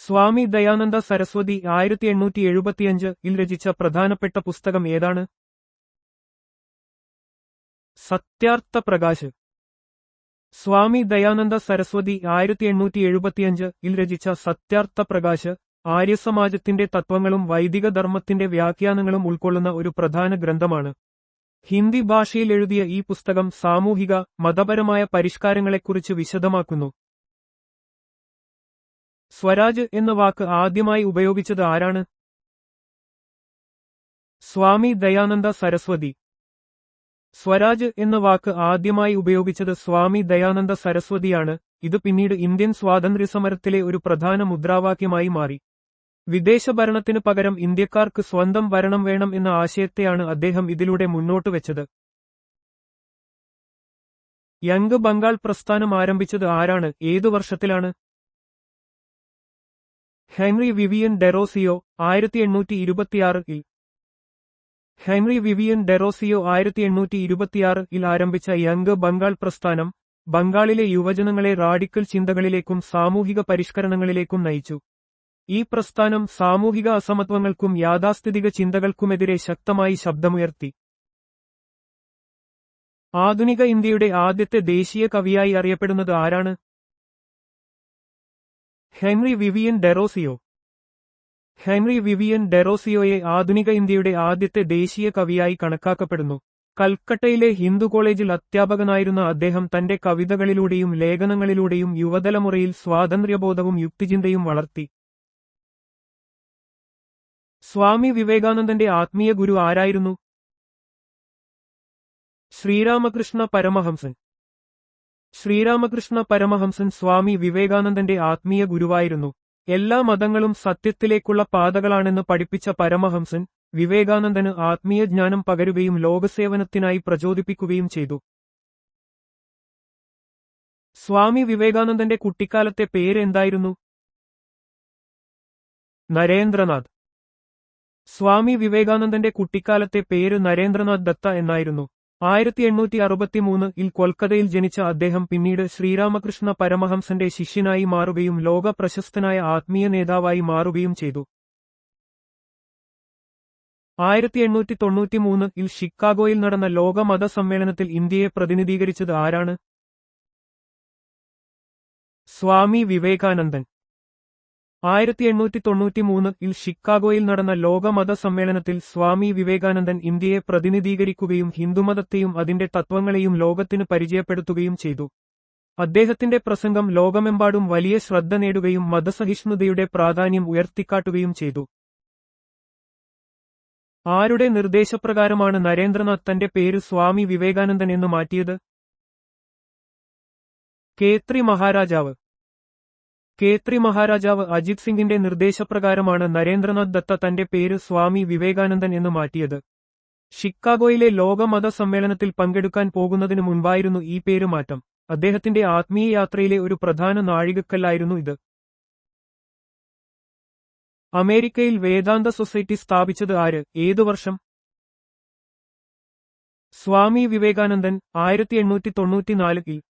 സ്വാമി ദയാനന്ദ സരസ്വതി 1875 രചിച്ച പ്രധാനപ്പെട്ട പുസ്തകം ഏതാണ്? സത്യാർത്ഥ പ്രകാശ്. സ്വാമി ദയാനന്ദ സരസ്വതി 1875 രചിച്ച സത്യാർത്ഥ പ്രകാശ് ആര്യസമാജത്തിന്റെ തത്വങ്ങളും വൈദിക ധർമ്മത്തിന്റെ വ്യാഖ്യാനങ്ങളും ഉൾക്കൊള്ളുന്ന ഒരു പ്രധാന ഗ്രന്ഥമാണ്. ഹിന്ദി ഭാഷയിൽ എഴുതിയ ഈ പുസ്തകം സാമൂഹിക, മതപരമായ പരിഷ്കാരങ്ങളെക്കുറിച്ച് വിശദമാക്കുന്നു. സ്വരാജ് എന്ന വാക്ക് ആദ്യമായി ഉപയോഗിച്ചത് ആരാണ്? സ്വാമി ദയാനന്ദ സരസ്വതി. സ്വരാജ് എന്ന വാക്ക് ആദ്യമായി ഉപയോഗിച്ചത് സ്വാമി ദയാനന്ദ സരസ്വതിയാണ്. ഇത് പിന്നീട് ഇന്ത്യൻ സ്വാതന്ത്ര്യസമരത്തിലെ ഒരു പ്രധാന മുദ്രാവാക്യമായി മാറി. വിദേശ ഭരണത്തിനു പകരം ഇന്ത്യക്കാർക്ക് സ്വന്തം ഭരണം വേണം എന്ന ആശയത്തെയാണ് അദ്ദേഹം ഇതിലൂടെ മുന്നോട്ട് വെച്ചത്. യംഗ് ബംഗാൾ പ്രസ്ഥാനം ആരംഭിച്ചത് ആരാണ്? ഏതു വർഷത്തിലാണ്? Henry Vivian Derozio 1826 Henry Vivian Derozio 1826 ആരംഭിച്ച യംഗ് ബംഗാൾ പ്രസ്ഥാനം ബംഗാളിലെ യുവജനങ്ങളെ റാഡിക്കൽ ചിന്തകളിലേക്കും സാമൂഹിക പരിഷ്കരണങ്ങളിലേക്കും നയിച്ചു. ഈ പ്രസ്ഥാനം സാമൂഹിക അസമത്വങ്ങൾക്കും യാഥാസ്ഥിതിക ചിന്തകൾക്കുമെതിരെ ശക്തമായി ശബ്ദമുയർത്തി. ആധുനിക ഇന്ത്യയുടെ ആദ്യത്തെ ദേശീയ കവിയായി അറിയപ്പെടുന്നത് ആരാണ്? Henry Vivian Derozio. Henry Vivian ഡെറോസിയോയെ ആധുനിക ഇന്ത്യയുടെ ആദ്യത്തെ ദേശീയ കവിയായി കണക്കാക്കപ്പെടുന്നു. കൽക്കട്ടയിലെ ഹിന്ദു കോളേജിൽ അധ്യാപകനായിരുന്ന അദ്ദേഹം തന്റെ കവിതകളിലൂടെയും ലേഖനങ്ങളിലൂടെയും യുവതലമുറയിൽ സ്വാതന്ത്ര്യബോധവും യുക്തിചിന്തയും വളർത്തി. സ്വാമി വിവേകാനന്ദന്റെ ആത്മീയ ഗുരു ആരായിരുന്നു? ശ്രീരാമകൃഷ്ണ പരമഹംസൻ. ശ്രീരാമകൃഷ്ണ പരമഹംസൻ സ്വാമി വിവേകാനന്ദന്റെ ആത്മീയ ഗുരുവായിരുന്നു. എല്ലാ മതങ്ങളും സത്യത്തിലേക്കുള്ള പാതകളാണെന്ന് പഠിപ്പിച്ച പരമഹംസൻ വിവേകാനന്ദന് ആത്മീയ ജ്ഞാനം പകരുകയും ലോകസേവനത്തിനായി പ്രചോദിപ്പിക്കുകയും ചെയ്തു. സ്വാമി വിവേകാനന്ദന്റെ കുട്ടിക്കാലത്തെ പേര് എന്തായിരുന്നു? നരേന്ദ്രനാഥ്. സ്വാമി വിവേകാനന്ദന്റെ കുട്ടിക്കാലത്തെ പേര് നരേന്ദ്രനാഥ് ദത്ത എന്നായിരുന്നു. 1863 കൊൽക്കത്തയിൽ ജനിച്ച അദ്ദേഹം പിന്നീട് ശ്രീരാമകൃഷ്ണ പരമഹംസന്റെ ശിഷ്യനായി മാറുകയും ലോക പ്രശസ്തനായ ആത്മീയ നേതാവായി മാറുകയും ചെയ്തു. 1893 ഷിക്കാഗോയിൽ നടന്ന ലോക മത സമ്മേളനത്തിൽ ഇന്ത്യയെ പ്രതിനിധീകരിച്ചത് ആരാണ്? സ്വാമി വിവേകാനന്ദൻ. 1893 ഷിക്കാഗോയിൽ നടന്ന ലോക മത സമ്മേളനത്തിൽ സ്വാമി വിവേകാനന്ദൻ ഇന്ത്യയെ പ്രതിനിധീകരിക്കുകയും ഹിന്ദുമതത്തെയും അതിന്റെ തത്വങ്ങളെയും ലോകത്തിന് പരിചയപ്പെടുത്തുകയും ചെയ്തു. അദ്ദേഹത്തിന്റെ പ്രസംഗം ലോകമെമ്പാടും വലിയ ശ്രദ്ധ നേടുകയും മതസഹിഷ്ണുതയുടെ പ്രാധാന്യം ഉയർത്തിക്കാട്ടുകയും ചെയ്തു. ആരുടെ നിർദ്ദേശപ്രകാരമാണ് നരേന്ദ്രനാഥ് തന്റെ പേര് സ്വാമി വിവേകാനന്ദൻ എന്ന് മാറ്റിയത്? കേത്രി മഹാരാജാവ്. കേത്രി മഹാരാജാവ് അജിത് സിംഗിന്റെ നിർദ്ദേശപ്രകാരമാണ് നരേന്ദ്രനാഥ് ദത്ത തന്റെ പേര് സ്വാമി വിവേകാനന്ദൻ എന്ന് മാറ്റിയത്. ഷിക്കാഗോയിലെ ലോക മത സമ്മേളനത്തിൽ പങ്കെടുക്കാൻ പോകുന്നതിനു മുൻപായിരുന്നു ഈ പേര് മാറ്റം. അദ്ദേഹത്തിന്റെ ആത്മീയ യാത്രയിലെ ഒരു പ്രധാന നാഴികക്കല്ലായിരുന്നു ഇത്. അമേരിക്കയിൽ വേദാന്ത സൊസൈറ്റി സ്ഥാപിച്ചത് ആര്? ഏതു വർഷം? സ്വാമി വിവേകാനന്ദൻ 1894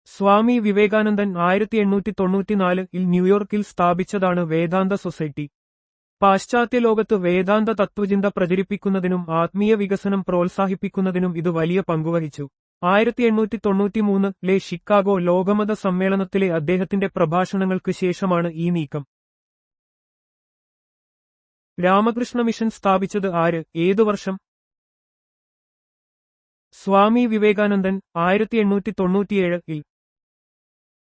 സ്വാമി വിവേകാനന്ദൻ 1894 ന്യൂയോർക്കിൽ സ്ഥാപിച്ചതാണ് വേദാന്ത സൊസൈറ്റി. പാശ്ചാത്യ ലോകത്ത് വേദാന്ത തത്വചിന്ത പ്രചരിപ്പിക്കുന്നതിനും ആത്മീയ വികസനം പ്രോത്സാഹിപ്പിക്കുന്നതിനും ഇത് വലിയ പങ്കുവഹിച്ചു. 1893 ഷിക്കാഗോ ലോകമത സമ്മേളനത്തിലെ അദ്ദേഹത്തിന്റെ പ്രഭാഷണങ്ങൾക്ക് ശേഷമാണ് ഈ നീക്കം. രാമകൃഷ്ണ മിഷൻ സ്ഥാപിച്ചത് ആര്? ഏതു വർഷം? സ്വാമി വിവേകാനന്ദൻ 1897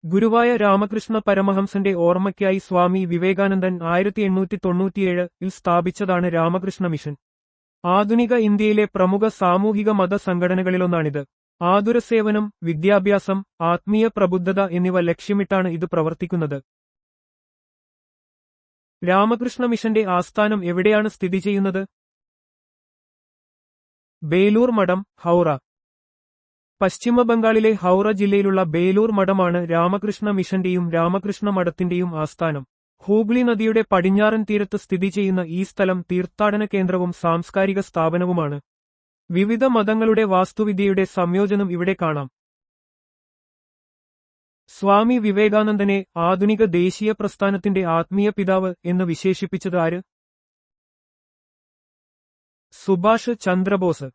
ഗുരുവായ രാമകൃഷ്ണ പരമഹംസന്റെ ഓർമ്മയ്ക്കായി സ്വാമി വിവേകാനന്ദൻ 1897 സ്ഥാപിച്ചതാണ് രാമകൃഷ്ണ മിഷൻ. ആധുനിക ഇന്ത്യയിലെ പ്രമുഖ സാമൂഹിക മത സംഘടനകളിലൊന്നാണിത്. ആതുരസേവനം, വിദ്യാഭ്യാസം, ആത്മീയ പ്രബുദ്ധത എന്നിവ ലക്ഷ്യമിട്ടാണ് ഇത് പ്രവർത്തിക്കുന്നത്. രാമകൃഷ്ണ മിഷന്റെ ആസ്ഥാനം എവിടെയാണ് സ്ഥിതി ചെയ്യുന്നത്? ബേലൂർ മഠം, ഹൗറ. പശ്ചിമ ബംഗാളിലെ ഹൗറ ജില്ലയിലുള്ള ബേലൂർ മഠമാണ് രാമകൃഷ്ണ മിഷന്റെയും രാമകൃഷ്ണ മഠത്തിന്റെയും ആസ്ഥാനം. ഹൂഗ്ലി നദിയുടെ പടിഞ്ഞാറൻ തീരത്ത് സ്ഥിതി ചെയ്യുന്ന ഈ സ്ഥലം തീർത്ഥാടന കേന്ദ്രവും സാംസ്കാരിക സ്ഥാപനവുമാണ്. വിവിധ മതങ്ങളുടെ വാസ്തുവിദ്യയുടെ സംയോജനം ഇവിടെ കാണാം. സ്വാമി വിവേകാനന്ദനെ ആധുനിക ദേശീയ പ്രസ്ഥാനത്തിന്റെ ആത്മീയ പിതാവ് എന്ന് വിശേഷിപ്പിച്ചത് ആര്? സുഭാഷ് ചന്ദ്രബോസ്.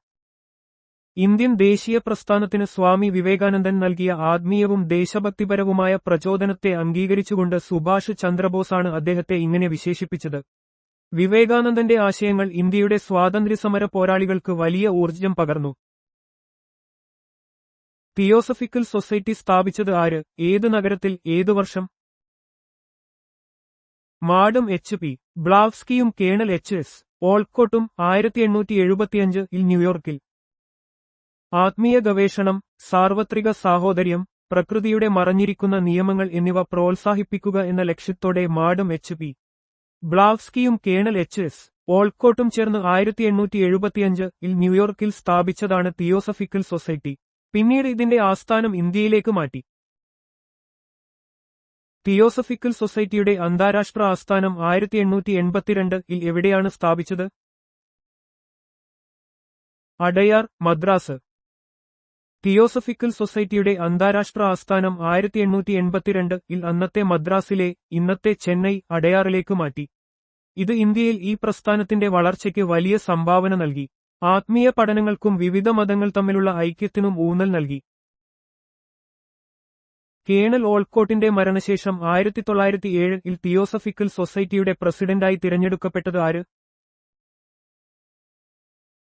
ഇന്ത്യൻ ദേശീയ പ്രസ്ഥാനത്തിന് സ്വാമി വിവേകാനന്ദൻ നൽകിയ ആത്മീയവും ദേശഭക്തിപരവുമായ പ്രചോദനത്തെ അംഗീകരിച്ചുകൊണ്ട് സുഭാഷ് ചന്ദ്രബോസാണ് അദ്ദേഹത്തെ ഇങ്ങനെ വിശേഷിപ്പിച്ചത്. വിവേകാനന്ദന്റെ ആശയങ്ങൾ ഇന്ത്യയുടെ സ്വാതന്ത്ര്യസമര പോരാളികൾക്ക് വലിയ ഊർജ്ജം പകർന്നു. തിയോസഫിക്കൽ സൊസൈറ്റി സ്ഥാപിച്ചത് ആര്? ഏത് നഗരത്തിൽ? ഏതു വർഷം? Madam H.P. ബ്ലാവ്സ്കിയും colonel H.S. ഓൾക്കോട്ടും 1875 ന്യൂയോർക്കിൽ. ആത്മീയ ഗവേഷണം, സാർവത്രിക സാഹോദര്യം, പ്രകൃതിയുടെ മറഞ്ഞിരിക്കുന്ന നിയമങ്ങൾ എന്നിവ പ്രോത്സാഹിപ്പിക്കുക എന്ന ലക്ഷ്യത്തോടെ മാഡം H.P. ബ്ലാവ്സ്കിയും colonel H.S. ഓൾക്കോട്ടും ചേർന്ന് 1875 ന്യൂയോർക്കിൽ സ്ഥാപിച്ചതാണ് തിയോസഫിക്കൽ സൊസൈറ്റി. പിന്നീട് ഇതിന്റെ ആസ്ഥാനം ഇന്ത്യയിലേക്ക് മാറ്റി. തിയോസഫിക്കൽ സൊസൈറ്റിയുടെ അന്താരാഷ്ട്ര ആസ്ഥാനം 1882 എവിടെയാണ് സ്ഥാപിച്ചത്? അടയാർ, മദ്രാസ്. തിയോസഫിക്കൽ സൊസൈറ്റിയുടെ അന്താരാഷ്ട്ര ആസ്ഥാനം 1882 അന്നത്തെ മദ്രാസിലെ, ഇന്നത്തെ ചെന്നൈ, അടയാറിലേക്ക് മാറ്റി. ഇത് ഇന്ത്യയിൽ ഈ പ്രസ്ഥാനത്തിന്റെ വളർച്ചയ്ക്ക് വലിയ സംഭാവന നൽകി. ആത്മീയ പഠനങ്ങൾക്കും വിവിധ മതങ്ങൾ തമ്മിലുള്ള ഐക്യത്തിനും ഊന്നൽ നൽകി. കേണൽ ഓൾക്കോട്ടിന്റെ മരണശേഷം 1907 തിയോസഫിക്കൽ സൊസൈറ്റിയുടെ പ്രസിഡന്റായി തിരഞ്ഞെടുക്കപ്പെട്ടത് ആര്?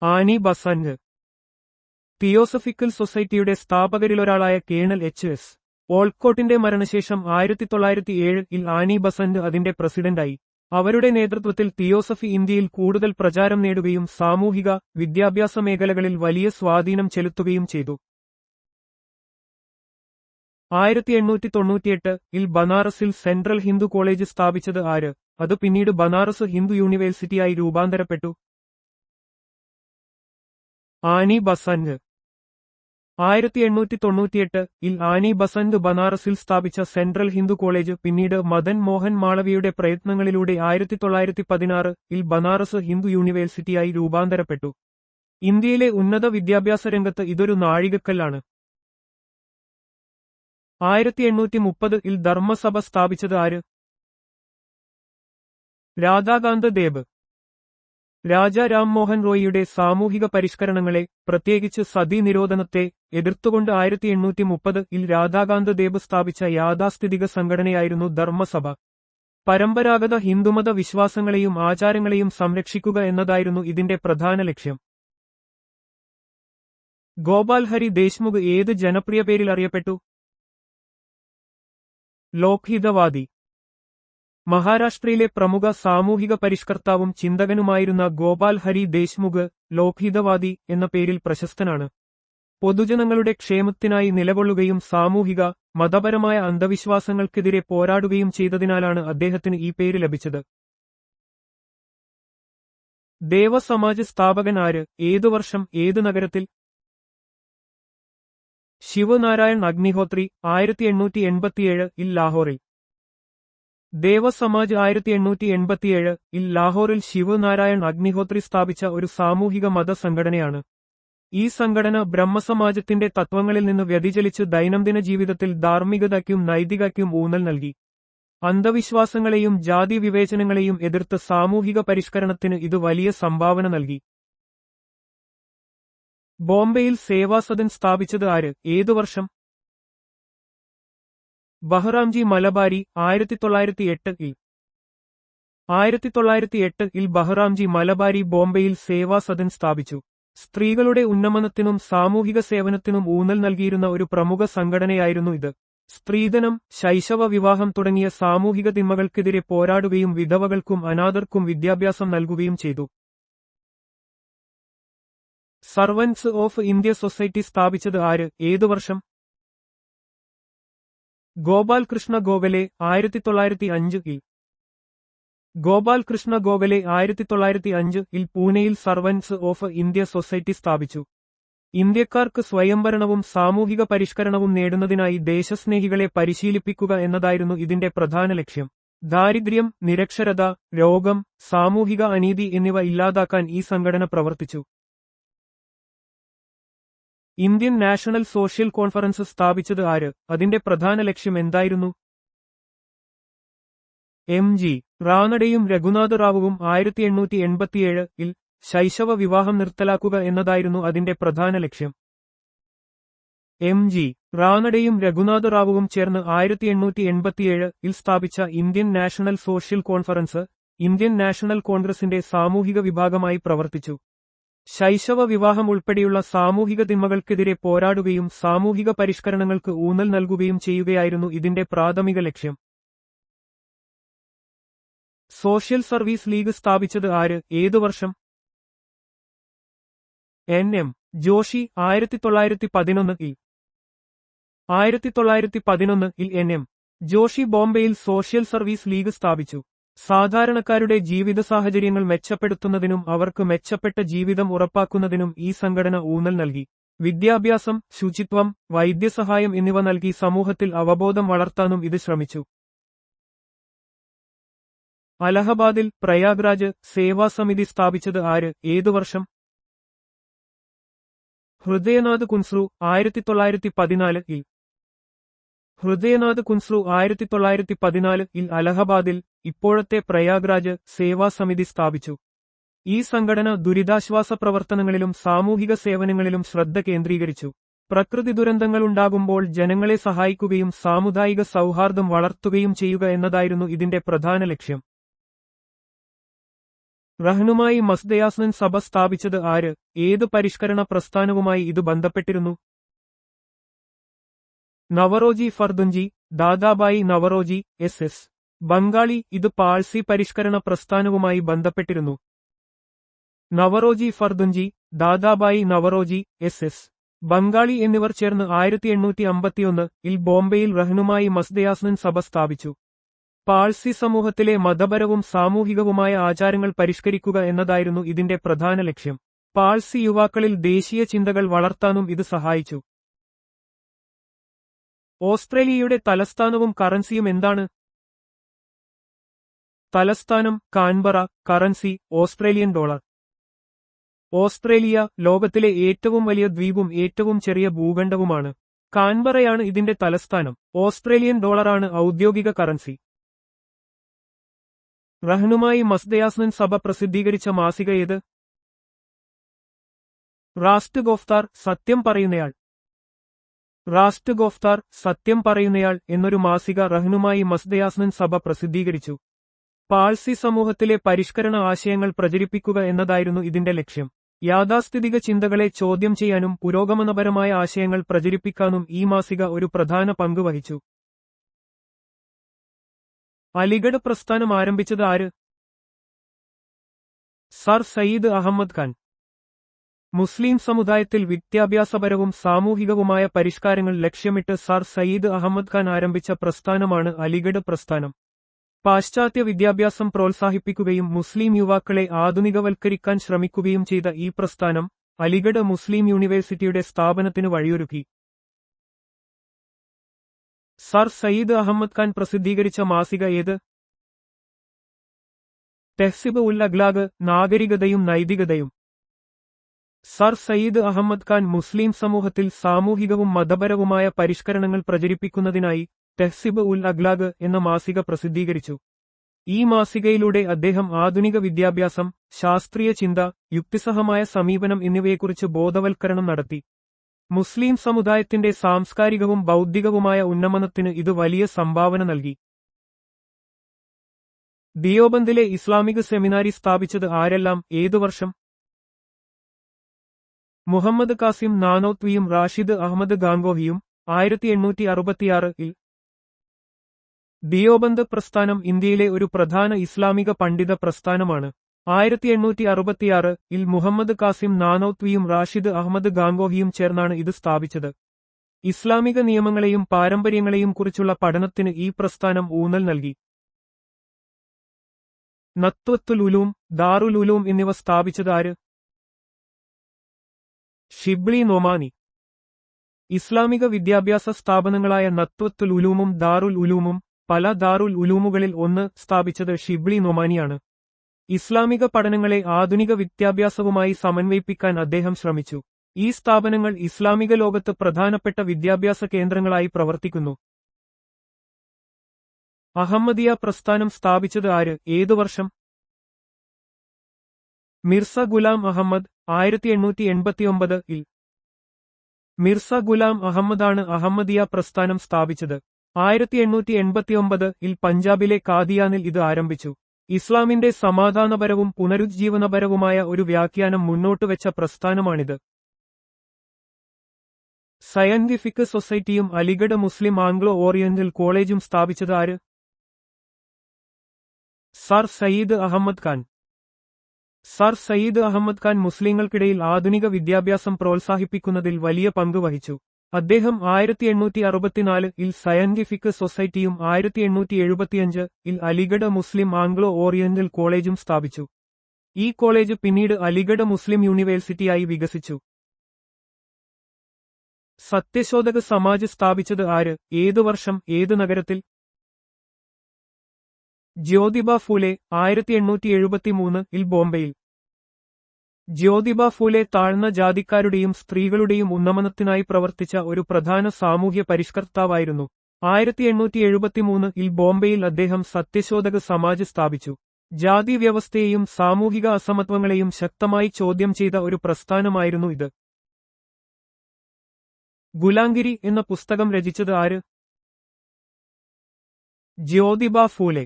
Annie Besant. തിയോസഫിക്കൽ സൊസൈറ്റിയുടെ സ്ഥാപകരിലൊരാളായ കേണൽ H.S. ഓൾക്കോട്ടിന്റെ മരണശേഷം 1907 ആനി ബസന്റ് അതിന്റെ പ്രസിഡന്റായി. അവരുടെ നേതൃത്വത്തിൽ തിയോസഫി ഇന്ത്യയിൽ കൂടുതൽ പ്രചാരം നേടുകയും സാമൂഹിക, വിദ്യാഭ്യാസ മേഖലകളിൽ വലിയ സ്വാധീനം ചെലുത്തുകയും ചെയ്തു. 1898 ബനാറസിൽ സെൻട്രൽ ഹിന്ദു കോളേജ് സ്ഥാപിച്ചത് ആര്? അത് പിന്നീട് ബനാറസ് ഹിന്ദു യൂണിവേഴ്സിറ്റിയായി രൂപാന്തരപ്പെട്ടു. Annie Besant. 1898 ആനി ബസന്റ് ബനാറസിൽ സ്ഥാപിച്ച സെൻട്രൽ ഹിന്ദു കോളേജ് പിന്നീട് മദൻ മോഹൻ മാളവിയുടെ പ്രയത്നങ്ങളിലൂടെ 1916 ബനാറസ് ഹിന്ദു യൂണിവേഴ്സിറ്റിയായി രൂപാന്തരപ്പെട്ടു. ഇന്ത്യയിലെ ഉന്നത വിദ്യാഭ്യാസ രംഗത്ത് ഇതൊരു നാഴികക്കല്ലാണ്. 1830 ധർമ്മസഭ സ്ഥാപിച്ചത് ആര്? രാധാകാന്ത് ദേബ്. രാജാ രാംമോഹൻ റോയിയുടെ സാമൂഹിക പരിഷ്കരണങ്ങളെ, പ്രത്യേകിച്ച് സതി നിരോധനത്തെ എതിർത്തുകൊണ്ട് 1830 രാധാകാന്ത് ദേബ് സ്ഥാപിച്ച യാഥാസ്ഥിതിക സംഘടനയായിരുന്നു ധർമ്മസഭ. പരമ്പരാഗത ഹിന്ദുമത വിശ്വാസങ്ങളെയും ആചാരങ്ങളെയും സംരക്ഷിക്കുക എന്നതായിരുന്നു ഇതിന്റെ പ്രധാന ലക്ഷ്യം. ഗോപാൽ ഹരി ദേശ്മുഖ് ഏത് ജനപ്രിയ പേരിൽ അറിയപ്പെട്ടു? ലോക്ഹിതവാദി. മഹാരാഷ്ട്രയിലെ പ്രമുഖ സാമൂഹിക പരിഷ്കർത്താവും ചിന്തകനുമായിരുന്ന ഗോപാൽ ഹരി ദേശ്മുഖ് ലോക്ഹിതവാദി എന്ന പേരിൽ പ്രശസ്തനാണ്. പൊതുജനങ്ങളുടെ ക്ഷേമത്തിനായി നിലകൊള്ളുകയും സാമൂഹിക, മതപരമായ അന്ധവിശ്വാസങ്ങൾക്കെതിരെ പോരാടുകയും ചെയ്തതിനാലാണ് അദ്ദേഹത്തിന് ഈ പേര് ലഭിച്ചത്. ദേവസമാജ് സ്ഥാപകൻ ആര്? ഏതു വർഷം? ഏത് നഗരത്തിൽ? ശിവനാരായൺ അഗ്നിഹോത്രി. 1887 ലാഹോറിൽ. ദേവസമാജ് 1887 ലാഹോറിൽ ശിവനാരായൺ അഗ്നിഹോത്രി സ്ഥാപിച്ച ഒരു സാമൂഹിക മത സംഘടനയാണ്. ഈ സംഘടന ബ്രഹ്മസമാജത്തിന്റെ തത്വങ്ങളിൽ നിന്ന് വ്യതിചലിച്ച് ദൈനംദിന ജീവിതത്തിൽ ധാർമ്മികതയ്ക്കും നൈതികതയ്ക്കും ഊന്നൽ നൽകി. അന്ധവിശ്വാസങ്ങളെയും ജാതി വിവേചനങ്ങളെയും എതിർത്ത് സാമൂഹിക പരിഷ്കരണത്തിന് ഇത് വലിയ സംഭാവന നൽകി. ബോംബെയിൽ സേവാസദൻ സ്ഥാപിച്ചത് ആര്? ഏതു വർഷം? ബഹ്റാംജി മലബാരി. 1908 1908 ബഹ്റാംജി മലബാരി ബോംബെയിൽ സേവാസദൻ സ്ഥാപിച്ചു. സ്ത്രീകളുടെ ഉന്നമനത്തിനും സാമൂഹിക സേവനത്തിനും ഊന്നൽ നൽകിയിരുന്ന ഒരു പ്രമുഖ സംഘടനയായിരുന്നു ഇത്. സ്ത്രീധനം, ശൈശവ വിവാഹം തുടങ്ങിയ സാമൂഹിക തിന്മകൾക്കെതിരെ പോരാടുകയും വിധവകൾക്കും അനാഥർക്കും വിദ്യാഭ്യാസം നൽകുകയും ചെയ്തു. സർവന്റ്സ് ഓഫ് ഇന്ത്യ സൊസൈറ്റി സ്ഥാപിച്ചത് ആര്? ഏതു വർഷം? ഗോപാൽ കൃഷ്ണ ഗോഖലെ. 1905 ഗോപാൽ കൃഷ്ണ ഗോഖലെ 1905 പൂനെയിൽ സർവന്റ്സ് ഓഫ് ഇന്ത്യ സൊസൈറ്റി സ്ഥാപിച്ചു. ഇന്ത്യക്കാർക്ക് സ്വയംഭരണവും സാമൂഹിക പരിഷ്കരണവും നേടുന്നതിനായി ദേശസ്നേഹികളെ പരിശീലിപ്പിക്കുക എന്നതായിരുന്നു ഇതിന്റെ പ്രധാന ലക്ഷ്യം. ദാരിദ്ര്യം, നിരക്ഷരത, രോഗം, സാമൂഹിക അനീതി എന്നിവ ഇല്ലാതാക്കാൻ ഈ സംഘടന പ്രവർത്തിച്ചു. ഇന്ത്യൻ നാഷണൽ സോഷ്യൽ കോൺഫറൻസ് സ്ഥാപിച്ചത് ആര്? അതിന്റെ പ്രധാന ലക്ഷ്യം എന്തായിരുന്നു? എം.ജി. റാനഡെയും രഘുനാഥ റാവുവും 1887-ൽ ശൈശവ വിവാഹം നിർത്തലാക്കുക എന്നതായിരുന്നു അതിന്റെ പ്രധാന ലക്ഷ്യം. എം.ജി. റാനഡെയും രഘുനാഥ റാവുവും ചേർന്ന് 1887-ൽ സ്ഥാപിച്ച Indian national social conference Indian national കോൺഗ്രസിന്റെ സാമൂഹിക വിഭാഗമായി പ്രവർത്തിച്ചു. ശൈശവ വിവാഹം ഉൾപ്പെടെയുള്ള സാമൂഹിക തിന്മകൾക്കെതിരെ പോരാടുകയും സാമൂഹിക പരിഷ്കരണങ്ങൾക്ക് ഊന്നൽ നൽകുകയും ചെയ്യുകയായിരുന്നു ഇതിന്റെ പ്രാഥമിക ലക്ഷ്യം. സോഷ്യൽ സർവീസ് ലീഗ് സ്ഥാപിച്ചത് ആര്? ഏതു വർഷം? എൻ.എം. ജോഷി 1911-ൽ 1911-ൽ എൻ.എം. ജോഷി ബോംബെയിൽ സോഷ്യൽ സർവീസ് ലീഗ് സ്ഥാപിച്ചു. സാധാരണക്കാരുടെ ജീവിത സാഹചര്യങ്ങൾ മെച്ചപ്പെടുത്തുന്നതിനും അവർക്ക് മെച്ചപ്പെട്ട ജീവിതം ഉറപ്പാക്കുന്നതിനും ഈ സംഘടന ഊന്നൽ നൽകി. വിദ്യാഭ്യാസം, ശുചിത്വം, വൈദ്യസഹായം എന്നിവ നൽകി സമൂഹത്തിൽ അവബോധം വളർത്താനും ഇത് ശ്രമിച്ചു. അലഹബാദിൽ പ്രയാഗ്രാജ് സേവാസമിതി സ്ഥാപിച്ചത് ആര്? ഏതു വർഷം? ഹൃദയനാഥ് കുൻസ്രു 1914-ൽ ഹൃദയനാഥ് കുൻസ്രു 1914-ൽ അലഹബാദിൽ ഇപ്പോഴത്തെ പ്രയാഗ്രാജ് സേവാസമിതി സ്ഥാപിച്ചു. ഈ സംഘടന ദുരിതാശ്വാസ പ്രവർത്തനങ്ങളിലും സാമൂഹിക സേവനങ്ങളിലും ശ്രദ്ധ കേന്ദ്രീകരിച്ചു. പ്രകൃതി ദുരന്തങ്ങളുണ്ടാകുമ്പോൾ ജനങ്ങളെ സഹായിക്കുകയും സാമുദായിക സൗഹാർദ്ദം വളർത്തുകയും ചെയ്യുക എന്നതായിരുന്നു ഇതിന്റെ പ്രധാന ലക്ഷ്യം. റഹ്നുമായി മസ്ദയാസ്നൻ സഭ സ്ഥാപിച്ചത് ആര്? ഏത് പരിഷ്കരണ പ്രസ്ഥാനവുമായി ഇത് ബന്ധപ്പെട്ടിരുന്നു? നവറോജി ഫർദുൻജി, ദാദാബായി നവറോജി, എസ്.എസ്. ബംഗാളി. ഇത് പാഴ്സി പരിഷ്കരണ പ്രസ്ഥാനവുമായി ബന്ധപ്പെട്ടിരുന്നു. നവറോജി ഫർദുൻജി, ദാദാബായി നവറോജി, എസ്.എസ്. ബംഗാളി എന്നിവർ ചേർന്ന് 1851-ൽ ബോംബെയിൽ റഹ്നുമായി മസ്ദയാസ്നൻ സഭ സ്ഥാപിച്ചു. പാഴ്സി സമൂഹത്തിലെ മതപരവും സാമൂഹികവുമായ ആചാരങ്ങൾ പരിഷ്കരിക്കുക എന്നതായിരുന്നു ഇതിന്റെ പ്രധാന ലക്ഷ്യം. പാഴ്സി യുവാക്കളിൽ ദേശീയ ചിന്തകൾ വളർത്താനും ഇത് സഹായിച്ചു. ഓസ്ട്രേലിയയുടെ തലസ്ഥാനവും കറൻസിയും എന്താണ്? തലസ്ഥാനം Canberra. Currency Australian dollar. Australia ലോകത്തിലെ ഏറ്റവും വലിയ ദ്വീപും ഏറ്റവും ചെറിയ ഭൂഖണ്ഡവുമാണ്. കാൻബറയാണ് ഇതിന്റെ തലസ്ഥാനം. ഓസ്ട്രേലിയൻ ഡോളറാണ് ഔദ്യോഗിക കറൻസി. റഹ്നുമായി മസ്ദയാസ്നൻ സഭ പ്രസിദ്ധീകരിച്ച മാസിക ഏത്? റാസ്റ്റ് ഗോഫ്താർ സത്യം പറയുന്നയാൾ. റാസ്റ്റ് ഗോഫ്താർ സത്യം പറയുന്നയാൾ എന്നൊരു മാസിക റഹ്നുമായി മസ്ദയാസ്നൻ സഭ പ്രസിദ്ധീകരിച്ചു. പാഴ്സി സമൂഹത്തിലെ പരിഷ്കരണ ആശയങ്ങൾ പ്രചരിപ്പിക്കുക എന്നതായിരുന്നു ഇതിന്റെ ലക്ഷ്യം. യാഥാസ്ഥിതിക ചിന്തകളെ ചോദ്യം ചെയ്യാനും പുരോഗമനപരമായ ആശയങ്ങൾ പ്രചരിപ്പിക്കാനും ഈ മാസിക ഒരു പ്രധാന പങ്ക് വഹിച്ചു. അലിഗഡ് പ്രസ്ഥാനം ആരംഭിച്ചത് ആര്? സർ സയ്യിദ് അഹമ്മദ് ഖാൻ. മുസ്ലിം സമുദായത്തിൽ വിദ്യാഭ്യാസപരവും സാമൂഹികവുമായ പരിഷ്കാരങ്ങൾ ലക്ഷ്യമിട്ട് സർ സയ്യിദ് അഹമ്മദ് ഖാൻ ആരംഭിച്ച പ്രസ്ഥാനമാണ് അലിഗഡ് പ്രസ്ഥാനം. പാശ്ചാത്യ വിദ്യാഭ്യാസം പ്രോത്സാഹിപ്പിക്കുകയും മുസ്ലിം യുവാക്കളെ ആധുനികവൽക്കരിക്കാൻ ശ്രമിക്കുകയും ചെയ്ത ഈ പ്രസ്ഥാനം അലിഗഡ് മുസ്ലിം യൂണിവേഴ്സിറ്റിയുടെ സ്ഥാപനത്തിന് വഴിയൊരുക്കി. സർ സയ്യിദ് അഹമ്മദ് ഖാൻ പ്രസിദ്ധീകരിച്ച മാസിക ഏത്? തെഹ്സിബ് ഉൽ അഖ്ലാഖ് നാഗരികതയും നൈതികതയും. സർ സയ്യിദ് അഹമ്മദ് ഖാൻ മുസ്ലിം സമൂഹത്തിൽ സാമൂഹികവും മതപരവുമായ പരിഷ്കരണങ്ങൾ പ്രചരിപ്പിക്കുന്നതിനായി തെഹ്സിബ് ഉൽ അഖ്ലാഖ് എന്ന മാസിക പ്രസിദ്ധീകരിച്ചു. ഈ മാസികയിലൂടെ അദ്ദേഹം ആധുനിക വിദ്യാഭ്യാസം, ശാസ്ത്രീയ ചിന്ത, യുക്തിസഹമായ സമീപനം എന്നിവയെക്കുറിച്ച് ബോധവൽക്കരണം നടത്തി. മുസ്ലിം സമുദായത്തിന്റെ സാംസ്കാരികവും ബൗദ്ധികവുമായ ഉന്നമനത്തിന് ഇത് വലിയ സംഭാവന നൽകി. ദിയോബന്ദിലെ ഇസ്ലാമിക് സെമിനാരി സ്ഥാപിച്ചത് ആരെല്ലാം? ഏതു വർഷം? മുഹമ്മദ് കാസിം നാനോത്വിയും റാഷിദ് അഹമ്മദ് ഗാംഗോഹിയും 1866-ൽ. ദിയോബന്ദ് പ്രസ്ഥാനം ഇന്ത്യയിലെ ഒരു പ്രധാന ഇസ്ലാമിക പണ്ഡിത പ്രസ്ഥാനമാണ്. 1866-ൽ മുഹമ്മദ് കാസിം നാനോത്വിയും റാഷിദ് അഹമ്മദ് ഗാംഗോഹിയും ചേർന്നാണ് ഇത് സ്ഥാപിച്ചത്. ഇസ്ലാമിക നിയമങ്ങളെയും പാരമ്പര്യങ്ങളെയും കുറിച്ചുള്ള പഠനത്തിന് ഈ പ്രസ്ഥാനം ഊന്നൽ നൽകി. നത്വത്തുൽ ഉലൂം, ദാറുൽ ഉലൂം എന്നിവ സ്ഥാപിച്ചത് ആര്? ഷിബ്ലി നൊമാനി. ഇസ്ലാമിക വിദ്യാഭ്യാസ സ്ഥാപനങ്ങളായ നത്വത്തുൽ ഉലൂമും ദാറുൽ ഉലൂമും പല ദാറുൽ ഉലൂമുകളിൽ ഒന്ന് സ്ഥാപിച്ചത് ഷിബ്ലി നൊമാനിയാണ്. ഇസ്ലാമിക പഠനങ്ങളെ ആധുനിക വിദ്യാഭ്യാസവുമായി സമന്വയിപ്പിക്കാൻ അദ്ദേഹം ശ്രമിച്ചു. ഈ സ്ഥാപനങ്ങൾ ഇസ്ലാമിക ലോകത്ത് പ്രധാനപ്പെട്ട വിദ്യാഭ്യാസ കേന്ദ്രങ്ങളായി പ്രവർത്തിക്കുന്നു. അഹമ്മദിയ പ്രസ്ഥാനം സ്ഥാപിച്ചത് ആര്, ഏതു വർഷം? മിർസ ഗുലാം അഹമ്മദ് 1889-ൽ. മിർസ ഗുലാം അഹമ്മദാണ് അഹമ്മദിയ പ്രസ്ഥാനം സ്ഥാപിച്ചത്. 1889-ൽ പഞ്ചാബിലെ കാദിയാനിൽ ഇത് ആരംഭിച്ചു. ഇസ്ലാമിന്റെ സമാധാനപരവും പുനരുജ്ജീവനപരവുമായ ഒരു വ്യാഖ്യാനം മുന്നോട്ടുവെച്ച പ്രസ്ഥാനമാണിത്. സയന്റിഫിക് സൊസൈറ്റിയും അലിഗഡ് മുസ്ലിം ആംഗ്ലോ ഓറിയന്റൽ കോളേജും സ്ഥാപിച്ചത് ആര്? സർ സയ്യിദ് അഹമ്മദ് ഖാൻ. സർ സയ്യിദ് അഹമ്മദ് ഖാൻ മുസ്ലിങ്ങൾക്കിടയിൽ ആധുനിക വിദ്യാഭ്യാസം പ്രോത്സാഹിപ്പിക്കുന്നതിൽ വലിയ പങ്ക് വഹിച്ചു. അദ്ദേഹം 1864-ൽ സയന്റിഫിക് സൊസൈറ്റിയും 1875-ൽ അലിഗഡ് മുസ്ലിം ആംഗ്ലോ ഓറിയന്റൽ കോളേജും സ്ഥാപിച്ചു. ഈ കോളേജ് പിന്നീട് അലിഗഡ് മുസ്ലിം യൂണിവേഴ്സിറ്റിയായി വികസിച്ചു. സത്യശോധക് സമാജ് സ്ഥാപിച്ചത് ആര്, ഏതു വർഷം, ഏതു നഗരത്തിൽ? ജ്യോതിബ ഫൂലെ 1873-ൽ ബോംബെയിൽ. ജ്യോതിബ ഫൂലെ താഴ്ന്ന ജാതിക്കാരുടെയും സ്ത്രീകളുടെയും ഉന്നമനത്തിനായി പ്രവർത്തിച്ച ഒരു പ്രധാന സാമൂഹ്യ പരിഷ്കർത്താവായിരുന്നു. 1873-ൽ ബോംബെയിൽ അദ്ദേഹം സത്യശോധക് സമാജ് സ്ഥാപിച്ചു. ജാതി വ്യവസ്ഥയെയും സാമൂഹിക അസമത്വങ്ങളെയും ശക്തമായി ചോദ്യം ചെയ്ത ഒരു പ്രസ്ഥാനമായിരുന്നു ഇത്. ഗുലാംഗിരി എന്ന പുസ്തകം രചിച്ചത് ആര്? ജ്യോതിബ ഫൂലെ.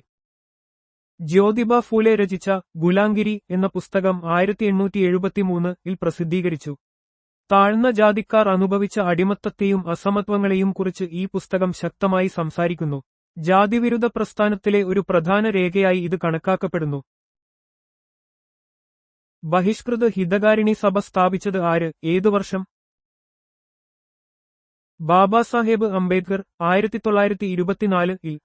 ജ്യോതിബ ഫൂലെ രചിച്ച ഗുലാംഗിരി എന്ന പുസ്തകം 1873-ൽ പ്രസിദ്ധീകരിച്ചു. താഴ്ന്ന ജാതിക്കാർ അനുഭവിച്ച അടിമത്തത്തെയും അസമത്വങ്ങളെയും കുറിച്ച് ഈ പുസ്തകം ശക്തമായി സംസാരിക്കുന്നു. ജാതിവിരുദ്ധ പ്രസ്ഥാനത്തിലെ ഒരു പ്രധാന രേഖയായി ഇത് കണക്കാക്കപ്പെടുന്നു. ബഹിഷ്കൃത ഹിതകാരിണി സഭ സ്ഥാപിച്ചത് ആര്, ഏതു വർഷം? ബാബാസാഹേബ് അംബേദ്കർ 1924-ൽ.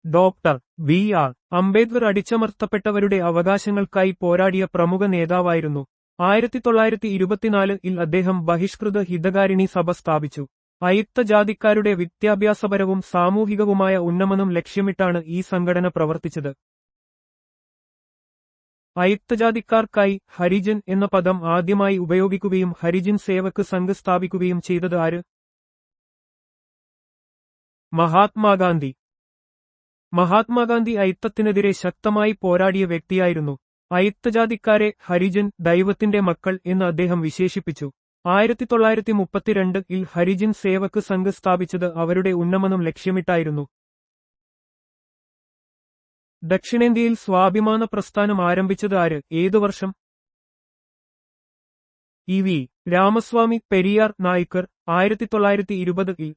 Doctor B. ആർ. അംബേദ്കർ അടിച്ചമർത്തപ്പെട്ടവരുടെ അവകാശങ്ങൾക്കായി പോരാടിയ പ്രമുഖ നേതാവായിരുന്നു. 1924-ൽ അദ്ദേഹം ബഹിഷ്കൃത ഹിതകാരിണി സഭ സ്ഥാപിച്ചു. അയിത്ത ജാതിക്കാരുടെ വിദ്യാഭ്യാസപരവും സാമൂഹികവുമായ ഉന്നമനം ലക്ഷ്യമിട്ടാണ് ഈ സംഘടന പ്രവർത്തിച്ചത്. അയിത്തജാതിക്കാർക്കായി ഹരിജൻ എന്ന പദം ആദ്യമായി ഉപയോഗിക്കുകയും ഹരിജൻ സേവക് സംഘ് സ്ഥാപിക്കുകയും ചെയ്തത് ആര്? മഹാത്മാഗാന്ധി. മഹാത്മാഗാന്ധി അയിത്തത്തിനെതിരെ ശക്തമായി പോരാടിയ വ്യക്തിയായിരുന്നു. അയിത്തജാതിക്കാരെ ഹരിജൻ, ദൈവത്തിന്റെ മക്കൾ എന്ന് അദ്ദേഹം വിശേഷിപ്പിച്ചു. 1932-ൽ ഹരിജൻ സേവക് സംഘ് സ്ഥാപിച്ചത് അവരുടെ ഉന്നമനം ലക്ഷ്യമിട്ടായിരുന്നു. ദക്ഷിണേന്ത്യയിൽ സ്വാഭിമാന പ്രസ്ഥാനം ആരംഭിച്ചത് ആര്, ഏതു വർഷം? ഇ. വി. രാമസ്വാമി പെരിയാർ നായ്ക്കർ 1920-ൽ.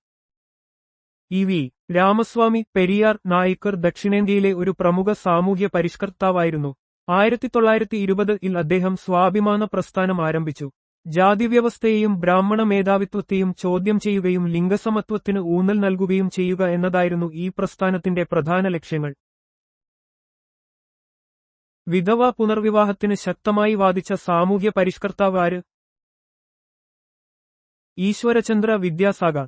ഇ. വി. രാമസ്വാമി പെരിയാർ നായ്ക്കർ ദക്ഷിണേന്ത്യയിലെ ഒരു പ്രമുഖ സാമൂഹ്യ പരിഷ്കർത്താവായിരുന്നു. 1920-ൽ അദ്ദേഹം സ്വാഭിമാന പ്രസ്ഥാനം ആരംഭിച്ചു. ജാതിവ്യവസ്ഥയെയും ബ്രാഹ്മണ മേധാവിത്വത്തെയും ചോദ്യം ചെയ്യുകയും ലിംഗസമത്വത്തിന് ഊന്നൽ നൽകുകയും ചെയ്യുക എന്നതായിരുന്നു ഈ പ്രസ്ഥാനത്തിന്റെ പ്രധാന ലക്ഷ്യങ്ങൾ. വിധവ പുനർവിവാഹത്തിന് ശക്തമായി വാദിച്ച സാമൂഹ്യ പരിഷ്കർത്താവ് ആര്? ഈശ്വരചന്ദ്ര വിദ്യാസാഗർ.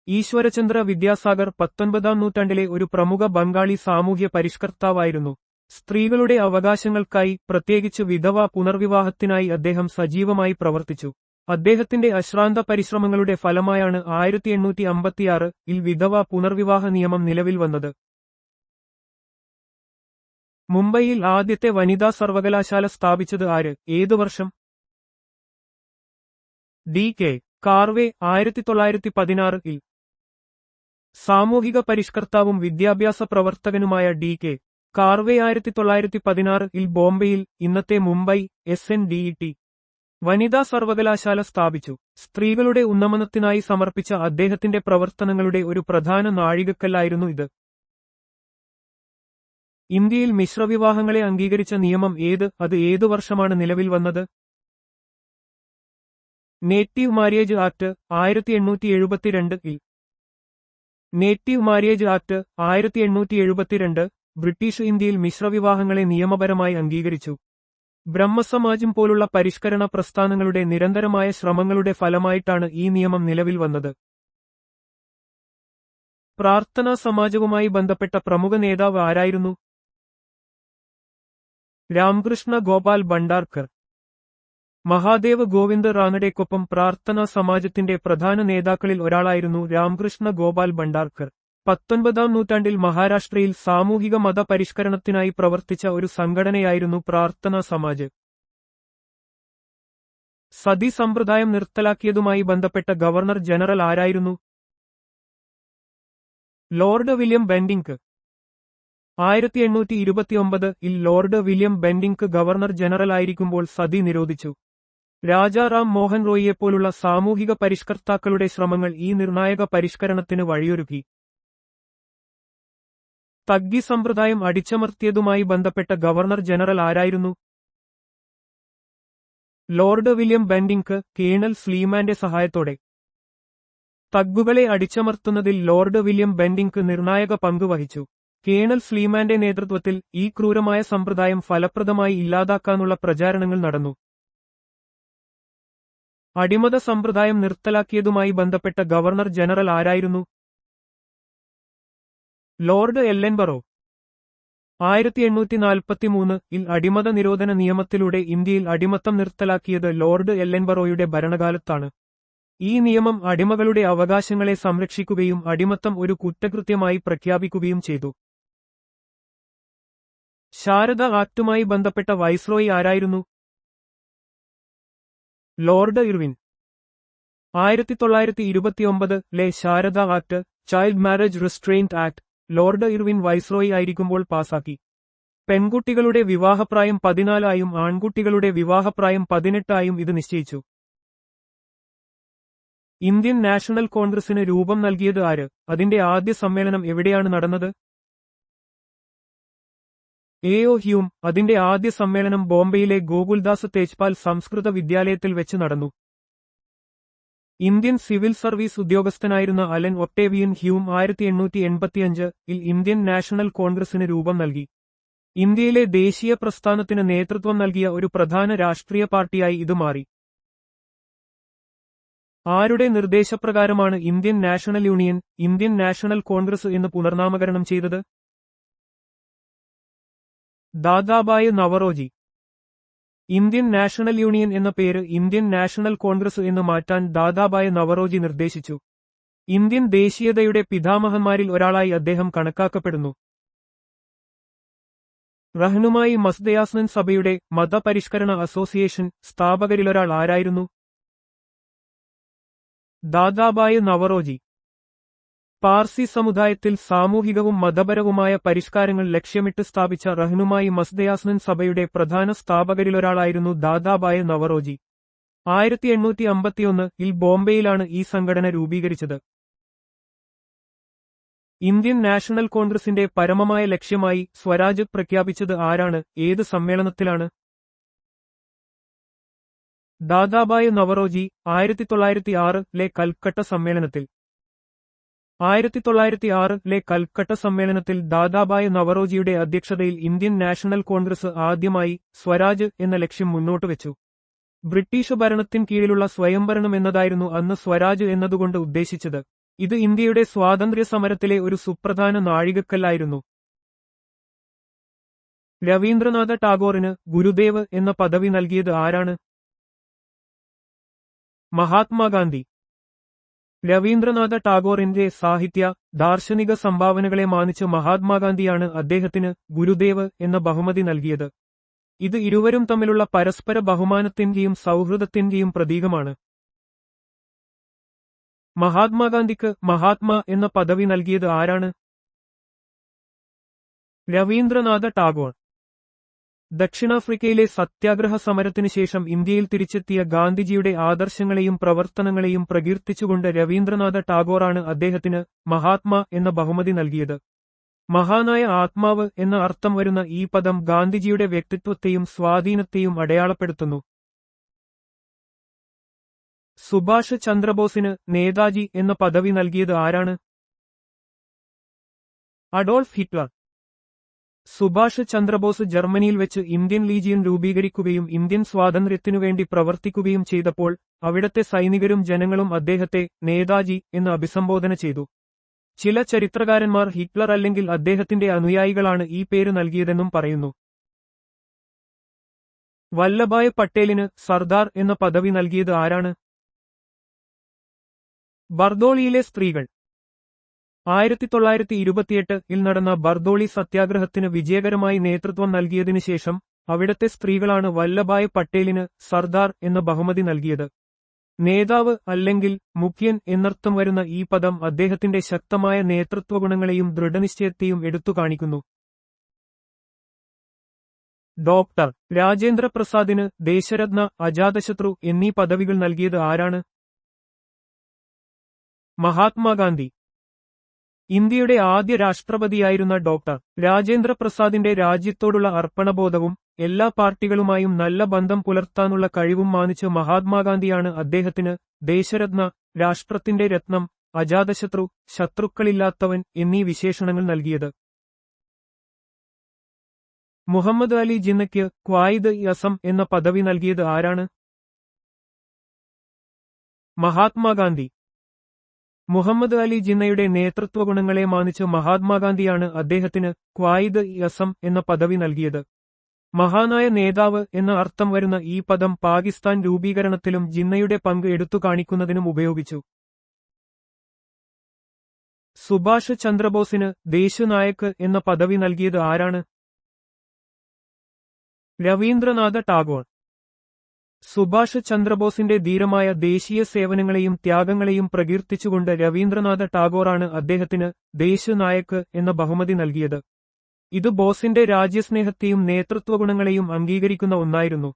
ഈശ്വരചന്ദ്ര വിദ്യാസാഗർ 19-ാം നൂറ്റാണ്ടിലെ ഒരു പ്രമുഖ ബംഗാളി സാമൂഹ്യ പരിഷ്കർത്താവായിരുന്നു. സ്ത്രീകളുടെ അവകാശങ്ങൾക്കായി, പ്രത്യേകിച്ച് വിധവ പുനർവിവാഹത്തിനായി അദ്ദേഹം സജീവമായി പ്രവർത്തിച്ചു. അദ്ദേഹത്തിന്റെ അശ്രാന്ത പരിശ്രമങ്ങളുടെ ഫലമായാണ് 1856-ൽ വിധവ പുനർവിവാഹ നിയമം നിലവിൽ വന്നത്. മുംബൈയിൽ ആദ്യത്തെ വനിതാ സർവകലാശാല സ്ഥാപിച്ചത് ആര്, ഏതു വർഷം? ഡി. കെ. കാർവെ 1916-ൽ. സാമൂഹിക പരിഷ്കർത്താവും വിദ്യാഭ്യാസ പ്രവർത്തകനുമായ ഡി. കെ. കാർവെ 1916-ൽ ബോംബെയിൽ, ഇന്നത്തെ മുംബൈ, SNDET വനിതാ സർവകലാശാല സ്ഥാപിച്ചു. സ്ത്രീകളുടെ ഉന്നമനത്തിനായി സമർപ്പിച്ച അദ്ദേഹത്തിന്റെ പ്രവർത്തനങ്ങളുടെ ഒരു പ്രധാന നാഴികക്കല്ലായിരുന്നു ഇത്. ഇന്ത്യയിൽ മിശ്രവിവാഹങ്ങളെ അംഗീകരിച്ച നിയമം അത് ഏതു വർഷമാണ് നിലവിൽ വന്നത്? നേറ്റീവ് മാര്യേജ് ആക്ട് 1872-ൽ. നേറ്റീവ് മാര്യേജ് ആക്ട് 1872 ബ്രിട്ടീഷ് ഇന്ത്യയിൽ മിശ്രവിവാഹങ്ങളെ നിയമപരമായി അംഗീകരിച്ചു. ബ്രഹ്മസമാജം പോലുള്ള പരിഷ്കരണ പ്രസ്ഥാനങ്ങളുടെ നിരന്തരമായ ശ്രമങ്ങളുടെ ഫലമായിട്ടാണ് ഈ നിയമം നിലവിൽ വന്നത്. പ്രാർത്ഥനാ സമാജവുമായി ബന്ധപ്പെട്ട പ്രമുഖ നേതാവ് ആരായിരുന്നു? രാംകൃഷ്ണ ഗോപാൽ ഭണ്ഡാർക്കർ. മഹാദേവ് ഗോവിന്ദ് റാനഡെക്കൊപ്പം പ്രാർത്ഥനാ സമാജത്തിന്റെ പ്രധാന നേതാക്കളിൽ ഒരാളായിരുന്നു രാംകൃഷ്ണ ഗോപാൽ ഭണ്ഡാർക്കർ. 19-ാം നൂറ്റാണ്ടിൽ മഹാരാഷ്ട്രയിൽ സാമൂഹിക മത പരിഷ്കരണത്തിനായി പ്രവർത്തിച്ച ഒരു സംഘടനയായിരുന്നു പ്രാർത്ഥനാ സമാജ്. സതി സമ്പ്രദായം നിർത്തലാക്കിയതുമായി ബന്ധപ്പെട്ട ഗവർണർ ജനറൽ ആരായിരുന്നു? Lord William Bentinck. 1829-ൽ lord William Bentinck governor general ആയിരിക്കുമ്പോൾ സതി നിരോധിച്ചു. രാജാ റാം മോഹൻ റോയിയെപ്പോലുള്ള സാമൂഹിക പരിഷ്കർത്താക്കളുടെ ശ്രമങ്ങൾ ഈ നിർണായക പരിഷ്കരണത്തിന് വഴിയൊരുക്കി. തഗ്ഗി സമ്പ്രദായം അടിച്ചമർത്തിയതുമായി ബന്ധപ്പെട്ട ഗവർണർ ജനറൽ ആരായിരുന്നു? ലോർഡ് വില്യം ബെന്റിങ്ക് കേണൽ സ്ലീമാന്റെ സഹായത്തോടെ. തഗ്ഗുകളെ അടിച്ചമർത്തുന്നതിൽ ലോർഡ് വില്യം ബെന്റിങ്ക് നിർണായക പങ്ക് വഹിച്ചു. കേണൽ സ്ലീമാന്റെ നേതൃത്വത്തിൽ ഈ ക്രൂരമായ സമ്പ്രദായം ഫലപ്രദമായി ഇല്ലാതാക്കാനുള്ള പ്രചാരണങ്ങൾ നടന്നു. അടിമത സമ്പ്രദായം നിർത്തലാക്കിയതുമായി ബന്ധപ്പെട്ട ഗവർണർ ജനറൽ ആരായിരുന്നു? ലോർഡ് എല്ലൻബറോ. 1843-ൽ അടിമത നിരോധന നിയമത്തിലൂടെ ഇന്ത്യയിൽ അടിമത്തം നിർത്തലാക്കിയത് ലോർഡ് എല്ലൻബറോയുടെ ഭരണകാലത്താണ്. ഈ നിയമം അടിമകളുടെ അവകാശങ്ങളെ സംരക്ഷിക്കുകയും അടിമത്തം ഒരു കുറ്റകൃത്യമായി പ്രഖ്യാപിക്കുകയും ചെയ്തു. ശാരദ ആക്ടുമായി ബന്ധപ്പെട്ട വൈസ്രോയി ആരായിരുന്നു? Lord Irwin. 1929-ലെ Sharda act, child marriage restraint act, lord Irwin viceroy ആയിരിക്കുമ്പോൾ പാസാക്കി. പെൺകുട്ടികളുടെ വിവാഹപ്രായം 14 ആയും ആൺകുട്ടികളുടെ വിവാഹപ്രായം 18 ആയും ഇത് നിശ്ചയിച്ചു. ഇന്ത്യൻ നാഷണൽ കോൺഗ്രസിന് രൂപം നൽകിയത് ആര്? അതിന്റെ ആദ്യ സമ്മേളനം എവിടെയാണ് നടന്നത്? എ.ഒ. ഹ്യൂം. അതിന്റെ ആദ്യ സമ്മേളനം ബോംബെയിലെ ഗോകുൽദാസ് തേജ്പാൽ സംസ്കൃത വിദ്യാലയത്തിൽ വെച്ച് നടന്നു. ഇന്ത്യൻ സിവിൽ സർവീസ് ഉദ്യോഗസ്ഥനായിരുന്ന അലൻ ഒക്ടേവിയൻ ഹ്യൂം 1885-ൽ ഇന്ത്യൻ നാഷണൽ കോൺഗ്രസിന് രൂപം നൽകി. ഇന്ത്യയിലെ ദേശീയ പ്രസ്ഥാനത്തിന് നേതൃത്വം നൽകിയ ഒരു പ്രധാന രാഷ്ട്രീയ പാർട്ടിയായി ഇത് മാറി. ആരുടെ നിർദ്ദേശപ്രകാരമാണ് Indian national union, Indian national Congress എന്ന് പുനർനാമകരണം ചെയ്തത്? Dadabhai Naoroji. Indian national union എന്ന പേര് ഇന്ത്യൻ നാഷണൽ കോൺഗ്രസ് എന്ന് മാറ്റാൻ ദാദാഭായ് നവറോജി നിർദ്ദേശിച്ചു. ഇന്ത്യൻ ദേശീയതയുടെ പിതാമഹന്മാരിൽ ഒരാളായി അദ്ദേഹം കണക്കാക്കപ്പെടുന്നു. റഹ്നുമായി മസ്ദയാസ്നൻ സഭയുടെ മതപരിഷ്കരണ അസോസിയേഷൻ സ്ഥാപകരിലൊരാൾ ആരായിരുന്നു? ദാദാഭായ് നവറോജി. പാർസി സമുദായത്തിൽ സാമൂഹികവും മതപരവുമായ പരിഷ്കാരങ്ങൾ ലക്ഷ്യമിട്ട് സ്ഥാപിച്ച റഹ്നുമായി മസ്ദയാസ്നൻ സഭയുടെ പ്രധാന സ്ഥാപകരിലൊരാളായിരുന്നു ദാദാഭായ് നവറോജി. 1851-ൽ ബോംബെയിലാണ് ഈ സംഘടന രൂപീകരിച്ചത്. ഇന്ത്യൻ നാഷണൽ കോൺഗ്രസിന്റെ പരമമായ ലക്ഷ്യമായി സ്വരാജ് പ്രഖ്യാപിച്ചത് ആരാണ്? ഏത് സമ്മേളനത്തിലാണ്? ദാദാഭായ് നവറോജി 1906-ലെ കൽക്കട്ട സമ്മേളനത്തിൽ. 1906-ലെ കൽക്കട്ട സമ്മേളനത്തിൽ ദാദാഭായ് നവറോജിയുടെ അധ്യക്ഷതയിൽ ഇന്ത്യൻ നാഷണൽ കോൺഗ്രസ് ആദ്യമായി സ്വരാജ് എന്ന ലക്ഷ്യം മുന്നോട്ടുവെച്ചു. ബ്രിട്ടീഷ് ഭരണത്തിൻ കീഴിലുള്ള സ്വയംഭരണം എന്നതായിരുന്നു അന്ന് സ്വരാജ് എന്നതുകൊണ്ട് ഉദ്ദേശിച്ചത്. ഇത് ഇന്ത്യയുടെ സ്വാതന്ത്ര്യ സമരത്തിലെ ഒരു സുപ്രധാന നാഴികക്കല്ലായിരുന്നു. രവീന്ദ്രനാഥ ടാഗോറിന് ഗുരുദേവ് എന്ന പദവി നൽകിയത് ആരാണ്? മഹാത്മാഗാന്ധി. രവീന്ദ്രനാഥ ടാഗോറിന്റെ സാഹിത്യ, ദാർശനിക സംഭാവനകളെ മാനിച്ച് മഹാത്മാഗാന്ധിയാണ് അദ്ദേഹത്തിന് ഗുരുദേവ് എന്ന ബഹുമതി നൽകിയത്. ഇത് ഇരുവരും തമ്മിലുള്ള പരസ്പര ബഹുമാനത്തിന്റെയും സൗഹൃദത്തിന്റെയും പ്രതീകമാണ്. മഹാത്മാഗാന്ധിക്ക് മഹാത്മാ എന്ന പദവി നൽകിയത് ആരാണ്? രവീന്ദ്രനാഥ ടാഗോർ. ദക്ഷിണാഫ്രിക്കയിലെ സത്യാഗ്രഹ സമരത്തിനു ശേഷം ഇന്ത്യയിൽ തിരിച്ചെത്തിയ ഗാന്ധിജിയുടെ ആദർശങ്ങളെയും പ്രവർത്തനങ്ങളെയും പ്രകീർത്തിച്ചുകൊണ്ട് രവീന്ദ്രനാഥ ടാഗോറാണ് അദ്ദേഹത്തിന് മഹാത്മാ എന്ന ബഹുമതി നൽകിയത്. മഹാനായ ആത്മാവ് എന്ന അർത്ഥം വരുന്ന ഈ പദം ഗാന്ധിജിയുടെ വ്യക്തിത്വത്തെയും സ്വാധീനത്തെയും അടയാളപ്പെടുത്തുന്നു. സുഭാഷ് ചന്ദ്രബോസിന് നേതാജി എന്ന പദവി നൽകിയത് ആരാണ്? Adolf Hitler. സുഭാഷ് ചന്ദ്രബോസ് ജർമ്മനിയിൽ വെച്ച് ഇന്ത്യൻ ലീജിയൻ രൂപീകരിക്കുകയും ഇന്ത്യൻ സ്വാതന്ത്ര്യത്തിനുവേണ്ടി പ്രവർത്തിക്കുകയും ചെയ്തപ്പോൾ അവിടത്തെ സൈനികരും ജനങ്ങളും അദ്ദേഹത്തെ നേതാജി എന്ന് അഭിസംബോധന ചെയ്തു. ചില ചരിത്രകാരന്മാർ ഹിറ്റ്ലർ അല്ലെങ്കിൽ അദ്ദേഹത്തിന്റെ അനുയായികളാണ് ഈ പേര് നൽകിയതെന്നും പറയുന്നു. വല്ലഭായ് പട്ടേലിന് സർദാർ എന്ന പദവി നൽകിയത് ആരാണ്? ബർദോളിയിലെ സ്ത്രീകൾ. 1928-ൽ നടന്ന ബർദോളി സത്യാഗ്രഹത്തിന് വിജയകരമായി നേതൃത്വം നൽകിയതിനു ശേഷം അവിടത്തെ സ്ത്രീകളാണ് വല്ലഭായ് പട്ടേലിന് സർദാർ എന്ന ബഹുമതി നൽകിയത്. നേതാവ് അല്ലെങ്കിൽ മുഖ്യൻ എന്നർത്ഥം വരുന്ന ഈ പദം അദ്ദേഹത്തിന്റെ ശക്തമായ നേതൃത്വഗുണങ്ങളെയും ദൃഢനിശ്ചയത്തെയും എടുത്തുകാണിക്കുന്നു. ഡോക്ടർ രാജേന്ദ്ര പ്രസാദിന് ദേശരത്ന, അജാതശത്രു എന്നീ പദവികൾ നൽകിയത് ആരാണ്? മഹാത്മാഗാന്ധി. ഇന്ത്യയുടെ ആദ്യ രാഷ്ട്രപതിയായിരുന്ന ഡോക്ടർ രാജേന്ദ്ര പ്രസാദിന്റെ രാജ്യത്തോടുള്ള അർപ്പണബോധവും എല്ലാ പാർട്ടികളുമായും നല്ല ബന്ധം പുലർത്താനുള്ള കഴിവും മാനിച്ച് മഹാത്മാഗാന്ധിയാണ് അദ്ദേഹത്തിന് ദേശരത്ന, രാഷ്ട്രത്തിന്റെ രത്നം, അജാതശത്രു, ശത്രുക്കളില്ലാത്തവൻ എന്നീ വിശേഷണങ്ങൾ നൽകിയത്. മുഹമ്മദ് അലി ജിന്നയ്ക്ക് ഖ്വായിദ് അസം എന്ന പദവി നൽകിയത് ആരാണ്? മഹാത്മാഗാന്ധി. മുഹമ്മദ് അലി ജിന്നയുടെ നേതൃത്വഗുണങ്ങളെ മാനിച്ച് മഹാത്മാഗാന്ധിയാണ് അദ്ദേഹത്തിന് ഖ്വായിദ് അസം എന്ന പദവി നൽകിയത്. മഹാനായ നേതാവ് എന്ന അർത്ഥം വരുന്ന ഈ പദം പാകിസ്ഥാൻ രൂപീകരണത്തിലും ജിന്നയുടെ പങ്ക് എടുത്തുകാണിക്കുന്നതിനും ഉപയോഗിച്ചു. സുഭാഷ് ചന്ദ്രബോസിന് ദേശനായക് എന്ന പദവി നൽകിയത് ആരാണ്? രവീന്ദ്രനാഥ ടാഗോർ. സുഭാഷ് ചന്ദ്രബോസിന്റെ ധീരമായ ദേശീയ സേവനങ്ങളെയും ത്യാഗങ്ങളെയും പ്രകീർത്തിച്ചുകൊണ്ട് രവീന്ദ്രനാഥ ടാഗോറാണ് അദ്ദേഹത്തിന് ദേശനായക് എന്ന ബഹുമതി നൽകിയത്. ഇത് ബോസിന്റെ രാജ്യസ്നേഹത്തെയും നേതൃത്വഗുണങ്ങളെയും അംഗീകരിക്കുന്ന ഒന്നായിരുന്നു.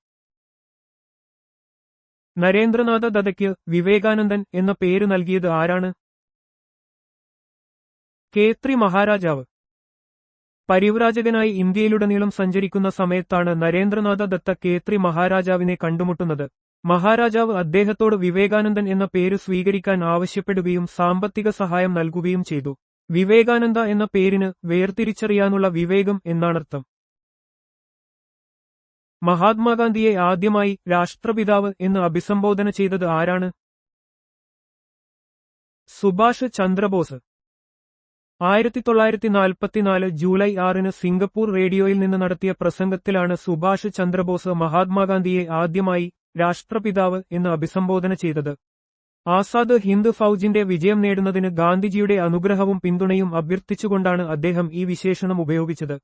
നരേന്ദ്രനാഥ ദത്തയ്ക്ക് വിവേകാനന്ദൻ എന്ന പേര് നൽകിയത് ആരാണ്? കേത്രി മഹാരാജാവ്. പരിവ്രാജകനായി ഇന്ത്യയിലുടനീളം സഞ്ചരിക്കുന്ന സമയത്താണ് നരേന്ദ്രനാഥ ദത്ത കേത്രി മഹാരാജാവിനെ കണ്ടുമുട്ടുന്നത്. മഹാരാജാവ് അദ്ദേഹത്തോട് വിവേകാനന്ദൻ എന്ന പേര് സ്വീകരിക്കാൻ ആവശ്യപ്പെടുകയും സാമ്പത്തിക സഹായം നൽകുകയും ചെയ്തു. വിവേകാനന്ദ എന്ന പേരിന് വേർതിരിച്ചറിയാനുള്ള വിവേകം എന്നാണർത്ഥം. മഹാത്മാഗാന്ധിയെ ആദ്യമായി രാഷ്ട്രപിതാവ് എന്ന് അഭിസംബോധന ചെയ്തത് ആരാണ്? സുഭാഷ് ചന്ദ്രബോസ്. 1944 ജൂലൈ 6 സിംഗപ്പൂർ റേഡിയോയിൽ നിന്ന് നടത്തിയ പ്രസംഗത്തിലാണ് സുഭാഷ് ചന്ദ്രബോസ് മഹാത്മാഗാന്ധിയെ ആദ്യമായി രാഷ്ട്രപിതാവ് എന്ന് അഭിസംബോധന ചെയ്തത്. ആസാദ് ഹിന്ദ് ഫൗജിന്റെ വിജയം നേടുന്നതിന് ഗാന്ധിജിയുടെ അനുഗ്രഹവും പിന്തുണയും അഭ്യർത്ഥിച്ചുകൊണ്ടാണ് അദ്ദേഹം ഈ വിശേഷണം ഉപയോഗിച്ചത്.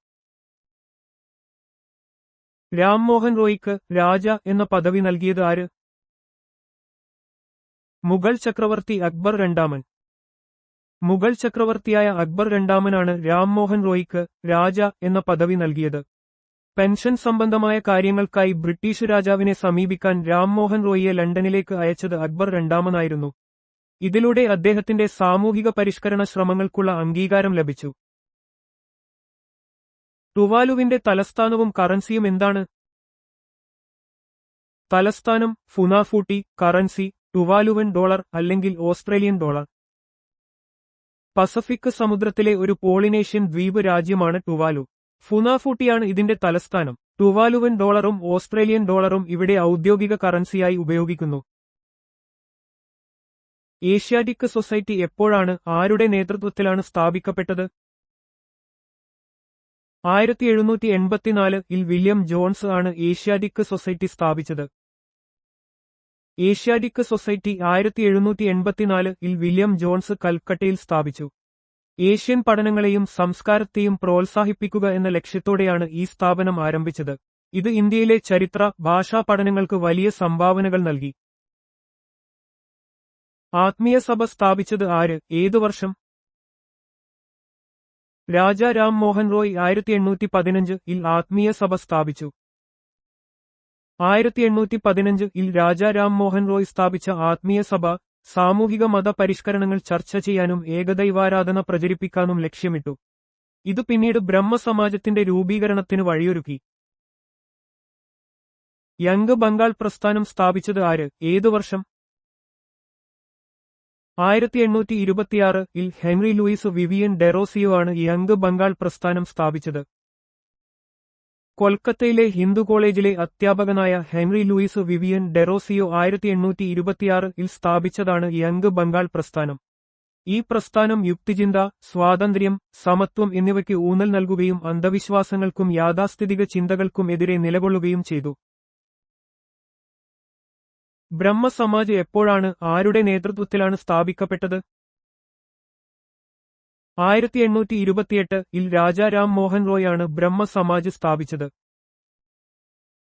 രാംമോഹൻ റോയിക്ക് രാജ എന്ന പദവി നൽകിയത് ആര്? മുഗൾ ചക്രവർത്തി അക്ബർ രണ്ടാമൻ. മുഗൾ ചക്രവർത്തിയായ അക്ബർ രണ്ടാമനാണ് രാംമോഹൻ റോയിക്ക് രാജ എന്ന പദവി നൽകിയത്. പെൻഷൻ സംബന്ധമായ കാര്യങ്ങൾക്കായി ബ്രിട്ടീഷ് രാജാവിനെ സമീപിക്കാൻ രാംമോഹൻ റോയിയെ ലണ്ടനിലേക്ക് അയച്ചത് അക്ബർ രണ്ടാമനായിരുന്നു. ഇതിലൂടെ അദ്ദേഹത്തിന്റെ സാമൂഹിക പരിഷ്കരണ ശ്രമങ്ങൾക്കുള്ള അംഗീകാരം ലഭിച്ചു. ടുവാലുവിന്റെ തലസ്ഥാനവും കറൻസിയും എന്താണ്? തലസ്ഥാനം ഫുനാഫൂട്ടി, കറൻസി ടുവാലുവൻ ഡോളർ അല്ലെങ്കിൽ ഓസ്ട്രേലിയൻ ഡോളർ. പസഫിക് സമുദ്രത്തിലെ ഒരു പോളിനേഷ്യൻ ദ്വീപ് രാജ്യമാണ് ടുവാലു. ഫുനാഫൂട്ടിയാണ് ഇതിന്റെ തലസ്ഥാനം. ടുവാലുവൻ ഡോളറും ഓസ്ട്രേലിയൻ ഡോളറും ഇവിടെ ഔദ്യോഗിക കറൻസിയായി ഉപയോഗിക്കുന്നു. ഏഷ്യാറ്റിക് സൊസൈറ്റി എപ്പോഴാണ്, ആരുടെ നേതൃത്വത്തിലാണ് സ്ഥാപിക്കപ്പെട്ടത്? 1784-ൽ വില്യം ജോൺസ് ആണ് ഏഷ്യാറ്റിക് സൊസൈറ്റി സ്ഥാപിച്ചത്. ഏഷ്യാറ്റിക് സൊസൈറ്റി 1784-ൽ വില്യം ജോൺസ് കൽക്കട്ടയിൽ സ്ഥാപിച്ചു. ഏഷ്യൻ പഠനങ്ങളെയും സംസ്കാരത്തെയും പ്രോത്സാഹിപ്പിക്കുക എന്ന ലക്ഷ്യത്തോടെയാണ് ഈ സ്ഥാപനം ആരംഭിച്ചത്. ഇത് ഇന്ത്യയിലെ ചരിത്ര, ഭാഷാ പഠനങ്ങൾക്ക് വലിയ സംഭാവനകൾ നൽകി. ആത്മീയ സഭ സ്ഥാപിച്ചത് ആര്, ഏതു വർഷം? രാജാ രാം മോഹൻ റോയ് 1815-ൽ ആത്മീയ സഭ സ്ഥാപിച്ചു. 1815-ൽ രാജാ രാം മോഹൻ റോയ് സ്ഥാപിച്ച ആത്മീയ സഭ സാമൂഹിക മത പരിഷ്കരണങ്ങൾ ചർച്ച ചെയ്യാനും ഏകദൈവാരാധന പ്രചരിപ്പിക്കാനും ലക്ഷ്യമിട്ടു. ഇത് പിന്നീട് ബ്രഹ്മസമാജത്തിന്റെ രൂപീകരണത്തിന് വഴിയൊരുക്കി. യംഗ് ബംഗാൾ പ്രസ്ഥാനം സ്ഥാപിച്ചത് ആര്, ഏതു വർഷം? 1826-ൽ ഹെൻറി ലൂയിസ് വിവിയൻ ഡെറോസിയോ ആണ് യംഗ് ബംഗാൾ പ്രസ്ഥാനം സ്ഥാപിച്ചത്. കൊൽക്കത്തയിലെ ഹിന്ദു കോളേജിലെ അധ്യാപകനായ ഹെൻറി ലൂയിസ് വിവിയൻ ഡെറോസിയോ 1826-ൽ സ്ഥാപിച്ചതാണ് യംഗ് ബംഗാൾ പ്രസ്ഥാനം. ഈ പ്രസ്ഥാനം യുക്തിചിന്ത, സ്വാതന്ത്ര്യം, സമത്വം എന്നിവയ്ക്ക് ഊന്നൽ നൽകുകയും അന്ധവിശ്വാസങ്ങൾക്കും യാഥാസ്ഥിതിക ചിന്തകൾക്കും എതിരെ നിലകൊള്ളുകയും ചെയ്തു. ബ്രഹ്മസമാജ് എപ്പോഴാണ്, ആരുടെ നേതൃത്വത്തിലാണ് സ്ഥാപിക്കപ്പെട്ടത്? 1828-ൽ രാജാ രാം മോഹൻ റോയ് ആണ് ബ്രഹ്മസമാജ് സ്ഥാപിച്ചത്.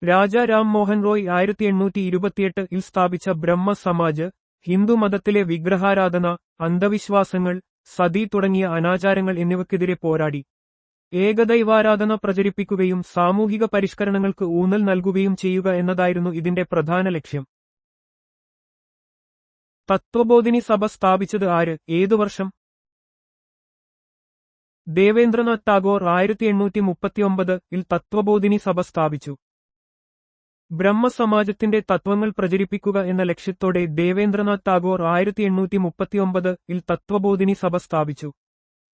രാജാ രാം മോഹൻ റോയ് 1828-ൽ സ്ഥാപിച്ച ബ്രഹ്മസമാജ് ഹിന്ദുമതത്തിലെ വിഗ്രഹാരാധന, അന്ധവിശ്വാസങ്ങൾ, സതി തുടങ്ങിയ അനാചാരങ്ങൾ എന്നിവയ്ക്കെതിരെ പോരാടി. ഏകദൈവാരാധന പ്രചരിപ്പിക്കുകയും സാമൂഹിക പരിഷ്കരണങ്ങൾക്ക് ഊന്നൽ നൽകുകയും ചെയ്യുക എന്നതായിരുന്നു ഇതിന്റെ പ്രധാന ലക്ഷ്യം. തത്വബോധിനി സഭ സ്ഥാപിച്ചത് ആര്, ഏതു വർഷം? ദേവേന്ദ്രനാഥ് ടാഗോർ 1839-ൽ തത്വബോധിനി സഭ സ്ഥാപിച്ചു. ബ്രഹ്മസമാജത്തിന്റെ തത്വങ്ങൾ പ്രചരിപ്പിക്കുക എന്ന ലക്ഷ്യത്തോടെ ദേവേന്ദ്രനാഥ് ടാഗോർ 1839-ൽ തത്വബോധിനി സഭ സ്ഥാപിച്ചു.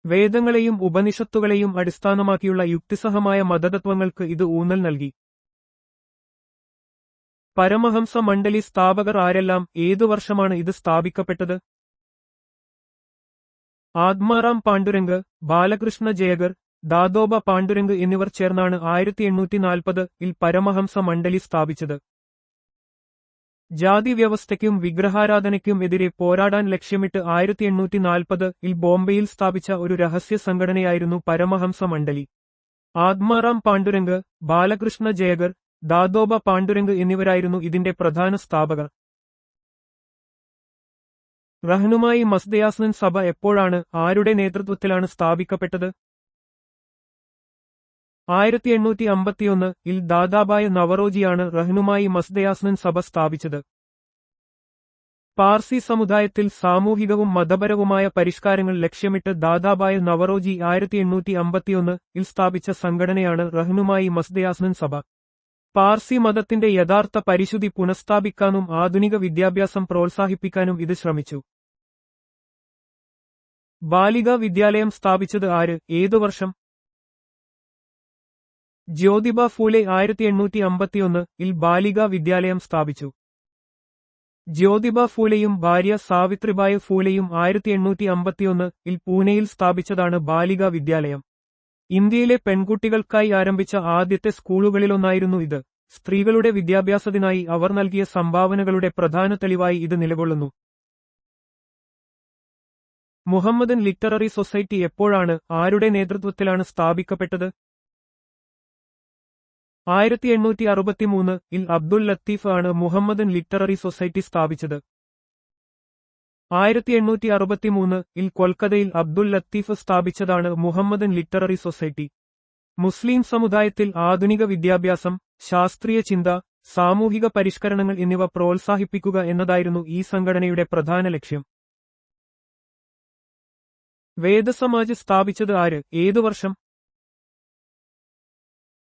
വേദങ്ങളെയും ഉപനിഷത്തുകളെയും അടിസ്ഥാനമാക്കിയുള്ള യുക്തിസഹമായ മതതത്വങ്ങൾക്ക് ഇത് ഊന്നൽ നൽകി. പരമഹംസ മണ്ഡലി സ്ഥാപകർ ആരെല്ലാം, ഏതു വർഷമാണ് ഇത് സ്ഥാപിക്കപ്പെട്ടത്? ആത്മാറാം പാണ്ഡുരംഗ്, ബാലകൃഷ്ണ ജയഗർ, ദാദോബ പാണ്ഡുരംഗ് എന്നിവർ ചേർന്നാണ് 1840-ൽ പരമഹംസ മണ്ഡലി സ്ഥാപിച്ചത്. ജാതി വ്യവസ്ഥയ്ക്കും വിഗ്രഹാരാധനയ്ക്കും എതിരെ പോരാടാൻ ലക്ഷ്യമിട്ട് 1840-ൽ ബോംബെയിൽ സ്ഥാപിച്ച ഒരു രഹസ്യ സംഘടനയായിരുന്നു പരമഹംസ മണ്ഡലി. ആത്മാറാം പാണ്ഡുരംഗ്, ബാലകൃഷ്ണ ജയഗർ, ദാദോബ പാണ്ഡുരംഗ് എന്നിവരായിരുന്നു ഇതിന്റെ പ്രധാന സ്ഥാപകർ. റഹ്നുമായി മസ്ദയാസനൻ സഭ എപ്പോഴാണ്, ആരുടെ നേതൃത്വത്തിലാണ് സ്ഥാപിക്കപ്പെട്ടത്? 1851-ൽ ദാദാബായ് നവറോജിയാണ് റഹ്നുമായി മസ്ദയാസനൻ സഭ സ്ഥാപിച്ചത്. പാർസി സമുദായത്തിൽ സാമൂഹികവും മതപരവുമായ പരിഷ്കാരങ്ങൾ ലക്ഷ്യമിട്ട് ദാദാബായ് നവറോജി 1851-ൽ സ്ഥാപിച്ച സംഘടനയാണ് റഹ്നുമായി മസ്ദയാസനൻ സഭ. പാർസി മതത്തിന്റെ യഥാർത്ഥ പരിശുദ്ധി പുനഃസ്ഥാപിക്കാനും ആധുനിക വിദ്യാഭ്യാസം പ്രോത്സാഹിപ്പിക്കാനും ഇത് ശ്രമിച്ചു. ബാലികാ വിദ്യാലയം സ്ഥാപിച്ചത് ആര്, ഏതു വർഷം? ജ്യോതിബ ഫൂലെ 1851-ൽ ബാലികാ വിദ്യാലയം സ്ഥാപിച്ചു. ജ്യോതിബ ഫൂലെയും ഭാര്യ സാവിത്രിബായ് ഫൂലെയും 1851-ൽ പൂനെയിൽ സ്ഥാപിച്ചതാണ് ബാലികാ വിദ്യാലയം. ഇന്ത്യയിലെ പെൺകുട്ടികൾക്കായി ആരംഭിച്ച ആദ്യത്തെ സ്കൂളുകളിലൊന്നായിരുന്നു ഇത്. സ്ത്രീകളുടെ വിദ്യാഭ്യാസത്തിനായി അവർ നൽകിയ സംഭാവനകളുടെ പ്രധാന തെളിവായി ഇത് നിലകൊള്ളുന്നു. മുഹമ്മദൻ ലിറ്റററി സൊസൈറ്റി എപ്പോഴാണ്, ആരുടെ നേതൃത്വത്തിലാണ് സ്ഥാപിക്കപ്പെട്ടത്? 1863-ൽ അബ്ദുൽ ലത്തീഫ് ആണ് മുഹമ്മദൻ ലിറ്റററി സൊസൈറ്റി സ്ഥാപിച്ചത്. 1863-ൽ കൊൽക്കത്തയിൽ അബ്ദുൽ ലത്തീഫ് സ്ഥാപിച്ചതാണ് മുഹമ്മദൻ ലിറ്റററി സൊസൈറ്റി. മുസ്ലിം സമുദായത്തിൽ ആധുനിക വിദ്യാഭ്യാസം, ശാസ്ത്രീയ ചിന്ത, സാമൂഹിക പരിഷ്കരണങ്ങൾ എന്നിവ പ്രോത്സാഹിപ്പിക്കുക എന്നതായിരുന്നു ഈ സംഘടനയുടെ പ്രധാന ലക്ഷ്യം. വേദസമാജ് സ്ഥാപിച്ചത് ആര്, ഏതു വർഷം?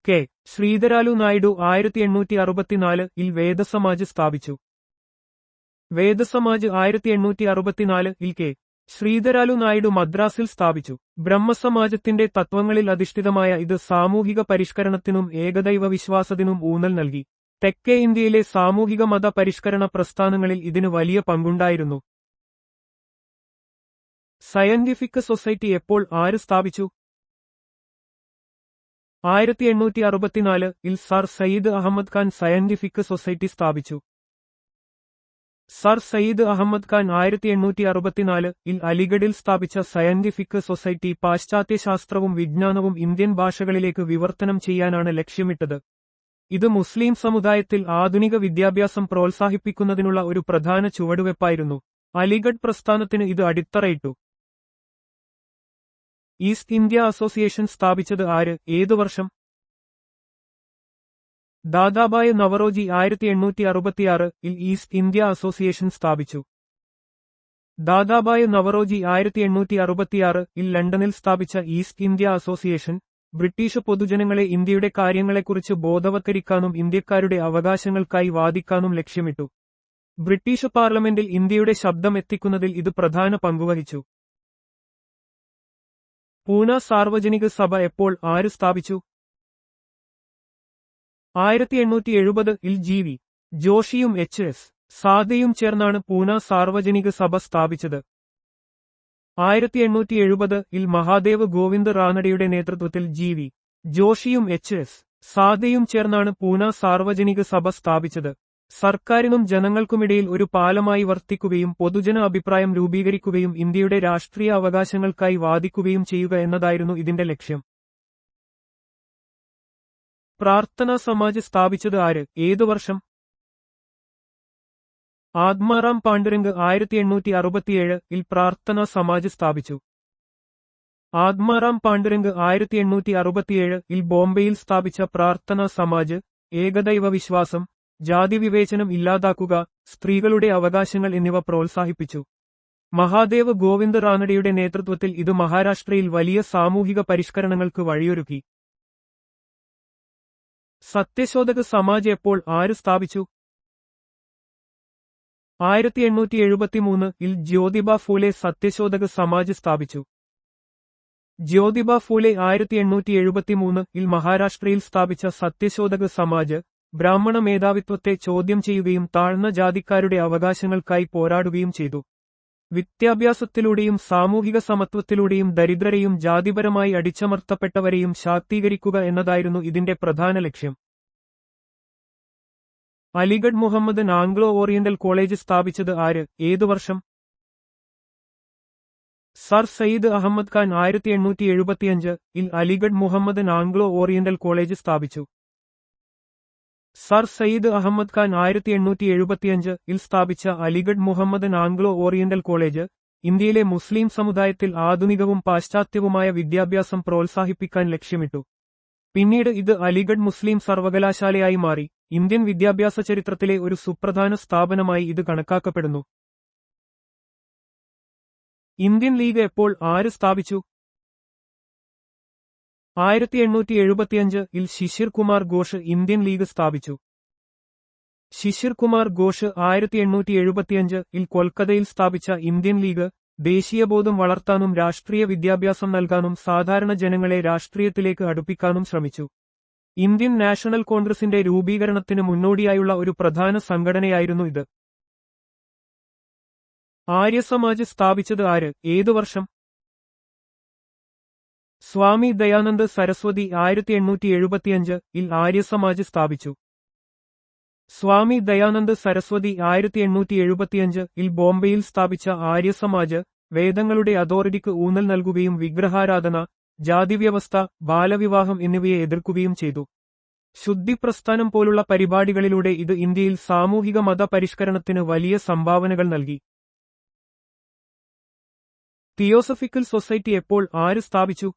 കെ ശ്രീധരാലു നായിഡു 1864-ൽ വേദസമാജ് സ്ഥാപിച്ചു. വേദസമാജ് 1864-ൽ കെ ശ്രീധരാലു നായിഡു മദ്രാസിൽ സ്ഥാപിച്ചു. ബ്രഹ്മസമാജത്തിന്റെ തത്വങ്ങളിൽ അധിഷ്ഠിതമായ ഇത് സാമൂഹിക പരിഷ്കരണത്തിനും ഏകദൈവ വിശ്വാസത്തിനും ഊന്നൽ നൽകി. തെക്കേ ഇന്ത്യയിലെ സാമൂഹിക മത പരിഷ്കരണ പ്രസ്ഥാനങ്ങളിൽ ഇതിന് വലിയ പങ്കുണ്ടായിരുന്നു. സയന്റിഫിക് സൊസൈറ്റി എപ്പോൾ, ആര് സ്ഥാപിച്ചു? 1864-ൽ sir Syed Ahmed Khan scientific society സ്ഥാപിച്ചു. സർ സയ്യിദ് അഹമ്മദ് ഖാൻ 1864-ൽ അലിഗഡിൽ സ്ഥാപിച്ച സയന്റിഫിക് സൊസൈറ്റി പാശ്ചാത്യ ശാസ്ത്രവും വിജ്ഞാനവും ഇന്ത്യൻ ഭാഷകളിലേക്ക് വിവർത്തനം ചെയ്യാനാണ് ലക്ഷ്യമിട്ടത്. ഇത് മുസ്ലിം സമുദായത്തിൽ ആധുനിക വിദ്യാഭ്യാസം പ്രോത്സാഹിപ്പിക്കുന്നതിനുള്ള ഒരു പ്രധാന ചുവടുവെപ്പായിരുന്നു. അലിഗഡ് പ്രസ്ഥാനത്തിന് ഇത് അടിത്തറയിട്ടു. ഈസ്റ്റ് ഇന്ത്യ അസോസിയേഷൻ സ്ഥാപിച്ചത് ആര്, ഏതു വർഷം? ദാദാബായ് നവറോജി 1866-ൽ ഈസ്റ്റ് ഇന്ത്യ അസോസിയേഷൻ സ്ഥാപിച്ചു. ദാദാബായ് നവറോജി 1866-ൽ ലണ്ടനിൽ സ്ഥാപിച്ച ഈസ്റ്റ് ഇന്ത്യ അസോസിയേഷൻ ബ്രിട്ടീഷ് പൊതുജനങ്ങളെ ഇന്ത്യയുടെ കാര്യങ്ങളെക്കുറിച്ച് ബോധവത്കരിക്കാനും ഇന്ത്യക്കാരുടെ അവകാശങ്ങൾക്കായി വാദിക്കാനും ലക്ഷ്യമിട്ടു. ബ്രിട്ടീഷ് പാർലമെന്റിൽ ഇന്ത്യയുടെ ശബ്ദം എത്തിക്കുന്നതിൽ ഇത് പ്രധാന പങ്കുവഹിച്ചു. പൂന സാർവജനിക സഭ എപ്പോൾ, ആര് സ്ഥാപിച്ചു? 1870-ൽ ജി.വി. ജോഷിയും എച്ച്.എസ്. സാദയും ചേർന്നാണ് പൂന സാർവജനിക സഭ സ്ഥാപിച്ചത്. 1870-ൽ മഹാദേവ് ഗോവിന്ദ് റാനഡയുടെ നേതൃത്വത്തിൽ ജി.വി. ജോഷിയും എച്ച്.എസ്. സാദയും ചേർന്നാണ് പൂന സാർവജനിക സഭ സ്ഥാപിച്ചത്. സർക്കാരിനും ജനങ്ങൾക്കുമിടയിൽ ഒരു പാലമായി വർത്തിക്കുകയും പൊതുജന അഭിപ്രായം രൂപീകരിക്കുകയും ഇന്ത്യയുടെ രാഷ്ട്രീയ അവകാശങ്ങൾക്കായി വാദിക്കുകയും ചെയ്യുക എന്നതായിരുന്നു ഇതിന്റെ ലക്ഷ്യം. പ്രാർത്ഥനാ സമാജ് സ്ഥാപിച്ചത് ആര്, ഏതു വർഷം? ആത്മാറാം പാണ്ഡുരംഗ് 1867 പ്രാർത്ഥനാ സമാജ് സ്ഥാപിച്ചു. ആത്മാറാം പാണ്ഡുരംഗ് 1867 ബോംബെയിൽ സ്ഥാപിച്ച പ്രാർത്ഥനാ സമാജ് ഏകദൈവ വിശ്വാസം, ജാതിവിവേചനം ഇല്ലാതാക്കുക, സ്ത്രീകളുടെ അവകാശങ്ങൾ എന്നിവ പ്രോത്സാഹിപ്പിച്ചു. മഹാദേവ് ഗോവിന്ദ് റാനഡെയുടെ നേതൃത്വത്തിൽ ഇത് മഹാരാഷ്ട്രയിൽ വലിയ സാമൂഹിക പരിഷ്കരണങ്ങൾക്ക് വഴിയൊരുക്കി. സത്യശോധക് സമാജ് എപ്പോൾ ആര് സ്ഥാപിച്ചു? 1873 ജ്യോതിബ ഫൂലെ സത്യശോധക് സമാജ് സ്ഥാപിച്ചു. ജ്യോതിബ ഫൂലെ 1873 മഹാരാഷ്ട്രയിൽ സ്ഥാപിച്ച സത്യശോധക് സമാജ് ബ്രാഹ്മണ മേധാവിത്വത്തെ ചോദ്യം ചെയ്യുകയും താഴ്ന്ന ജാതിക്കാരുടെ അവകാശങ്ങൾക്കായി പോരാടുകയും ചെയ്തു. വിദ്യാഭ്യാസത്തിലൂടെയും സാമൂഹിക സമത്വത്തിലൂടെയും ദരിദ്രരെയും ജാതിപരമായി അടിച്ചമർത്തപ്പെട്ടവരെയും ശാക്തീകരിക്കുക എന്നതായിരുന്നു ഇതിന്റെ പ്രധാന ലക്ഷ്യം. Aligarh Muhammad Anglo Oriental College സ്ഥാപിച്ചത് ആര്, ഏതു വർഷം? Sir Syed Ahmed Khan 1875 Aligarh Muhammad Anglo Oriental College സ്ഥാപിച്ചു. സർ സയ്യിദ് അഹമ്മദ് ഖാൻ 1875 സ്ഥാപിച്ച Aligarh Muhammad Anglo Oriental College ഇന്ത്യയിലെ മുസ്ലിം സമുദായത്തിൽ ആധുനികവും പാശ്ചാത്യവുമായ വിദ്യാഭ്യാസം പ്രോത്സാഹിപ്പിക്കാൻ ലക്ഷ്യമിട്ടു. പിന്നീട് ഇത് അലിഗഡ് മുസ്ലിം സർവകലാശാലയായി മാറി. ഇന്ത്യൻ വിദ്യാഭ്യാസ ചരിത്രത്തിലെ ഒരു സുപ്രധാന സ്ഥാപനമായി ഇത് കണക്കാക്കപ്പെടുന്നു. ഇന്ത്യൻ ലീഗ് എപ്പോൾ ആര് സ്ഥാപിച്ചു? 1875 ശിശിർ കുമാർ ഘോഷ് ഇന്ത്യൻ ലീഗ് സ്ഥാപിച്ചു. ശിശിർ കുമാർ ഘോഷ് 1875 കൊൽക്കത്തയിൽ സ്ഥാപിച്ച ഇന്ത്യൻ ലീഗ് ദേശീയബോധം വളർത്താനും രാഷ്ട്രീയ വിദ്യാഭ്യാസം നൽകാനും സാധാരണ ജനങ്ങളെ രാഷ്ട്രീയത്തിലേക്ക് അടുപ്പിക്കാനും ശ്രമിച്ചു. ഇന്ത്യൻ നാഷണൽ കോൺഗ്രസിന്റെ രൂപീകരണത്തിന് മുന്നോടിയായുള്ള ഒരു പ്രധാന സംഘടനയായിരുന്നു ഇത്. ആര്യസമാജ് സ്ഥാപിച്ചത് ആര്, ഏതു വർഷം? സ്വാമി ദയാനന്ദ് സരസ്വതി 1875 ആര്യസമാജ് സ്ഥാപിച്ചു. സ്വാമി ദയാനന്ദ് സരസ്വതി 1875 ബോംബെയിൽ സ്ഥാപിച്ച ആര്യസമാജ് വേദങ്ങളുടെ അതോറിറ്റിക്ക് ഊന്നൽ നൽകുകയും വിഗ്രഹാരാധന, ജാതിവ്യവസ്ഥ, ബാലവിവാഹം എന്നിവയെ എതിർക്കുകയും ചെയ്തു. ശുദ്ധിപ്രസ്ഥാനം പോലുള്ള പരിപാടികളിലൂടെ ഇത് ഇന്ത്യയിൽ സാമൂഹിക മത പരിഷ്കരണത്തിന് വലിയ സംഭാവനകൾ നൽകി. തിയോസഫിക്കൽ സൊസൈറ്റി എപ്പോൾ ആര് സ്ഥാപിച്ചു?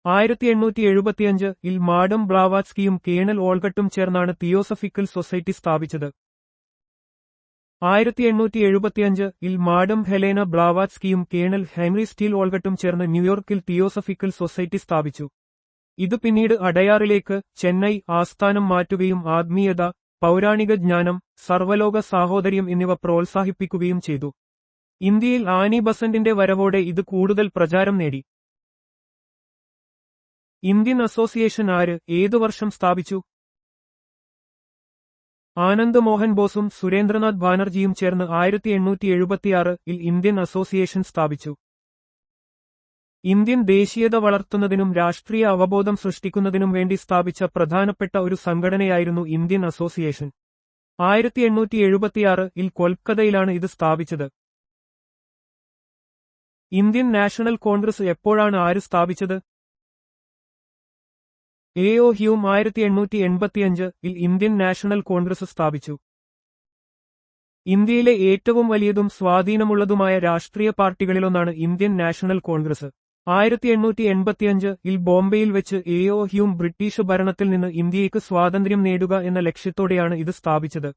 1875 മാഡം ബ്ലാവാറ്റ്സ്കിയും കേണൽ ഓൾഗട്ടും ചേർന്നാണ് തിയോസഫിക്കൽ സൊസൈറ്റി സ്ഥാപിച്ചത്. 1875 മാഡം ഹെലേന ബ്ലാവാറ്റ്സ്കിയും കേണൽ ഹെൻറി സ്റ്റീൽ ഓൾഗട്ടും ചേർന്ന് ന്യൂയോർക്കിൽ തിയോസഫിക്കൽ സൊസൈറ്റി സ്ഥാപിച്ചു. ഇത് പിന്നീട് അടയാറിലേക്ക് ചെന്നൈ ആസ്ഥാനം മാറ്റുകയും ആത്മീയത, പൗരാണിക ജ്ഞാനം, സർവ്വലോക സാഹോദര്യം എന്നിവ പ്രോത്സാഹിപ്പിക്കുകയും ചെയ്തു. ഇന്ത്യയിൽ ആനി ബസന്റിന്റെ വരവോടെ ഇത് കൂടുതൽ പ്രചാരം നേടി. ഇന്ത്യൻ അസോസിയേഷൻ ആര്, ഏതു വർഷം സ്ഥാപിച്ചു? ആനന്ദ് മോഹൻ ബോസും സുരേന്ദ്രനാഥ് ബാനർജിയും ചേർന്ന് 1876 ഇന്ത്യൻ അസോസിയേഷൻ സ്ഥാപിച്ചു. ഇന്ത്യൻ ദേശീയത വളർത്തുന്നതിനും രാഷ്ട്രീയ അവബോധം സൃഷ്ടിക്കുന്നതിനും വേണ്ടി സ്ഥാപിച്ച പ്രധാനപ്പെട്ട ഒരു സംഘടനയായിരുന്നു ഇന്ത്യൻ അസോസിയേഷൻ. 1876 കൊൽക്കത്തയിലാണ് ഇത് സ്ഥാപിച്ചത്. ഇന്ത്യൻ നാഷണൽ കോൺഗ്രസ് എപ്പോഴാണ് ആര് സ്ഥാപിച്ചത്? എ.ഒ. ഹ്യൂം 1885 ഇന്ത്യൻ നാഷണൽ കോൺഗ്രസ് സ്ഥാപിച്ചു. ഇന്ത്യയിലെ ഏറ്റവും വലിയതും സ്വാധീനമുള്ളതുമായ രാഷ്ട്രീയ പാർട്ടികളിലൊന്നാണ് ഇന്ത്യൻ നാഷണൽ കോൺഗ്രസ്. 1885 ബോംബെയിൽ വെച്ച് എ.ഒ. ഹ്യൂം ബ്രിട്ടീഷ് ഭരണത്തിൽ നിന്ന് ഇന്ത്യയ്ക്ക് സ്വാതന്ത്ര്യം നേടുക എന്ന ലക്ഷ്യത്തോടെയാണ് ഇത് സ്ഥാപിച്ചത്.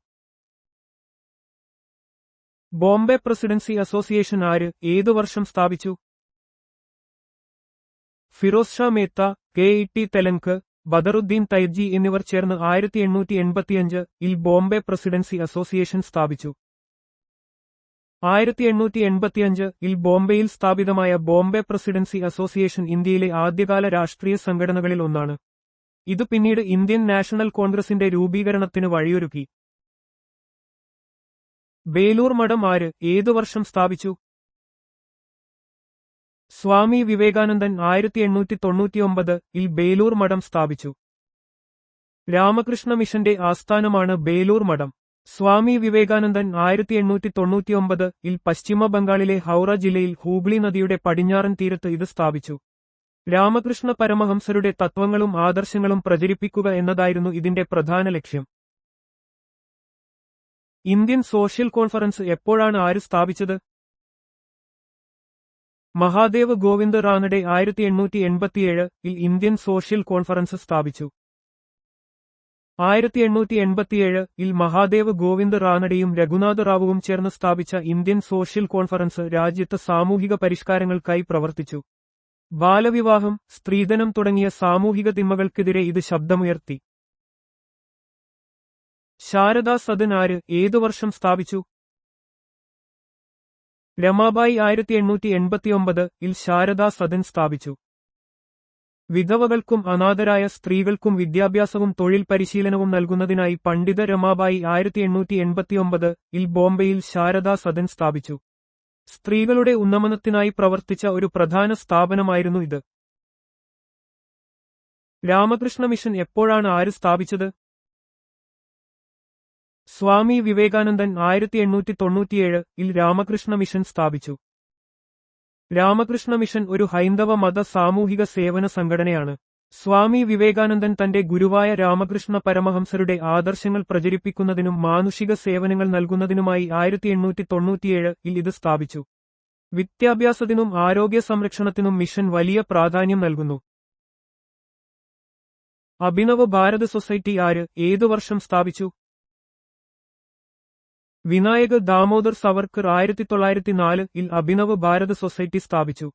ബോംബെ പ്രസിഡൻസി അസോസിയേഷൻ ആര്, ഏതു വർഷം സ്ഥാപിച്ചു? ഫിറോസ് ഷാ മേത്ത, കെ.ഇ.ടി. തെലങ്ക്, ബദറുദ്ദീൻ തൈബ്ജി എന്നിവർ ചേർന്ന് 1885 ബോംബെ പ്രസിഡൻസി അസോസിയേഷൻ സ്ഥാപിച്ചു. 1885 ബോംബെയിൽ സ്ഥാപിതമായ ബോംബെ പ്രസിഡൻസി അസോസിയേഷൻ ഇന്ത്യയിലെ ആദ്യകാല രാഷ്ട്രീയ സംഘടനകളിൽ ഒന്നാണ്. ഇത് പിന്നീട് ഇന്ത്യൻ നാഷണൽ കോൺഗ്രസിന്റെ രൂപീകരണത്തിന് വഴിയൊരുക്കി. ബേലൂർ മഠം ആര്, ഏതു വർഷം സ്ഥാപിച്ചു? സ്വാമി വിവേകാനന്ദൻ 1899 ബേലൂർ മഠം സ്ഥാപിച്ചു. രാമകൃഷ്ണ മിഷന്റെ ആസ്ഥാനമാണ് ബേലൂർ മഠം. സ്വാമി വിവേകാനന്ദൻ 1899-ൽ പശ്ചിമ ബംഗാളിലെ ഹൗറ ജില്ലയിൽ ഹൂഗ്ലി നദിയുടെ പടിഞ്ഞാറൻ തീരത്ത് ഇത് സ്ഥാപിച്ചു. രാമകൃഷ്ണ പരമഹംസരുടെ തത്വങ്ങളും ആദർശങ്ങളും പ്രചരിപ്പിക്കുക എന്നതായിരുന്നു ഇതിന്റെ പ്രധാന ലക്ഷ്യം. ഇന്ത്യൻ സോഷ്യൽ കോൺഫറൻസ് എപ്പോഴാണ് ആര് സ്ഥാപിച്ചത്? മഹാദേവ് ഗോവിന്ദ് റാനഡെ 1887-ൽ ഇന്ത്യൻ സോഷ്യൽ കോൺഫറൻസ് സ്ഥാപിച്ചു. 1887-ൽ മഹാദേവ് ഗോവിന്ദ് റാനഡെയും രഘുനാഥ റാവുവും ചേർന്ന് സ്ഥാപിച്ച ഇന്ത്യൻ സോഷ്യൽ കോൺഫറൻസ് രാജ്യത്ത് സാമൂഹിക പരിഷ്കാരങ്ങൾക്കായി പ്രവർത്തിച്ചു. ബാലവിവാഹം, സ്ത്രീധനം തുടങ്ങിയ സാമൂഹിക തിന്മകൾക്കെതിരെ ഇത് ശബ്ദമുയർത്തി. ശാരദാ സദൻ ആര്, ഏതു വർഷം സ്ഥാപിച്ചു? രമാബായി 1889-ൽ ശാരദാ സദൻ സ്ഥാപിച്ചു. വിധവകൾക്കും അനാഥരായ സ്ത്രീകൾക്കും വിദ്യാഭ്യാസവും തൊഴിൽ പരിശീലനവും നൽകുന്നതിനായി പണ്ഡിത രമാബായി 1889-ൽ ബോംബെയിൽ ശാരദാ സദൻ സ്ഥാപിച്ചു. സ്ത്രീകളുടെ ഉന്നമനത്തിനായി പ്രവർത്തിച്ച ഒരു പ്രധാന സ്ഥാപനമായിരുന്നു ഇത്. രാമകൃഷ്ണ മിഷൻ എപ്പോഴാണ് ആര് സ്ഥാപിച്ചത്? സ്വാമി വിവേകാനന്ദൻ 1897-ൽ രാമകൃഷ്ണ മിഷൻ സ്ഥാപിച്ചു. രാമകൃഷ്ണ മിഷൻ ഒരു ഹൈന്ദവ മത സാമൂഹിക സേവന സംഘടനയാണ്. സ്വാമി വിവേകാനന്ദൻ തന്റെ ഗുരുവായ രാമകൃഷ്ണ പരമഹംസരുടെ ആദർശങ്ങൾ പ്രചരിപ്പിക്കുന്നതിനും മാനുഷിക സേവനങ്ങൾ നൽകുന്നതിനുമായി 1897-ൽ ഇത് സ്ഥാപിച്ചു. വിദ്യാഭ്യാസത്തിനും ആരോഗ്യ സംരക്ഷണത്തിനും മിഷൻ വലിയ പ്രാധാന്യം നൽകുന്നു. അഭിനവ് ഭാരത് സൊസൈറ്റി ആര്, ഏതു വർഷം സ്ഥാപിച്ചു? വിനായക് ദാമോദർ സവർക്കർ 1904-ൽ അഭിനവ് ഭാരത് സൊസൈറ്റി സ്ഥാപിച്ചു.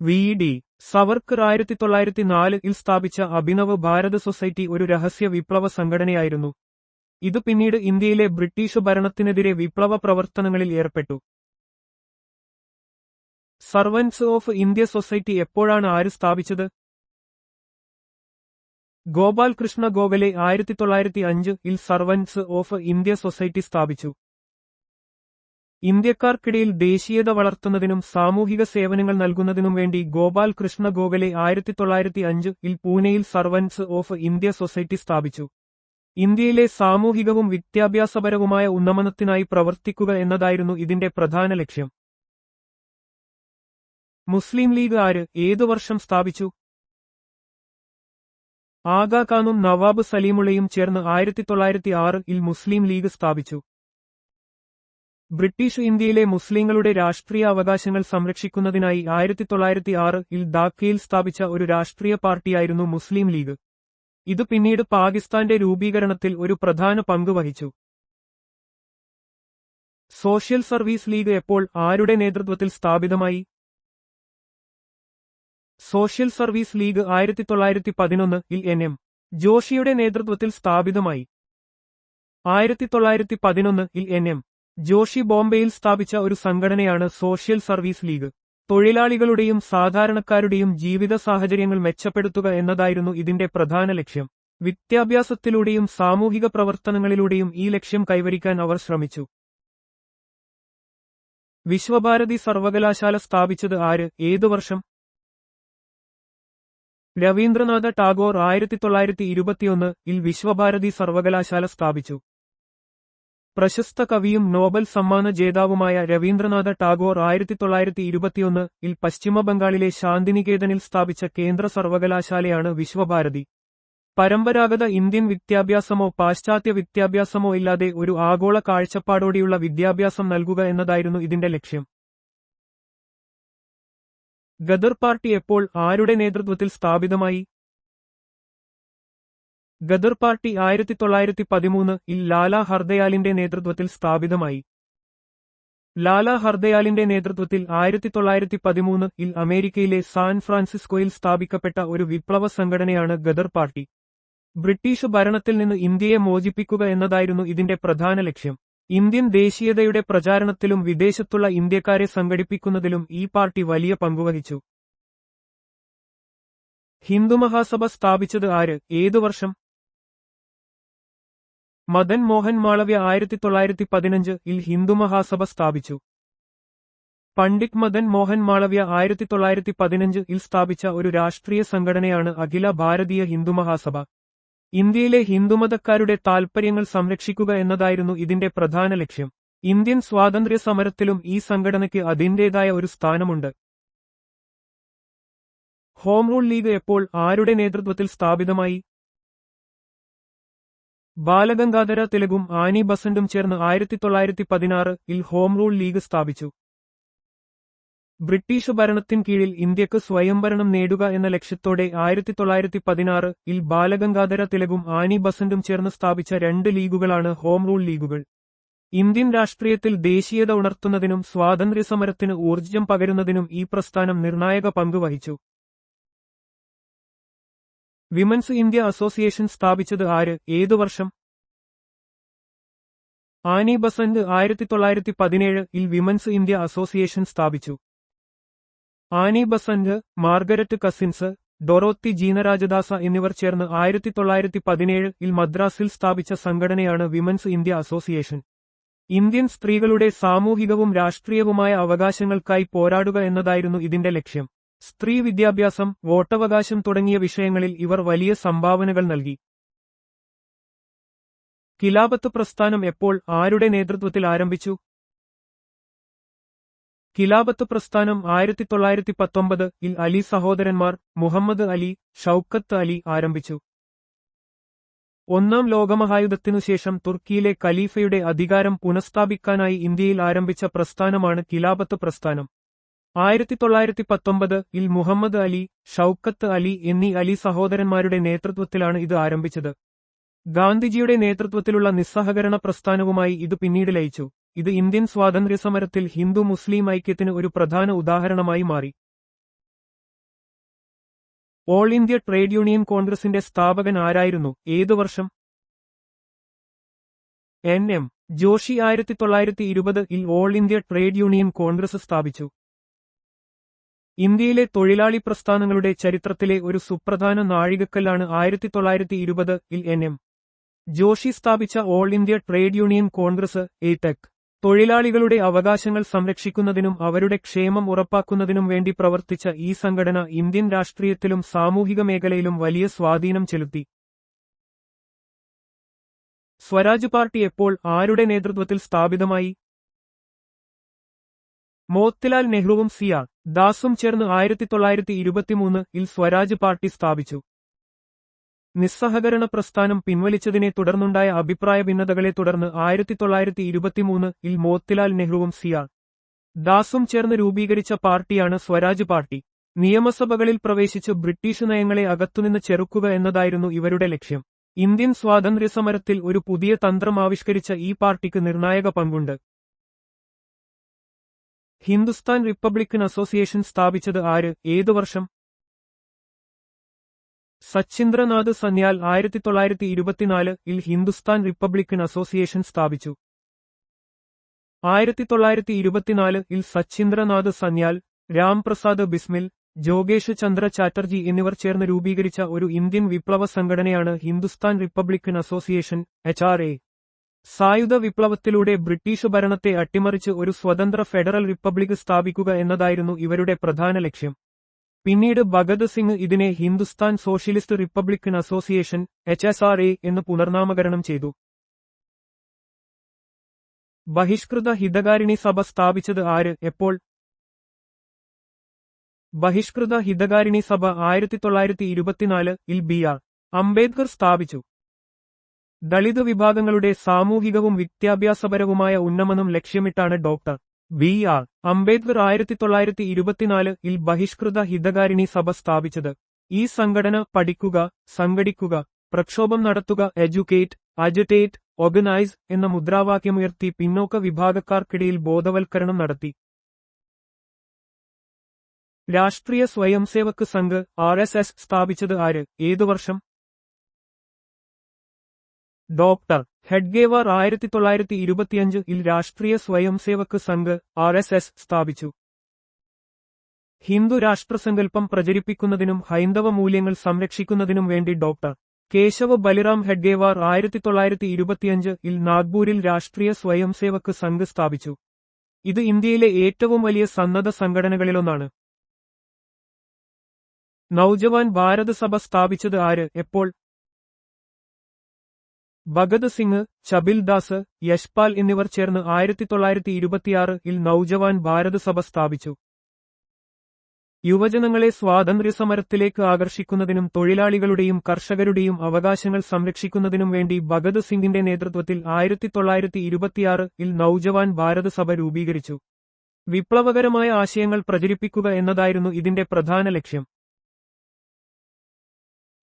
വി.ഡി. സവർക്കർ 1904-ൽ സ്ഥാപിച്ച അഭിനവ് ഭാരത് സൊസൈറ്റി ഒരു രഹസ്യ വിപ്ലവ സംഘടനയായിരുന്നു. ഇത് പിന്നീട് ഇന്ത്യയിലെ ബ്രിട്ടീഷ് ഭരണത്തിനെതിരെ വിപ്ലവ പ്രവർത്തനങ്ങളിൽ ഏർപ്പെട്ടു. സർവന്റ്സ് ഓഫ് ഇന്ത്യ സൊസൈറ്റി എപ്പോഴാണ് ആര് സ്ഥാപിച്ചത്? ഗോപാൽ കൃഷ്ണ ഗോഖലെ 1905-ൽ സർവന്റ്സ് ഓഫ് ഇന്ത്യ സൊസൈറ്റി സ്ഥാപിച്ചു. ഇന്ത്യക്കാർക്കിടയിൽ ദേശീയത വളർത്തുന്നതിനും സാമൂഹിക സേവനങ്ങൾ നൽകുന്നതിനും വേണ്ടി ഗോപാൽ കൃഷ്ണ ഗോഖലെ 1905-ൽ പൂനെയിൽ സർവന്റ്സ് ഓഫ് ഇന്ത്യ സൊസൈറ്റി സ്ഥാപിച്ചു. ഇന്ത്യയിലെ സാമൂഹികവും വിദ്യാഭ്യാസപരവുമായ ഉന്നമനത്തിനായി പ്രവർത്തിക്കുക എന്നതായിരുന്നു ഇതിന്റെ പ്രധാന ലക്ഷ്യം. മുസ്ലിം ലീഗ് ആര്, ഏതു വർഷം സ്ഥാപിച്ചു? ആഗാ ഖാനും നവാബ് സലീമുള്ളയും ചേർന്ന് 1906-ൽ മുസ്ലിം ലീഗ് സ്ഥാപിച്ചു. ബ്രിട്ടീഷ് ഇന്ത്യയിലെ മുസ്ലിങ്ങളുടെ രാഷ്ട്രീയ അവകാശങ്ങൾ സംരക്ഷിക്കുന്നതിനായി 1906-ൽ ധാക്കയിൽ സ്ഥാപിച്ച ഒരു രാഷ്ട്രീയ പാർട്ടിയായിരുന്നു മുസ്ലിം ലീഗ്. ഇത് പിന്നീട് പാകിസ്ഥാന്റെ രൂപീകരണത്തിൽ ഒരു പ്രധാന പങ്ക് വഹിച്ചു. സോഷ്യൽ സർവീസ് ലീഗ് എപ്പോൾ, ആരുടെ നേതൃത്വത്തിൽ സ്ഥാപിതമായി? സോഷ്യൽ സർവീസ് ലീഗ് 1911-ൽ എൻ.എം. ജോഷിയുടെ നേതൃത്വത്തിൽ സ്ഥാപിതമായി. 1911-ൽ എൻ.എം. ജോഷി ബോംബെയിൽ സ്ഥാപിച്ച ഒരു സംഘടനയാണ് സോഷ്യൽ സർവീസ് ലീഗ്. തൊഴിലാളികളുടെയും സാധാരണക്കാരുടെയും ജീവിത സാഹചര്യങ്ങൾ മെച്ചപ്പെടുത്തുക എന്നതായിരുന്നു ഇതിന്റെ പ്രധാന ലക്ഷ്യം. വിദ്യാഭ്യാസത്തിലൂടെയും സാമൂഹിക പ്രവർത്തനങ്ങളിലൂടെയും ഈ ലക്ഷ്യം കൈവരിക്കാൻ അവർ ശ്രമിച്ചു. വിശ്വഭാരതി സർവകലാശാല സ്ഥാപിച്ചത് ആര്, ഏതു വർഷം? രവീന്ദ്രനാഥ ടാഗോർ 1921-ൽ വിശ്വഭാരതി സർവകലാശാല സ്ഥാപിച്ചു. പ്രശസ്ത കവിയും നോബൽ സമ്മാന ജേതാവുമായ രവീന്ദ്രനാഥ ടാഗോർ 1921-ൽ പശ്ചിമ ബംഗാളിലെ ശാന്തിനികേതനിൽ സ്ഥാപിച്ച കേന്ദ്ര സർവകലാശാലയാണ് വിശ്വഭാരതി. പരമ്പരാഗത ഇന്ത്യൻ വിദ്യാഭ്യാസമോ പാശ്ചാത്യ വിദ്യാഭ്യാസമോ ഇല്ലാതെ ഒരു ആഗോള കാഴ്ചപ്പാടോടെയുള്ള വിദ്യാഭ്യാസം നൽകുക എന്നതായിരുന്നു ഇതിന്റെ ലക്ഷ്യം. ഗദർ പാർട്ടി എപ്പോൾ, ആരുടെ നേതൃത്വത്തിൽ സ്ഥാപിതമായി? ഗദർ പാർട്ടി 1913-ൽ ലാലാ ഹർദയാലിന്റെ നേതൃത്വത്തിൽ സ്ഥാപിതമായി. ലാലാ ഹർദയാലിന്റെ നേതൃത്വത്തിൽ 1913-ൽ അമേരിക്കയിലെ സാൻ ഫ്രാൻസിസ്കോയിൽ സ്ഥാപിക്കപ്പെട്ട ഒരു വിപ്ലവ സംഘടനയാണ് ഗദർ പാർട്ടി. ബ്രിട്ടീഷ് ഭരണത്തിൽ നിന്ന് ഇന്ത്യയെ മോചിപ്പിക്കുക എന്നതായിരുന്നു ഇതിന്റെ പ്രധാന ലക്ഷ്യം. ഇന്ത്യൻ ദേശീയതയുടെ പ്രചാരണത്തിലും വിദേശത്തുള്ള ഇന്ത്യക്കാരെ സംഘടിപ്പിക്കുന്നതിലും ഈ പാർട്ടി വലിയ പങ്കുവഹിച്ചു. ഹിന്ദുമഹാസഭ സ്ഥാപിച്ചത് ആര്, ഏതു വർഷം? മദൻ മോഹൻ മാളവ്യ 1915-ൽ ഹിന്ദുമഹാസഭ സ്ഥാപിച്ചു. പണ്ഡിറ്റ് മദൻ മോഹൻ മാളവ്യ 1915-ൽ സ്ഥാപിച്ച ഒരു രാഷ്ട്രീയ സംഘടനയാണ് അഖില ഭാരതീയ ഹിന്ദുമഹാസഭ. ഇന്ത്യയിലെ ഹിന്ദുമതക്കാരുടെ താൽപര്യങ്ങൾ സംരക്ഷിക്കുക എന്നതായിരുന്നു ഇതിന്റെ പ്രധാന ലക്ഷ്യം. ഇന്ത്യൻ സ്വാതന്ത്ര്യ സമരത്തിലും ഈ സംഘടനയ്ക്ക് അതിന്റേതായ ഒരു സ്ഥാനമുണ്ട്. ഹോം റൂൾ ലീഗ് എപ്പോൾ ആരുടെ നേതൃത്വത്തിൽ സ്ഥാപിതമായി? ബാലഗംഗാധര തിലകും ആനി ബസന്റും ചേർന്ന് 1916 ഹോം റൂൾ ലീഗ് സ്ഥാപിച്ചു. ബ്രിട്ടീഷ് ഭരണത്തിൻ കീഴിൽ ഇന്ത്യക്ക് സ്വയംഭരണം നേടുക എന്ന ലക്ഷ്യത്തോടെ 1916 ബാലഗംഗാധര തിലകും ആനി ബസന്റും ചേർന്ന് സ്ഥാപിച്ച രണ്ട് ലീഗുകളാണ് ഹോം റൂൾ ലീഗുകൾ. ഇന്ത്യൻ രാഷ്ട്രീയത്തിൽ ദേശീയത ഉണർത്തുന്നതിനും സ്വാതന്ത്ര്യസമരത്തിന് ഊർജ്ജം പകരുന്നതിനും ഈ പ്രസ്ഥാനം നിർണായക പങ്ക് വഹിച്ചു. വിമൻസ് ഇന്ത്യ അസോസിയേഷൻ സ്ഥാപിച്ചത് ആര്, ഏതു വർഷം? Annie Besant 1917 women's India association സ്ഥാപിച്ചു. Annie Besant, Margaret Cousins, Dorothy Jinarajadasa എന്നിവർ ചേർന്ന് 1917 മദ്രാസിൽ സ്ഥാപിച്ച സംഘടനയാണ് വിമൻസ് ഇന്ത്യ അസോസിയേഷൻ. ഇന്ത്യൻ സ്ത്രീകളുടെ സാമൂഹികവും രാഷ്ട്രീയവുമായ അവകാശങ്ങൾക്കായി പോരാടുക എന്നതായിരുന്നു ഇതിന്റെ ലക്ഷ്യം. സ്ത്രീ വിദ്യാഭ്യാസം, വോട്ടവകാശം തുടങ്ങിയ വിഷയങ്ങളിൽ ഇവർ വലിയ സംഭാവനകൾ നൽകി. ഖിലാഫത്ത് പ്രസ്ഥാനം എപ്പോൾ, ആരുടെ നേതൃത്വത്തിൽ ആരംഭിച്ചു? ഖിലാഫത്ത് പ്രസ്ഥാനം 1919 അലി സഹോദരന്മാർ മുഹമ്മദ് അലി, ഷൌക്കത്ത് അലി ആരംഭിച്ചു. ഒന്നാം ലോകമഹായുദ്ധത്തിനുശേഷം തുർക്കിയിലെ ഖലീഫയുടെ അധികാരം പുനഃസ്ഥാപിക്കാനായി ഇന്ത്യയിൽ ആരംഭിച്ച പ്രസ്ഥാനമാണ് ഖിലാഫത്ത് പ്രസ്ഥാനം. 1919 മുഹമ്മദ് അലി, ഷൌക്കത്ത് അലി എന്നീ അലി സഹോദരന്മാരുടെ നേതൃത്വത്തിലാണ് ഇത് ആരംഭിച്ചത്. ഗാന്ധിജിയുടെ നേതൃത്വത്തിലുള്ള നിസ്സഹകരണ പ്രസ്ഥാനവുമായി ഇത് പിന്നീട് ലയിച്ചു. ഇത് ഇന്ത്യൻ സ്വാതന്ത്ര്യസമരത്തിൽ ഹിന്ദു മുസ്ലിം ഐക്യത്തിന് ഒരു പ്രധാന ഉദാഹരണമായി മാറി. ഓൾ ഇന്ത്യ ട്രേഡ് യൂണിയൻ കോൺഗ്രസിന്റെ സ്ഥാപകൻ ആരായിരുന്നു, ഏതു വർഷം? N. Joshi 1920 All India Trade Union Congress സ്ഥാപിച്ചു. ഇന്ത്യയിലെ തൊഴിലാളി പ്രസ്ഥാനങ്ങളുടെ ചരിത്രത്തിലെ ഒരു സുപ്രധാന നാഴികക്കല്ലാണ് 1920 എൻ. ജോഷി സ്ഥാപിച്ച all India Trade Union Congress A-tech. തൊഴിലാളികളുടെ അവകാശങ്ങൾ സംരക്ഷിക്കുന്നതിനും അവരുടെ ക്ഷേമം ഉറപ്പാക്കുന്നതിനും വേണ്ടി പ്രവർത്തിച്ച ഈ സംഘടന ഇന്ത്യൻ രാഷ്ട്രീയത്തിലും സാമൂഹിക മേഖലയിലും വലിയ സ്വാധീനം ചെലുത്തി. സ്വരാജ് പാർട്ടി എപ്പോൾ, ആരുടെ നേതൃത്വത്തിൽ സ്ഥാപിതമായി? മോത്തിലാൽ നെഹ്റുവും സി.ആർ. ദാസും ചേർന്ന് 1923 സ്വരാജ് പാർട്ടി സ്ഥാപിച്ചു. നിസ്സഹകരണ പ്രസ്ഥാനം പിൻവലിച്ചതിനെ തുടർന്നുണ്ടായ അഭിപ്രായ ഭിന്നതകളെ തുടർന്ന് 1923 മോത്തിലാൽ നെഹ്റുവും സി.ആർ. ദാസും ചേർന്ന് രൂപീകരിച്ച പാർട്ടിയാണ് സ്വരാജ് പാർട്ടി. നിയമസഭകളിൽ പ്രവേശിച്ച് ബ്രിട്ടീഷ് നയങ്ങളെ അകത്തുനിന്ന് ചെറുക്കുക എന്നതായിരുന്നു ഇവരുടെ ലക്ഷ്യം. ഇന്ത്യൻ സ്വാതന്ത്ര്യസമരത്തിൽ ഒരു പുതിയ തന്ത്രം ആവിഷ്കരിച്ച ഈ പാർട്ടിക്ക് നിർണായക പങ്കുണ്ട്. ഹിന്ദുസ്ഥാൻ റിപ്പബ്ലിക്കൻ അസോസിയേഷൻ സ്ഥാപിച്ചത് ആര്, ഏതു വർഷം? സച്ചിന്ദ്രനാഥ് സന്യാൽ 1924 ഹിന്ദുസ്ഥാൻ റിപ്പബ്ലിക്കൻ അസോസിയേഷൻ സ്ഥാപിച്ചു. 1924 സച്ചിന്ദ്രനാഥ് സന്യാൽ, രാംപ്രസാദ് ബിസ്മിൽ, ജോഗേഷ് ചന്ദ്ര ചാറ്റർജി എന്നിവർ ചേർന്ന് രൂപീകരിച്ച ഒരു ഇന്ത്യൻ വിപ്ലവ സംഘടനയാണ് ഹിന്ദുസ്ഥാൻ റിപ്പബ്ലിക്കൻ അസോസിയേഷൻ (HRA). സായുധ വിപ്ലവത്തിലൂടെ ബ്രിട്ടീഷ് ഭരണത്തെ അട്ടിമറിച്ച് ഒരു സ്വതന്ത്ര ഫെഡറൽ റിപ്പബ്ലിക് സ്ഥാപിക്കുക എന്നതായിരുന്നു ഇവരുടെ പ്രധാന ലക്ഷ്യം. പിന്നീട് ഭഗത് സിംഗ് ഇതിനെ Hindustan socialist republican association (HSRA) എന്ന് പുനർനാമകരണം ചെയ്തു. ബഹിഷ്കൃത ഹിതകാരിണി സഭ സ്ഥാപിച്ചത് ആര്, എപ്പോൾ? ബഹിഷ്കൃത ഹിതകാരിണി സഭ 1924 ബി.ആർ. അംബേദ്കർ സ്ഥാപിച്ചു. ദളിത് വിഭാഗങ്ങളുടെ സാമൂഹികവും വിദ്യാഭ്യാസപരവുമായ ഉന്നമനം ലക്ഷ്യമിട്ടാണ് ഡോക്ടർ ബി.ആർ. അംബേദ്കർ 1924 ബഹിഷ്കൃത ഹിതകാരിണി സഭ സ്ഥാപിച്ചത്. ഈ സംഘടന പഠിക്കുക, സംഘടിക്കുക, പ്രക്ഷോഭം നടത്തുക, എഡ്യൂക്കേറ്റ്, അജിറ്റേറ്റ്, ഓർഗനൈസ് എന്ന മുദ്രാവാക്യമുയർത്തി പിന്നോക്ക വിഭാഗക്കാർക്കിടയിൽ ബോധവൽക്കരണം നടത്തി. രാഷ്ട്രീയ സ്വയംസേവക് സംഘ് (RSS) സ്ഥാപിച്ചത് ആര്, ഏതു വർഷം? ഡോക്ടർ ഹെഡ്ഗേവാർ 1925 രാഷ്ട്രീയ സ്വയംസേവക് സംഘ് (RSS) സ്ഥാപിച്ചു. ഹിന്ദു രാഷ്ട്രസങ്കല്പം പ്രചരിപ്പിക്കുന്നതിനും ഹൈന്ദവ മൂല്യങ്ങൾ സംരക്ഷിക്കുന്നതിനും വേണ്ടി ഡോക്ടർ കേശവ് ബലിറാം ഹെഡ്ഗേവാർ 1925 നാഗ്പൂരിൽ രാഷ്ട്രീയ സ്വയംസേവക് സംഘ് സ്ഥാപിച്ചു. ഇത് ഇന്ത്യയിലെ ഏറ്റവും വലിയ സന്നദ്ധ സംഘടനകളിലൊന്നാണ്. നൗജവാൻ ഭാരത് സഭ സ്ഥാപിച്ചത് ആര്, എപ്പോൾ? ഭഗത് സിംഗ്, ഛബിൽ ദാസ്, യശ്പാൽ എന്നിവർ ചേർന്ന് 1926-ൽ നൗജവാൻ ഭാരത് സഭ സ്ഥാപിച്ചു. യുവജനങ്ങളെ സ്വാതന്ത്ര്യസമരത്തിലേക്ക് ആകർഷിക്കുന്നതിനും തൊഴിലാളികളുടെയും കർഷകരുടെയും അവകാശങ്ങൾ സംരക്ഷിക്കുന്നതിനും വേണ്ടി ഭഗത് സിംഗിന്റെ നേതൃത്വത്തിൽ 1926-ൽ നൗജവാൻ ഭാരത് സഭ രൂപീകരിച്ചു. വിപ്ലവകരമായ ആശയങ്ങൾ പ്രചരിപ്പിക്കുക എന്നതായിരുന്നു ഇതിന്റെ പ്രധാന ലക്ഷ്യം.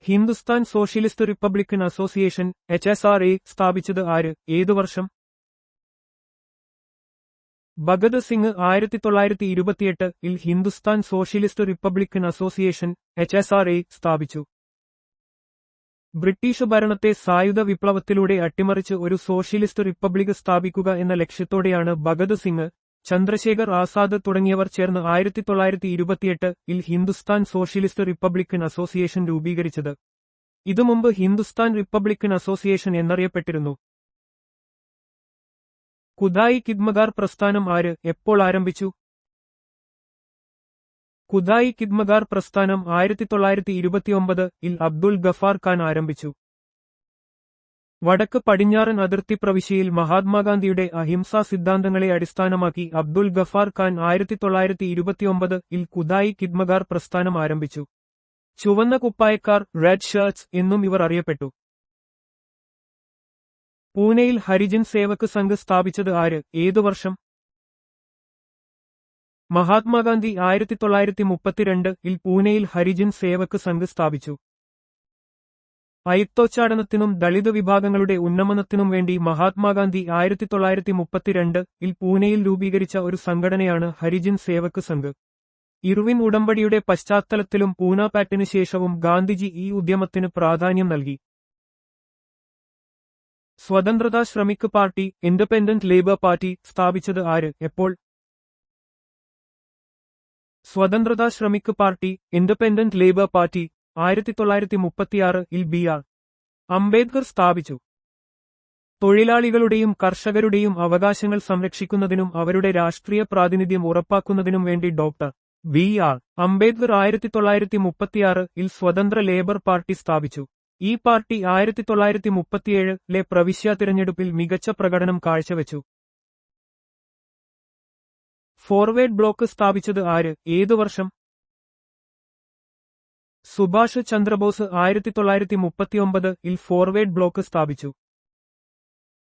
Hindustan socialist republican association HSRA സ്ഥാപിച്ചത് ആര്, ഏതു വർഷം? ഭഗത് സിംഗ് 1928-ൽ Hindustan socialist republican association HSRA സ്ഥാപിച്ചു. ബ്രിട്ടീഷ് ഭരണത്തെ സായുധ വിപ്ലവത്തിലൂടെ അട്ടിമറിച്ച് ഒരു സോഷ്യലിസ്റ്റ് റിപ്പബ്ലിക് സ്ഥാപിക്കുക എന്ന ലക്ഷ്യത്തോടെയാണ് ഭഗത് സിംഗ്, ചന്ദ്രശേഖർ ആസാദ് തുടങ്ങിയവർ ചേർന്ന് 1928-ൽ ഹിന്ദുസ്ഥാൻ സോഷ്യലിസ്റ്റ് റിപ്പബ്ലിക്കൻ അസോസിയേഷൻ രൂപീകരിച്ചത്. ഇതു മുമ്പ് ഹിന്ദുസ്ഥാൻ റിപ്പബ്ലിക്കൻ അസോസിയേഷൻ എന്നറിയപ്പെട്ടിരുന്നു. ഖുദായി ഖിദ്മഗാർ പ്രസ്ഥാനം ആര്, എപ്പോൾ ആരംഭിച്ചു? ഖുദായി ഖിദ്മഗാർ പ്രസ്ഥാനം 1929-ൽ അബ്ദുൾ ഗഫാർ ഖാൻ ആരംഭിച്ചു. വടക്ക് പടിഞ്ഞാറൻ അതിർത്തി പ്രവിശ്യയിൽ മഹാത്മാഗാന്ധിയുടെ അഹിംസാ സിദ്ധാന്തങ്ങളെ അടിസ്ഥാനമാക്കി അബ്ദുൾ ഗഫാർ ഖാൻ 1929-ൽ ഖുദായി ഖിദ്മഗാർ പ്രസ്ഥാനം ആരംഭിച്ചു. ചുവന്ന കുപ്പായക്കാർ, റെഡ് ഷർട്ട്സ് എന്നും ഇവർ അറിയപ്പെട്ടു. പൂനെയിൽ ഹരിജൻ സേവക് സംഘ് സ്ഥാപിച്ചത് ആര്, ഏതു വർഷം? മഹാത്മാഗാന്ധി 1932-ൽ പൂനെയിൽ ഹരിജൻ സേവക് സംഘ് സ്ഥാപിച്ചു. അയിത്തോച്ചാടനത്തിനും ദളിത് വിഭാഗങ്ങളുടെ ഉന്നമനത്തിനും വേണ്ടി മഹാത്മാഗാന്ധി 1932-ൽ പൂനെയിൽ രൂപീകരിച്ച ഒരു സംഘടനയാണ് ഹരിജൻ സേവക് സംഘ്. ഇർവിൻ ഉടമ്പടിയുടെ പശ്ചാത്തലത്തിലും പൂന പാക്ടിന് ശേഷവും ഗാന്ധിജി ഈ ഉദ്യമത്തിന് പ്രാധാന്യം നൽകി. Swatantrata Shramik party, independent labour party സ്ഥാപിച്ചത് ആര്, എപ്പോൾ? Swatantrata Shramik party, independent labour party 1936-ൽ BR അംബേദ്കർ സ്ഥാപിച്ചു. തൊഴിലാളികളുടെയും കർഷകരുടെയും അവകാശങ്ങൾ സംരക്ഷിക്കുന്നതിനും അവരുടെ രാഷ്ട്രീയ പ്രാതിനിധ്യം ഉറപ്പാക്കുന്നതിനും വേണ്ടി BR അംബേദ്കർ 1936-ൽ സ്വതന്ത്ര ലേബർ പാർട്ടി സ്ഥാപിച്ചു. ഈ പാർട്ടി 1937-ലെ പ്രവിശ്യാ തിരഞ്ഞെടുപ്പിൽ മികച്ച പ്രകടനം കാഴ്ചവെച്ചു. ഫോർവേഡ് ബ്ലോക്ക് സ്ഥാപിച്ചത് ആര്, ഏതു വർഷം? സുഭാഷ് ചന്ദ്രബോസ് 1939-ൽ ഫോർവേഡ് ബ്ലോക്ക് സ്ഥാപിച്ചു.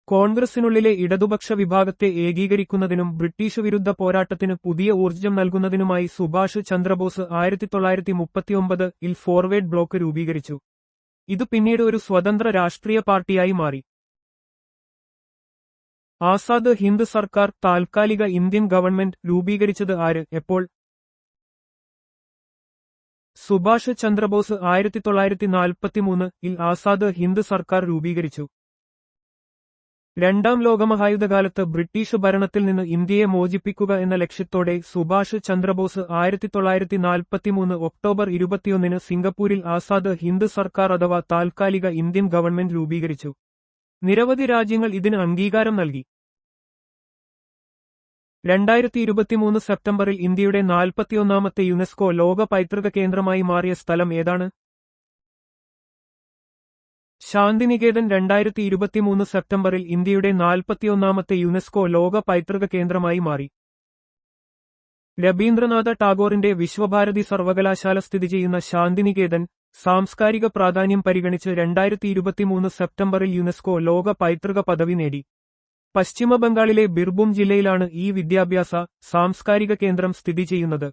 കോൺഗ്രസിനുള്ളിലെ ഇടതുപക്ഷ വിഭാഗത്തെ ഏകീകരിക്കുന്നതിനും ബ്രിട്ടീഷ് വിരുദ്ധ പോരാട്ടത്തിന് പുതിയ ഊർജ്ജം നൽകുന്നതിനുമായി സുഭാഷ് ചന്ദ്രബോസ് 1939-ൽ ഫോർവേഡ് ബ്ലോക്ക് രൂപീകരിച്ചു. ഇത് പിന്നീട് ഒരു സ്വതന്ത്ര രാഷ്ട്രീയ പാർട്ടിയായി മാറി. ആസാദ് ഹിന്ദ് സർക്കാർ താൽക്കാലിക ഇന്ത്യൻ ഗവൺമെന്റ് രൂപീകരിച്ചത് ആര്, എപ്പോൾ? സുഭാഷ് ചന്ദ്രബോസ് 1943-ൽ ആസാദ് ഹിന്ദ് സർക്കാർ രൂപീകരിച്ചു. രണ്ടാം ലോകമഹായുദ്ധകാലത്ത് ബ്രിട്ടീഷ് ഭരണത്തിൽ നിന്ന് ഇന്ത്യയെ മോചിപ്പിക്കുക എന്ന ലക്ഷ്യത്തോടെ സുഭാഷ് ചന്ദ്രബോസ് 1943 ഒക്ടോബർ 21-ന് സിംഗപ്പൂരിൽ ആസാദ് ഹിന്ദ് സർക്കാർ അഥവാ താൽക്കാലിക ഇന്ത്യൻ ഗവൺമെന്റ് രൂപീകരിച്ചു. നിരവധി രാജ്യങ്ങൾ ഇതിന് അംഗീകാരം നൽകി. 2023 സെപ്റ്റംബറിൽ ഇന്ത്യയുടെ 41ാമത്തെ യുനെസ്കോ ലോക പൈതൃക കേന്ദ്രമായി മാറിയ സ്ഥലം ഏതാണ്? ശാന്തിനികേതൻ 2023 സെപ്റ്റംബറിൽ ഇന്ത്യയുടെ 41ാമത്തെ യുനെസ്കോ ലോക പൈതൃക കേന്ദ്രമായി മാറി. രബീന്ദ്രനാഥ ടാഗോറിന്റെ വിശ്വഭാരതി സർവകലാശാല സ്ഥിതി ചെയ്യുന്ന ശാന്തിനികേതൻ സാംസ്കാരിക പ്രാധാന്യം പരിഗണിച്ച് 2023 സെപ്റ്റംബറിൽ യുനെസ്കോ ലോക പൈതൃക പദവി നേടി. പശ്ചിമബംഗാളിലെ ബിർഭൂം ജില്ലയിലാണ് ഈ വിദ്യാഭ്യാസ സാംസ്കാരിക കേന്ദ്രം സ്ഥിതി ചെയ്യുന്നത്.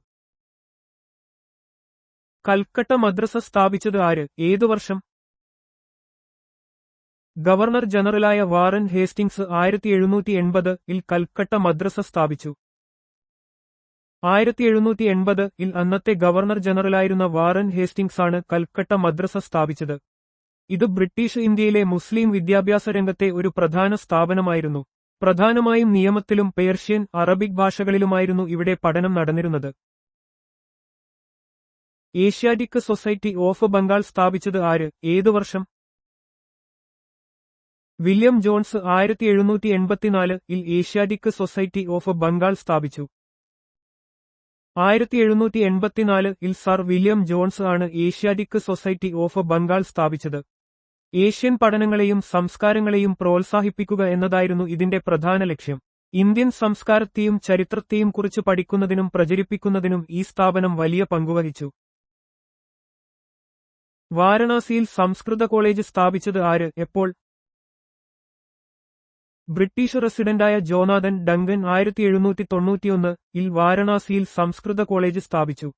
കൽക്കട്ട മദ്രസ സ്ഥാപിച്ചത് ആര്, ഏതു വർഷം? ഗവർണർ ജനറലായ വാറൻ ഹേസ്റ്റിംഗ്സ് 1780-ൽ കൽക്കട്ട മദ്രസ സ്ഥാപിച്ചു. 1780-ൽ അന്നത്തെ ഗവർണർ ജനറലായിരുന്ന വാറൻ ഹേസ്റ്റിംഗ്സാണ് കൽക്കട്ട മദ്രസ സ്ഥാപിച്ചത്. ഇത് ബ്രിട്ടീഷ് ഇന്ത്യയിലെ മുസ്ലിം വിദ്യാഭ്യാസ രംഗത്തെ ഒരു പ്രധാന സ്ഥാപനമായിരുന്നു. പ്രധാനമായും നിയമത്തിലും പേർഷ്യൻ, അറബിക് ഭാഷകളിലുമായിരുന്നു ഇവിടെ പഠനം നടന്നിരുന്നത്. ഏഷ്യാറ്റിക് സൊസൈറ്റി ഓഫ് ബംഗാൾ സ്ഥാപിച്ചത് ആര്, ഏതു വർഷം? വില്യം ജോൺസ് 1784-ൽ ഏഷ്യാറ്റിക് സൊസൈറ്റി ഓഫ് ബംഗാൾ സ്ഥാപിച്ചു. 1784-ൽ സർ വില്യം ജോൺസ് ആണ് ഏഷ്യാറ്റിക് സൊസൈറ്റി ഓഫ് ബംഗാൾ സ്ഥാപിച്ചത്. ഏഷ്യൻ പഠനങ്ങളെയും സംസ്കാരങ്ങളെയും പ്രോത്സാഹിപ്പിക്കുക എന്നതായിരുന്നു ഇതിന്റെ പ്രധാന ലക്ഷ്യം. ഇന്ത്യൻ സംസ്കാരത്തെയും ചരിത്രത്തെയും കുറിച്ച് പഠിക്കുന്നതിനും പ്രചരിപ്പിക്കുന്നതിനും ഈ സ്ഥാപനം വലിയ പങ്കുവഹിച്ചു. വാരണാസിയിൽ സംസ്കൃത കോളേജ് സ്ഥാപിച്ചത് ആര്, എപ്പോൾ? ബ്രിട്ടീഷ് റെസിഡന്റായ ജോനാഥൻ ഡങ്കൻ 1791-ൽ വാരണാസിയിൽ സംസ്കൃത കോളേജ് സ്ഥാപിച്ചു.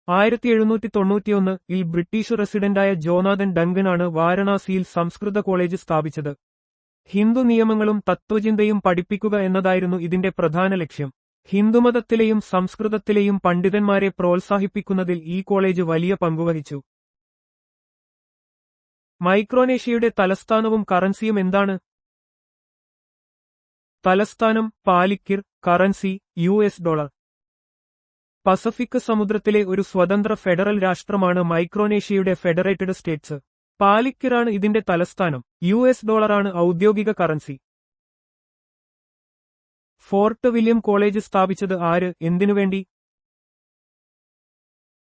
1791-ൽ ബ്രിട്ടീഷ് റെസിഡന്റായ ജോനാഥൻ ഡങ്കനാണ് വാരണാസിയിൽ സംസ്കൃത കോളേജ് സ്ഥാപിച്ചത്. ഹിന്ദു നിയമങ്ങളും തത്വചിന്തയും പഠിപ്പിക്കുക എന്നതായിരുന്നു ഇതിന്റെ പ്രധാന ലക്ഷ്യം. ഹിന്ദുമതത്തിലെയും സംസ്കൃതത്തിലെയും പണ്ഡിതന്മാരെ പ്രോത്സാഹിപ്പിക്കുന്നതിൽ ഈ കോളേജ് വലിയ പങ്കുവഹിച്ചു. മൈക്രോനേഷ്യയുടെ തലസ്ഥാനവും കറൻസിയും എന്താണ്? തലസ്ഥാനം പാലിക്കിർ, കറൻസി $. പസഫിക് സമുദ്രത്തിലെ ഒരു സ്വതന്ത്ര ഫെഡറൽ രാഷ്ട്രമാണ് മൈക്രോനേഷ്യയുടെ ഫെഡറേറ്റഡ് സ്റ്റേറ്റ്സ്. പാലിക്കിറാണ് ഇതിന്റെ തലസ്ഥാനം. $. ആണ് ഔദ്യോഗിക കറൻസി. ഫോർട്ട് വില്യം കോളേജ് സ്ഥാപിച്ചത് ആര്, എന്തിനുവേണ്ടി?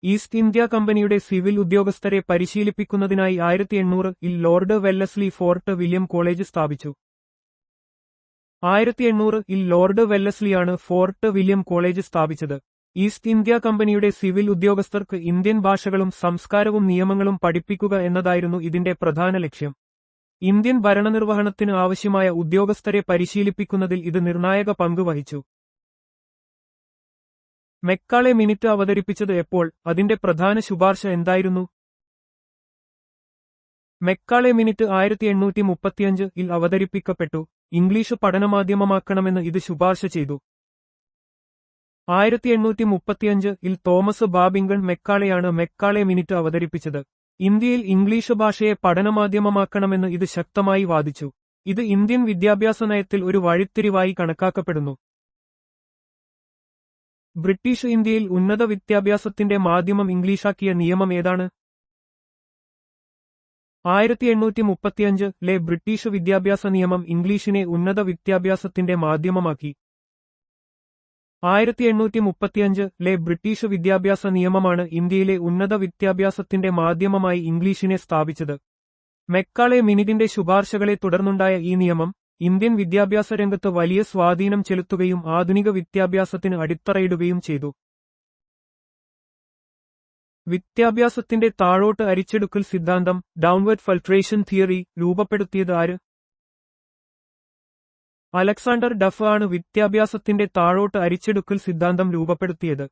ഈസ്റ്റ് ഇന്ത്യാ കമ്പനിയുടെ സിവിൽ ഉദ്യോഗസ്ഥരെ പരിശീലിപ്പിക്കുന്നതിനായി 1800-ൽ lord Wellesley fort William college സ്ഥാപിച്ചു. 1800-ൽ ലോർഡ് വെല്ലസ്ലിയാണ് ഫോർട്ട് വില്യം കോളേജ് സ്ഥാപിച്ചത്. ഈസ്റ്റ് ഇന്ത്യാ കമ്പനിയുടെ സിവിൽ ഉദ്യോഗസ്ഥർക്ക് ഇന്ത്യൻ ഭാഷകളും സംസ്കാരവും നിയമങ്ങളും പഠിപ്പിക്കുക എന്നതായിരുന്നു ഇതിന്റെ പ്രധാന ലക്ഷ്യം. ഇന്ത്യൻ ഭരണനിർവഹണത്തിന് ആവശ്യമായ ഉദ്യോഗസ്ഥരെ പരിശീലിപ്പിക്കുന്നതിൽ ഇത് നിർണായക പങ്ക് വഹിച്ചു. മെക്കാളെ മിനിറ്റ് അവതരിപ്പിച്ചത് എപ്പോൾ, അതിന്റെ പ്രധാന ശുപാർശ എന്തായിരുന്നു? മെക്കാളെ മിനിറ്റ് 1835-ൽ അവതരിപ്പിക്കപ്പെട്ടു. ഇംഗ്ലീഷ് പഠനമാധ്യമമാക്കണമെന്ന് ഇത് ശുപാർശ ചെയ്തു. 1835-ൽ തോമസ് ബാബിംഗൺ മെക്കാളെയാണ് മെക്കാളെ മിനിറ്റ് അവതരിപ്പിച്ചത്. ഇന്ത്യയിൽ ഇംഗ്ലീഷ് ഭാഷയെ പഠനമാധ്യമമാക്കണമെന്ന് ഇത് ശക്തമായി വാദിച്ചു. ഇത് ഇന്ത്യൻ വിദ്യാഭ്യാസ നയത്തിൽ ഒരു വഴിത്തിരിവായി കണക്കാക്കപ്പെടുന്നു. ബ്രിട്ടീഷ് ഇന്ത്യയിൽ ഉന്നത വിദ്യാഭ്യാസത്തിന്റെ മാധ്യമം ഇംഗ്ലീഷാക്കിയ നിയമം ഏതാണ്? 1835-ലെ ബ്രിട്ടീഷ് വിദ്യാഭ്യാസ നിയമം ഇംഗ്ലീഷിനെ ഉന്നത വിദ്യാഭ്യാസത്തിന്റെ മാധ്യമമാക്കി. 1835-ലെ ബ്രിട്ടീഷ് വിദ്യാഭ്യാസ നിയമമാണ് ഇന്ത്യയിലെ ഉന്നത വിദ്യാഭ്യാസത്തിന്റെ മാധ്യമമായി ഇംഗ്ലീഷിനെ സ്ഥാപിച്ചത്. മെക്കാളെ മിനിറ്റിന്റെ ശുപാർശകളെ തുടർന്നുണ്ടായ ഈ നിയമം ഇന്ത്യൻ വിദ്യാഭ്യാസ രംഗത്ത് വലിയ സ്വാധീനം ചെലുത്തുകയും ആധുനിക വിദ്യാഭ്യാസത്തിന് അടിത്തറയിടുകയും ചെയ്തു. വിദ്യാഭ്യാസത്തിന്റെ താഴോട്ട് അരിച്ചെടുക്കൽ സിദ്ധാന്തം, ഡൗൺവേർഡ് ഫിൽട്രേഷൻ തിയറി, രൂപപ്പെടുത്തിയത് ആര്? അലക്സാണ്ടർ ഡഫ് ആണ് വിദ്യാഭ്യാസത്തിന്റെ താഴോട്ട് അരിച്ചെടുക്കൽ സിദ്ധാന്തം രൂപപ്പെടുത്തിയത്.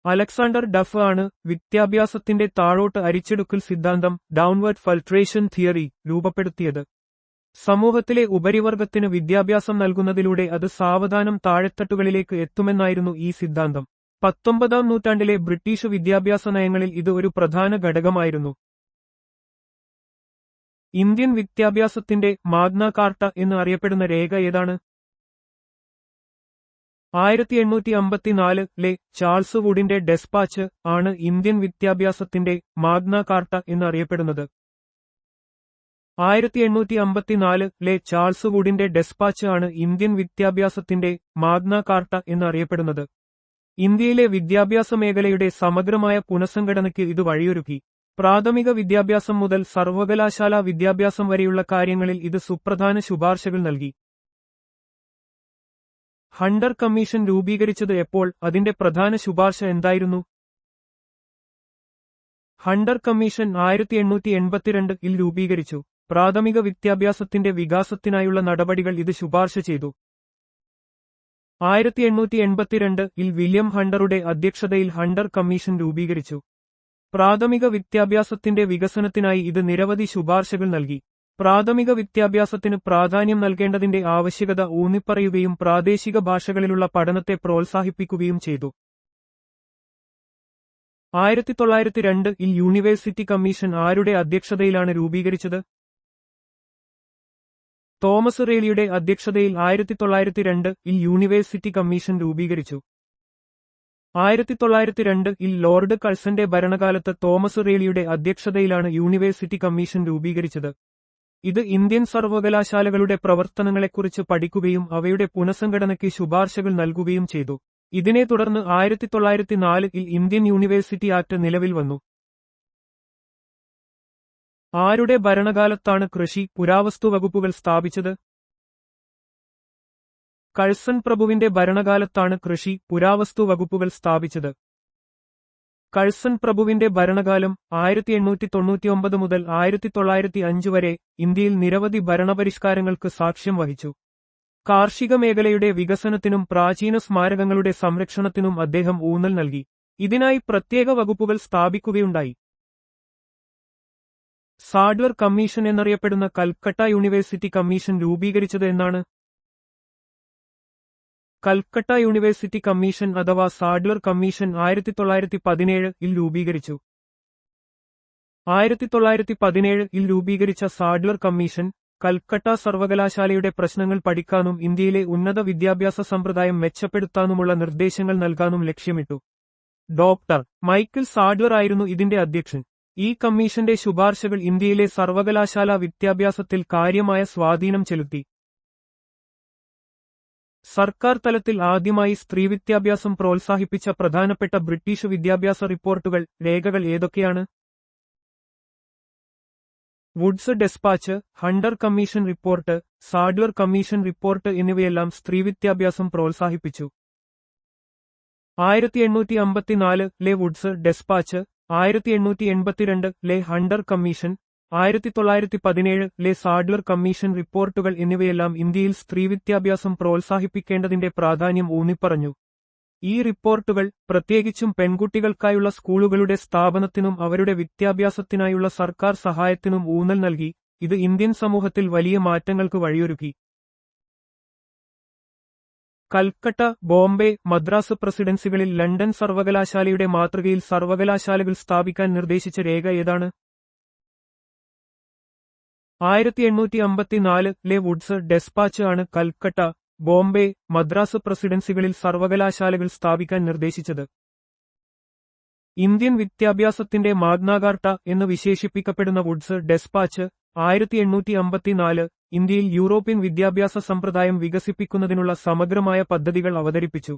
അലക്സാണ്ടർ ഡഫ് ആണ് വിദ്യാഭ്യാസത്തിന്റെ താഴോട്ട് അരിച്ചെടുക്കൽ സിദ്ധാന്തം, ഡൗൺവേർഡ് ഫിൽട്രേഷൻ തിയറി, രൂപപ്പെടുത്തിയത്. സമൂഹത്തിലെ ഉപരിവർഗത്തിന് വിദ്യാഭ്യാസം നൽകുന്നതിലൂടെ അത് സാവധാനം താഴെത്തട്ടുകളിലേക്ക് എത്തുമെന്നായിരുന്നു ഈ സിദ്ധാന്തം. 19-ാം നൂറ്റാണ്ടിലെ ബ്രിട്ടീഷ് വിദ്യാഭ്യാസ നയങ്ങളിൽ ഇത് ഒരു പ്രധാന ഘടകമായിരുന്നു. ഇന്ത്യൻ വിദ്യാഭ്യാസത്തിന്റെ മാഗ്ന കാർട്ട എന്ന് അറിയപ്പെടുന്ന രേഖ ഏതാണ്? 1854-ലെ ചാൾസ് വുഡിന്റെ ഡെസ്പാച്ച് ആണ് ഇന്ത്യൻ വിദ്യാഭ്യാസത്തിന്റെ മാഗ്ന കാർട്ട എന്ന് അറിയപ്പെടുന്നത്. 1854-ലെ ചാൾസ് വുഡിന്റെ ഡെസ്പാച്ച് ആണ് ഇന്ത്യൻ വിദ്യാഭ്യാസത്തിന്റെ മാഗ്ന കാർട്ട എന്ന് അറിയപ്പെടുന്നത്. ഇന്ത്യയിലെ വിദ്യാഭ്യാസ മേഖലയുടെ സമഗ്രമായ പുനഃസംഘടനയ്ക്ക് ഇത് വഴിയൊരുക്കി. പ്രാഥമിക വിദ്യാഭ്യാസം മുതൽ സർവകലാശാലാ വിദ്യാഭ്യാസം വരെയുള്ള കാര്യങ്ങളിൽ ഇത് സുപ്രധാന ശുപാർശകൾ നൽകി. ഹണ്ടർ കമ്മീഷൻ രൂപീകരിച്ചത് എപ്പോൾ, അതിന്റെ പ്രധാന ശുപാർശ എന്തായിരുന്നു? ഹണ്ടർ കമ്മീഷൻ 1882-ൽ രൂപീകരിച്ചു. പ്രാഥമിക വിദ്യാഭ്യാസത്തിന്റെ വികാസത്തിനായുള്ള നടപടികൾ ഇത് ശുപാർശ ചെയ്തു. 1882-ൽ വില്യം ഹണ്ടറുടെ അധ്യക്ഷതയിൽ ഹണ്ടർ കമ്മീഷൻ രൂപീകരിച്ചു. പ്രാഥമിക വിദ്യാഭ്യാസത്തിന്റെ വികസനത്തിനായി ഇത് നിരവധി ശുപാർശകൾ നൽകി. പ്രാഥമിക വിദ്യാഭ്യാസത്തിന് പ്രാധാന്യം നൽകേണ്ടതിന്റെ ആവശ്യകത ഊന്നിപ്പറയുകയും പ്രാദേശിക ഭാഷകളിലുള്ള പഠനത്തെ പ്രോത്സാഹിപ്പിക്കുകയും ചെയ്തു. 1902-ൽ യൂണിവേഴ്സിറ്റി കമ്മീഷൻ ആരുടെ അധ്യക്ഷതയിലാണ് രൂപീകരിച്ചത്? തോമസ് റേലിയുടെ അധ്യക്ഷതയിൽ 1902-ൽ യൂണിവേഴ്സിറ്റി കമ്മീഷൻ രൂപീകരിച്ചു. 1902-ൽ ലോർഡ് കൾസന്റെ ഭരണകാലത്ത് തോമസ് റേലിയുടെ അധ്യക്ഷതയിലാണ് യൂണിവേഴ്സിറ്റി കമ്മീഷൻ രൂപീകരിച്ചത്. ഇത് ഇന്ത്യൻ സർവകലാശാലകളുടെ പ്രവർത്തനങ്ങളെക്കുറിച്ച് പഠിക്കുകയും അവയുടെ പുനഃസംഘടനയ്ക്ക് ശുപാർശകൾ നൽകുകയും ചെയ്തു. ഇതിനെ തുടർന്ന് 1904-ൽ ഇന്ത്യൻ യൂണിവേഴ്സിറ്റി ആക്ട് നിലവിൽ വന്നു. ആരുടെ ഭരണകാലത്താണ് കൃഷി പുരാവസ്തു വകുപ്പുകൾ സ്ഥാപിച്ചത്? കഴ്സൺ പ്രഭുവിന്റെ ഭരണകാലത്താണ് കൃഷി പുരാവസ്തു വകുപ്പുകൾ സ്ഥാപിച്ചത്. കഴ്സൺ പ്രഭുവിന്റെ ഭരണകാലം 1899 മുതൽ 1905 വരെ ഇന്ത്യയിൽ നിരവധി ഭരണപരിഷ്കാരങ്ങൾക്ക് സാക്ഷ്യം വഹിച്ചു. കാർഷിക മേഖലയുടെ വികസനത്തിനും പ്രാചീന സ്മാരകങ്ങളുടെ സംരക്ഷണത്തിനും അദ്ദേഹം ഊന്നൽ നൽകി. ഇതിനായി പ്രത്യേക വകുപ്പുകൾ സ്ഥാപിക്കുകയുണ്ടായി. സാഡ്ലർ കമ്മീഷൻ എന്നറിയപ്പെടുന്ന കൽക്കട്ട യൂണിവേഴ്സിറ്റി കമ്മീഷൻ രൂപീകരിച്ചത് എന്നാണ്? കൽക്കട്ട യൂണിവേഴ്സിറ്റി കമ്മീഷൻ അഥവാ സാഡ്ലർ കമ്മീഷൻ 1917 രൂപീകരിച്ചു. 1917 രൂപീകരിച്ച സാഡ്ലർ കമ്മീഷൻ കൽക്കട്ട സർവകലാശാലയുടെ പ്രശ്നങ്ങൾ പഠിക്കാനും ഇന്ത്യയിലെ ഉന്നത വിദ്യാഭ്യാസ സമ്പ്രദായം മെച്ചപ്പെടുത്താനുമുള്ള നിർദ്ദേശങ്ങൾ നൽകാനും ലക്ഷ്യമിട്ടു. ഡോക്ടർ മൈക്കിൾ സാഡ്ലർ ആയിരുന്നു ഇതിന്റെ അധ്യക്ഷൻ. ഈ കമ്മീഷന്റെ ശുപാർശകൾ ഇന്ത്യയിലെ സർവകലാശാലാ വിദ്യാഭ്യാസത്തിൽ കാര്യമായ സ്വാധീനം ചെലുത്തി. സർക്കാർ തലത്തിൽ ആദ്യമായി സ്ത്രീവിദ്യാഭ്യാസം പ്രോത്സാഹിപ്പിച്ച പ്രധാനപ്പെട്ട ബ്രിട്ടീഷ് വിദ്യാഭ്യാസ റിപ്പോർട്ടുകൾ, രേഖകൾ ഏതൊക്കെയാണ്? Wood's Despatch, Hunter Commission report, Sadler Commission report എന്നിവയെല്ലാം സ്ത്രീവിദ്യാഭ്യാസം പ്രോത്സാഹിപ്പിച്ചു. 1854 Wood's Despatch, 1882 Hunter Commission, 1917 Sadler Commission റിപ്പോർട്ടുകൾ എന്നിവയെല്ലാം ഇന്ത്യയിൽ സ്ത്രീവിദ്യാഭ്യാസം പ്രോത്സാഹിപ്പിക്കേണ്ടതിന്റെ പ്രാധാന്യം ഊന്നിപ്പറഞ്ഞു. ഈ റിപ്പോർട്ടുകൾ പ്രത്യേകിച്ചും പെൺകുട്ടികൾക്കായുള്ള സ്കൂളുകളുടെ സ്ഥാപനത്തിനും അവരുടെ വിദ്യാഭ്യാസത്തിനായുള്ള സർക്കാർ സഹായത്തിനും ഊന്നൽ നൽകി. ഇത് ഇന്ത്യൻ സമൂഹത്തിൽ വലിയ മാറ്റങ്ങൾക്ക് വഴിയൊരുക്കി. കൽക്കട്ട, ബോംബെ, മദ്രാസ് പ്രസിഡൻസികളിൽ ലണ്ടൻ സർവകലാശാലയുടെ മാതൃകയിൽ സർവകലാശാലകൾ സ്ഥാപിക്കാൻ നിർദ്ദേശിച്ച രേഖ ഏതാണ്? 1854 വുഡ്സ് ഡെസ്പാച്ച് ആണ് കൽക്കട്ട, ബോംബെ, മദ്രാസ് പ്രസിഡൻസികളിൽ സർവകലാശാലകൾ സ്ഥാപിക്കാൻ നിർദ്ദേശിച്ചത്. ഇന്ത്യൻ വിദ്യാഭ്യാസത്തിന്റെ മാഗ്നാകാർട്ട എന്ന് വിശേഷിപ്പിക്കപ്പെടുന്ന വുഡ്സ് ഡെസ്പാച്ച് 1854 ഇന്ത്യയിൽ യൂറോപ്യൻ വിദ്യാഭ്യാസ സമ്പ്രദായം വികസിപ്പിക്കുന്നതിനുള്ള സമഗ്രമായ പദ്ധതികൾ അവതരിപ്പിച്ചു.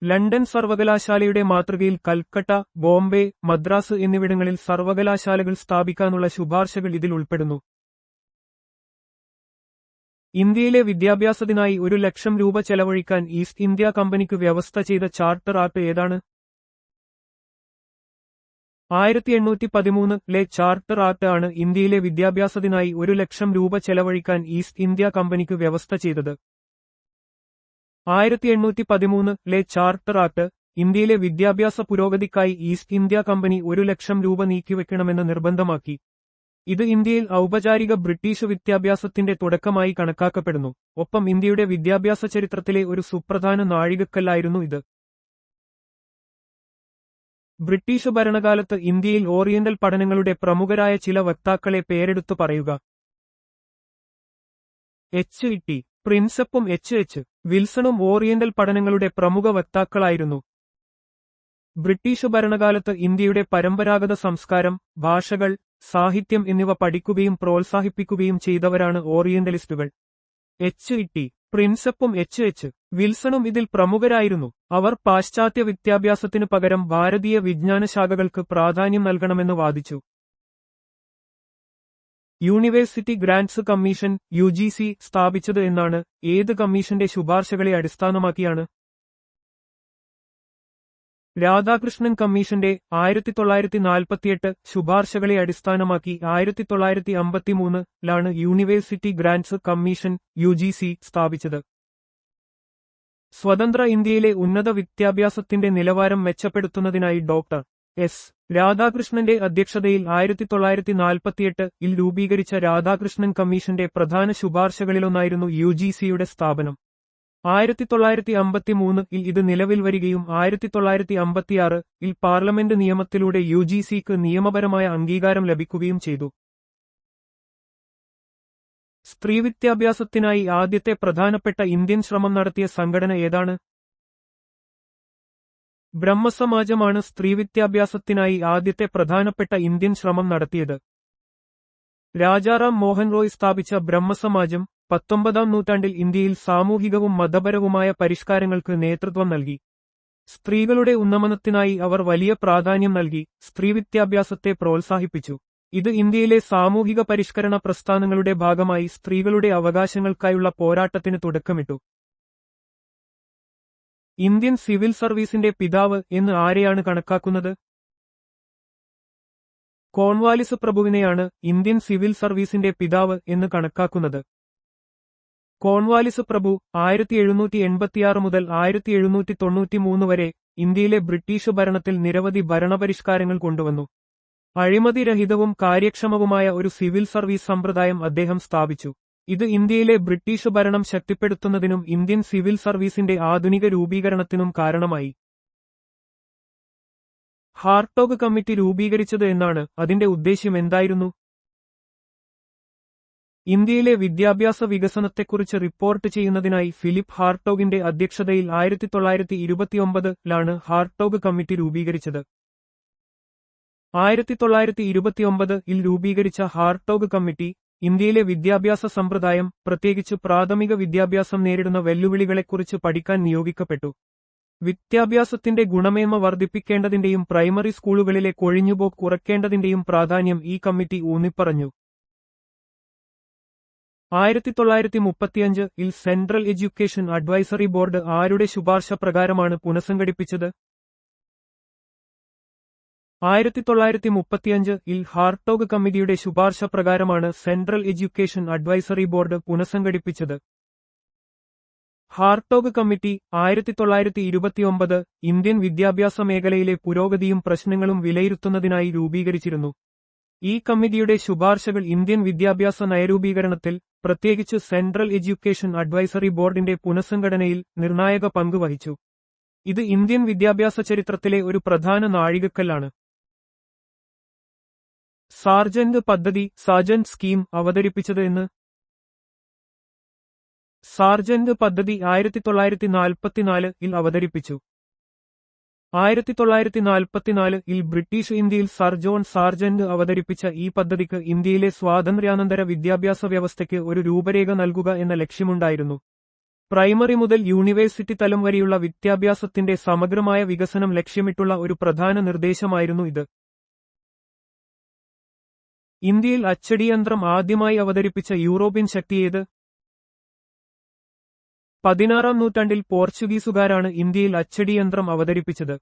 ലണ്ടൻ സർവകലാശാലയുടെ മാതൃകയിൽ കൽക്കട്ട, ബോംബെ, മദ്രാസ് എന്നിവിടങ്ങളിൽ സർവകലാശാലകൾ സ്ഥാപിക്കാനുള്ള ശുപാർശകൾ ഇതിൽ ഉൾപ്പെടുന്നു. ഇന്ത്യയിലെ വിദ്യാഭ്യാസത്തിനായി 1,00,000 രൂപ ചെലവഴിക്കാൻ ഈസ്റ്റ് ഇന്ത്യ കമ്പനിക്ക് വ്യവസ്ഥ ചെയ്ത ചാർട്ടർ ആക്ട് ഏതാണ്? 1813 ചാർട്ടർ ആക്ട് ആണ് ഇന്ത്യയിലെ വിദ്യാഭ്യാസത്തിനായി 1,00,000 രൂപ ചെലവഴിക്കാൻ ഈസ്റ്റ് ഇന്ത്യ കമ്പനിക്ക് വ്യവസ്ഥ ചെയ്തത്. 1813 ചാർട്ടർ ആക്ട് ഇന്ത്യയിലെ വിദ്യാഭ്യാസ പുരോഗതിക്കായി ഈസ്റ്റ് ഇന്ത്യ കമ്പനി 1,00,000 രൂപ നീക്കിവെക്കണമെന്ന് നിർബന്ധമാക്കി. ഇത് ഇന്ത്യയിൽ ഔപചാരിക ബ്രിട്ടീഷ് വിദ്യാഭ്യാസത്തിന്റെ തുടക്കമായി കണക്കാക്കപ്പെടുന്നു. ഒപ്പം ഇന്ത്യയുടെ വിദ്യാഭ്യാസ ചരിത്രത്തിലെ ഒരു സുപ്രധാന നാഴികക്കല്ലായിരുന്നു ഇത്. ബ്രിട്ടീഷ് ഭരണകാലത്ത് ഇന്ത്യയിൽ ഓറിയന്റൽ പഠനങ്ങളുടെ പ്രമുഖരായ ചില വക്താക്കളെ പേരെടുത്തു പറയുക. H.T. പ്രിൻസപ്പും H.H. വിൽസണും ഓറിയന്റൽ പഠനങ്ങളുടെ പ്രമുഖ വക്താക്കളായിരുന്നു. ബ്രിട്ടീഷ് ഭരണകാലത്ത് ഇന്ത്യയുടെ പരമ്പരാഗത സംസ്കാരം, ഭാഷകൾ, സാഹിത്യം എന്നിവ പഠിക്കുകയും പ്രോത്സാഹിപ്പിക്കുകയും ചെയ്തവരാണ് ഓറിയന്റലിസ്റ്റുകൾ. H.T. പ്രിൻസപ്പും H.H. വിൽസണും ഇതിൽ പ്രമുഖരായിരുന്നു. അവർ പാശ്ചാത്യ വിദ്യാഭ്യാസത്തിനു പകരം ഭാരതീയ വിജ്ഞാനശാഖകൾക്ക് പ്രാധാന്യം നൽകണമെന്ന് വാദിച്ചു. യൂണിവേഴ്സിറ്റി ഗ്രാന്റ്സ് കമ്മീഷൻ UGC സ്ഥാപിച്ചത് എന്നാണ്? ഏത് കമ്മീഷന്റെ ശുപാർശകളെ അടിസ്ഥാനമാക്കിയാണ്? രാധാകൃഷ്ണൻ കമ്മീഷന്റെ 1948 ശുപാർശകളെ അടിസ്ഥാനമാക്കി 1953 യൂണിവേഴ്സിറ്റി ഗ്രാന്റ്സ് കമ്മീഷൻ UGC സ്ഥാപിച്ചത്. സ്വതന്ത്ര ഇന്ത്യയിലെ ഉന്നത വിദ്യാഭ്യാസത്തിന്റെ നിലവാരം മെച്ചപ്പെടുത്തുന്നതിനായി ഡോക്ടർ എസ്. രാധാകൃഷ്ണന്റെ അധ്യക്ഷതയിൽ 1948 രൂപീകരിച്ച രാധാകൃഷ്ണൻ കമ്മീഷന്റെ പ്രധാന ശുപാർശകളിലൊന്നായിരുന്നു UGCയുടെ സ്ഥാപനം. 1953 ഇത് നിലവിൽ വരികയും 1956 പാർലമെന്റ് നിയമത്തിലൂടെ UGCക്ക് നിയമപരമായ അംഗീകാരം ലഭിക്കുകയും ചെയ്തു. സ്ത്രീവിദ്യാഭ്യാസത്തിനായി ആദ്യത്തെ പ്രധാനപ്പെട്ട ഇന്ത്യൻ ശ്രമം നടത്തിയ സംഘടന ഏതാണ്? ബ്രഹ്മസമാജമാണ് സ്ത്രീവിദ്യാഭ്യാസത്തിനായി ആദ്യത്തെ പ്രധാനപ്പെട്ട ഇന്ത്യൻ ശ്രമം നടത്തിയത്. രാജാറാം മോഹൻ റോയ് സ്ഥാപിച്ച ബ്രഹ്മസമാജം 19ാം നൂറ്റാണ്ടിൽ ഇന്ത്യയിൽ സാമൂഹികവും മതപരവുമായ പരിഷ്കാരങ്ങൾക്ക് നേതൃത്വം നൽകി. സ്ത്രീകളുടെ ഉന്നമനത്തിനായി അവർ വലിയ പ്രാധാന്യം നൽകി സ്ത്രീവിദ്യാഭ്യാസത്തെ പ്രോത്സാഹിപ്പിച്ചു. ഇത് ഇന്ത്യയിലെ സാമൂഹിക പരിഷ്കരണ പ്രസ്ഥാനങ്ങളുടെ ഭാഗമായി സ്ത്രീകളുടെ അവകാശങ്ങൾക്കായുള്ള പോരാട്ടത്തിന് തുടക്കമിട്ടു. ഇന്ത്യൻ സിവിൽ സർവീസിന്റെ പിതാവ് എന്ന് ആരെയാണ് കണക്കാക്കുന്നത്? കോൺവാലിസ് പ്രഭുവിനെയാണ് ഇന്ത്യൻ സിവിൽ സർവീസിന്റെ പിതാവ് എന്ന് കണക്കാക്കുന്നത്. കോൺവാലിസ് പ്രഭു 1786 മുതൽ 1793 വരെ ഇന്ത്യയിലെ ബ്രിട്ടീഷ് ഭരണത്തിൽ നിരവധി ഭരണപരിഷ്കാരങ്ങൾ കൊണ്ടുവന്നു. അഴിമതിരഹിതവും കാര്യക്ഷമവുമായ ഒരു സിവിൽ സർവീസ് സമ്പ്രദായം അദ്ദേഹം സ്ഥാപിച്ചു. ഇത് ഇന്ത്യയിലെ ബ്രിട്ടീഷ് ഭരണം ശക്തിപ്പെടുത്തുന്നതിനും ഇന്ത്യൻ സിവിൽ സർവീസിന്റെ ആധുനിക രൂപീകരണത്തിനും കാരണമായി. ഹാർട്ടോഗ് കമ്മിറ്റി രൂപീകരിച്ചത് എന്നാണ്. അതിന്റെ ഉദ്ദേശ്യം എന്തായിരുന്നു? ഇന്ത്യയിലെ വിദ്യാഭ്യാസ വികസനത്തെക്കുറിച്ച് റിപ്പോർട്ട് ചെയ്യുന്നതിനായി ഫിലിപ്പ് ഹാർട്ടോഗിന്റെ അധ്യക്ഷതയിൽ 1929 ഹാർട്ടോഗ് കമ്മിറ്റി രൂപീകരിച്ചത്. 1929 രൂപീകരിച്ച ഹാർട്ടോഗ് കമ്മിറ്റി ഇന്ത്യയിലെ വിദ്യാഭ്യാസ സമ്പ്രദായം, പ്രത്യേകിച്ച് പ്രാഥമിക വിദ്യാഭ്യാസം നേരിടുന്ന വെല്ലുവിളികളെക്കുറിച്ച് പഠിക്കാൻ നിയോഗിക്കപ്പെട്ടു. വിദ്യാഭ്യാസത്തിന്റെ ഗുണമേന്മ വർദ്ധിപ്പിക്കേണ്ടതിന്റെയും പ്രൈമറി സ്കൂളുകളിലെ കൊഴിഞ്ഞുപോക്ക് കുറയ്ക്കേണ്ടതിന്റെയും പ്രാധാന്യം ഈ കമ്മിറ്റി ഊന്നിപ്പറഞ്ഞു. 1935 സെൻട്രൽ എഡ്യൂക്കേഷൻ അഡ്വൈസറി ബോർഡ് ആരുടെ ശുപാർശ പ്രകാരമാണ് പുനഃസംഘടിപ്പിച്ചത്? 1935 ഹാർട്ടോഗ് കമ്മിറ്റിയുടെ ശുപാർശ പ്രകാരമാണ് സെൻട്രൽ എഡ്യൂക്കേഷൻ അഡ്വൈസറി ബോർഡ് പുനഃസംഘടിപ്പിച്ചത്. ഹാർട്ടോഗ് കമ്മിറ്റി 1929 ഇന്ത്യൻ വിദ്യാഭ്യാസ മേഖലയിലെ പുരോഗതിയും പ്രശ്നങ്ങളും വിലയിരുത്തുന്നതിനായി രൂപീകരിച്ചിരുന്നു. ഈ കമ്മിറ്റിയുടെ ശുപാർശകൾ ഇന്ത്യൻ വിദ്യാഭ്യാസ നയരൂപീകരണത്തിൽ, പ്രത്യേകിച്ച് സെൻട്രൽ എഡ്യൂക്കേഷൻ അഡ്വൈസറി ബോർഡിന്റെ പുനഃസംഘടനയിൽ നിർണായക പങ്ക് വഹിച്ചു. ഇത് ഇന്ത്യൻ വിദ്യാഭ്യാസ ചരിത്രത്തിലെ ഒരു പ്രധാന നാഴികക്കല്ലാണ്. സാർജന്റ് പദ്ധതി, സാർജന്റ് സ്കീം അവതരിപ്പിച്ചത് എന്ന്? സാർജന്റ് പദ്ധതി 1944 അവതരിപ്പിച്ചു. 1944 ബ്രിട്ടീഷ് ഇന്ത്യയിൽ സർ ജോൺ സാർജന്റ് അവതരിപ്പിച്ച ഈ പദ്ധതിക്ക് ഇന്ത്യയിലെ സ്വാതന്ത്ര്യാനന്തര വിദ്യാഭ്യാസ വ്യവസ്ഥയ്ക്ക് ഒരു രൂപരേഖ നൽകുക എന്ന ലക്ഷ്യമുണ്ടായിരുന്നു. പ്രൈമറി മുതൽ യൂണിവേഴ്സിറ്റി തലം വരെയുള്ള വിദ്യാഭ്യാസത്തിന്റെ സമഗ്രമായ വികസനം ലക്ഷ്യമിട്ടുള്ള ഒരു പ്രധാന നിർദ്ദേശമായിരുന്നു ഇത്. ഇന്ത്യയിൽ അച്ചടിയന്ത്രം ആദ്യമായി അവതരിപ്പിച്ച യൂറോപ്യൻ ശക്തിയേത്? 16-ാം നൂറ്റാണ്ടിൽ പോർച്ചുഗീസുകാരാണ് ഇന്ത്യയിൽ അച്ചടിയന്ത്രം അവതരിപ്പിച്ചത്.